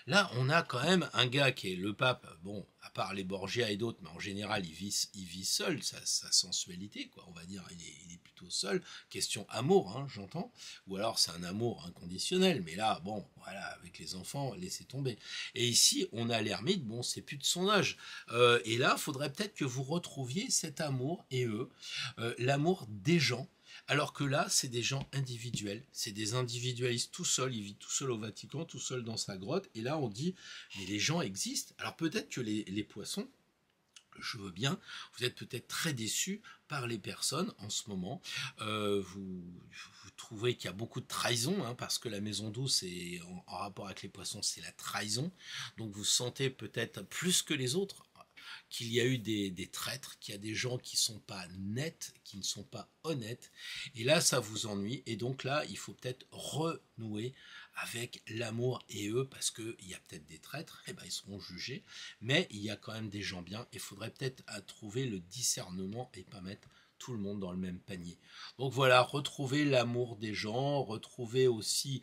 Là, on a quand même un gars qui est le pape, bon, à part les Borgia et d'autres, mais en général, il vit seul, sa sensualité, quoi, on va dire, il est plutôt seul. Question amour, hein, j'entends. Ou alors c'est un amour inconditionnel, mais là, bon, voilà, avec les enfants, laissez tomber. Et ici, on a l'ermite, bon, c'est plus de son âge. Et là, il faudrait peut-être que vous retrouviez cet amour et eux, l'amour des gens. Alors que là, c'est des gens individuels, c'est des individualistes tout seuls, il vit tout seul au Vatican, tout seul dans sa grotte, et là on dit, mais les gens existent. Alors peut-être que les poissons, je veux bien, vous êtes peut-être très déçus par les personnes en ce moment, vous trouvez qu'il y a beaucoup de trahison, hein, parce que la maison douce est en rapport avec les poissons, c'est la trahison, donc vous sentez peut-être plus que les autres, qu'il y a eu des traîtres, qu'il y a des gens qui ne sont pas nets, qui ne sont pas honnêtes, et là ça vous ennuie, et donc là il faut peut-être renouer avec l'amour et eux, parce qu'il y a peut-être des traîtres, et ben ils seront jugés, mais il y a quand même des gens bien, et il faudrait peut-être trouver le discernement et pas mettre tout le monde dans le même panier. Donc voilà, retrouvez l'amour des gens, retrouvez aussi,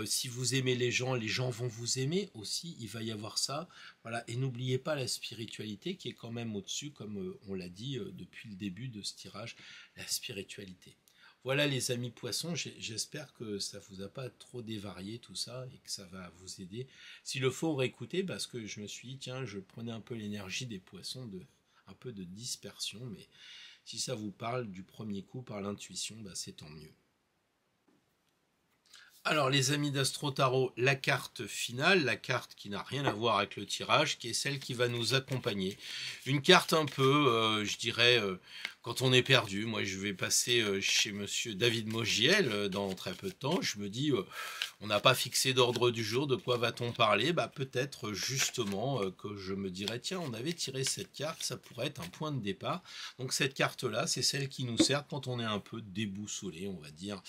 si vous aimez les gens vont vous aimer aussi, il va y avoir ça, voilà, et n'oubliez pas la spiritualité qui est quand même au-dessus, comme on l'a dit depuis le début de ce tirage, la spiritualité. Voilà les amis poissons, j'espère que ça vous a pas trop dévarié tout ça et que ça va vous aider. S'il le faut, réécouter, parce que je me suis dit, tiens, je prenais un peu l'énergie des poissons, un peu de dispersion, mais si ça vous parle du premier coup par l'intuition, bah c'est tant mieux. Alors les amis d'Astro Tarot, la carte finale, la carte qui n'a rien à voir avec le tirage, qui est celle qui va nous accompagner. Une carte un peu, je dirais, quand on est perdu. Moi je vais passer chez monsieur David Mogiel dans très peu de temps. Je me dis, on n'a pas fixé d'ordre du jour, de quoi va-t-on parler? Bah peut-être justement que je me dirais, tiens, on avait tiré cette carte, ça pourrait être un point de départ. Donc cette carte-là, c'est celle qui nous sert quand on est un peu déboussolé, on va dire.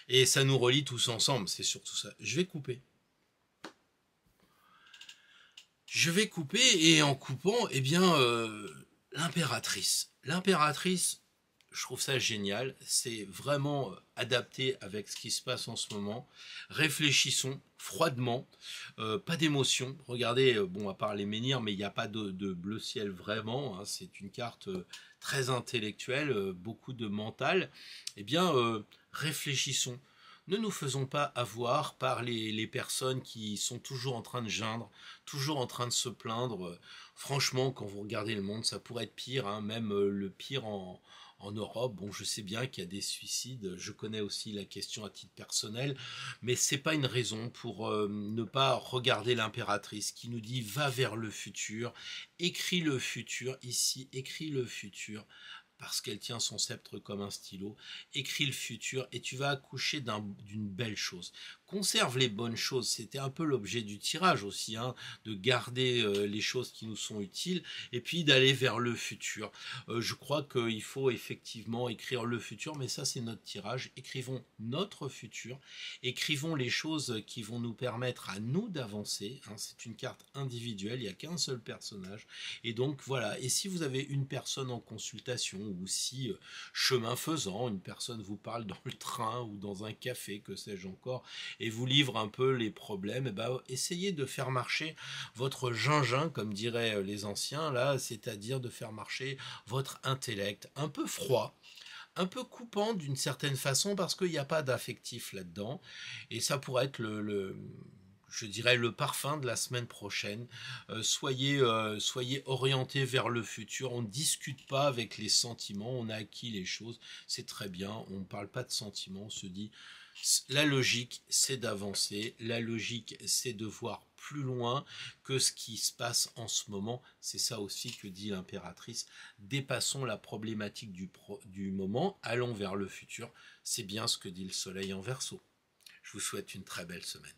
Et ça nous relie tous ensemble, c'est surtout ça. Je vais couper. Je vais couper, et en coupant, eh bien, l'impératrice. L'impératrice, je trouve ça génial. C'est vraiment adapté avec ce qui se passe en ce moment. Réfléchissons froidement, pas d'émotion. Regardez, bon, à part les menhirs, mais il n'y a pas de bleu ciel vraiment, hein. C'est une carte très intellectuelle, beaucoup de mental. Eh bien, réfléchissons. Ne nous faisons pas avoir par les personnes qui sont toujours en train de geindre, toujours en train de se plaindre. Franchement, quand vous regardez le monde, ça pourrait être pire, hein, même le pire en Europe. Bon, je sais bien qu'il y a des suicides, je connais aussi la question à titre personnel, mais c'est pas une raison pour ne pas regarder l'impératrice qui nous dit va vers le futur, écris le futur ici, écris le futur, parce qu'elle tient son sceptre comme un stylo, écris le futur et tu vas accoucher d'une belle chose. Conserve les bonnes choses, c'était un peu l'objet du tirage aussi, hein, de garder les choses qui nous sont utiles et puis d'aller vers le futur. Je crois qu'il faut effectivement écrire le futur, mais ça c'est notre tirage. Écrivons notre futur, écrivons les choses qui vont nous permettre à nous d'avancer, hein. C'est une carte individuelle, il n'y a qu'un seul personnage, et donc voilà. Et si vous avez une personne en consultation, ou si chemin faisant, une personne vous parle dans le train ou dans un café, que sais-je encore, et vous livre un peu les problèmes, et ben, essayez de faire marcher votre gingin, comme diraient les anciens, là, c'est-à-dire de faire marcher votre intellect, un peu froid, un peu coupant d'une certaine façon, parce qu'il n'y a pas d'affectif là-dedans, et ça pourrait être je dirais le parfum de la semaine prochaine. Soyez orientés vers le futur. On ne discute pas avec les sentiments, on a acquis les choses, c'est très bien. On ne parle pas de sentiments, on se dit la logique c'est d'avancer, la logique c'est de voir plus loin que ce qui se passe en ce moment. C'est ça aussi que dit l'impératrice. Dépassons la problématique du moment, allons vers le futur. C'est bien ce que dit le soleil en Verseau. Je vous souhaite une très belle semaine.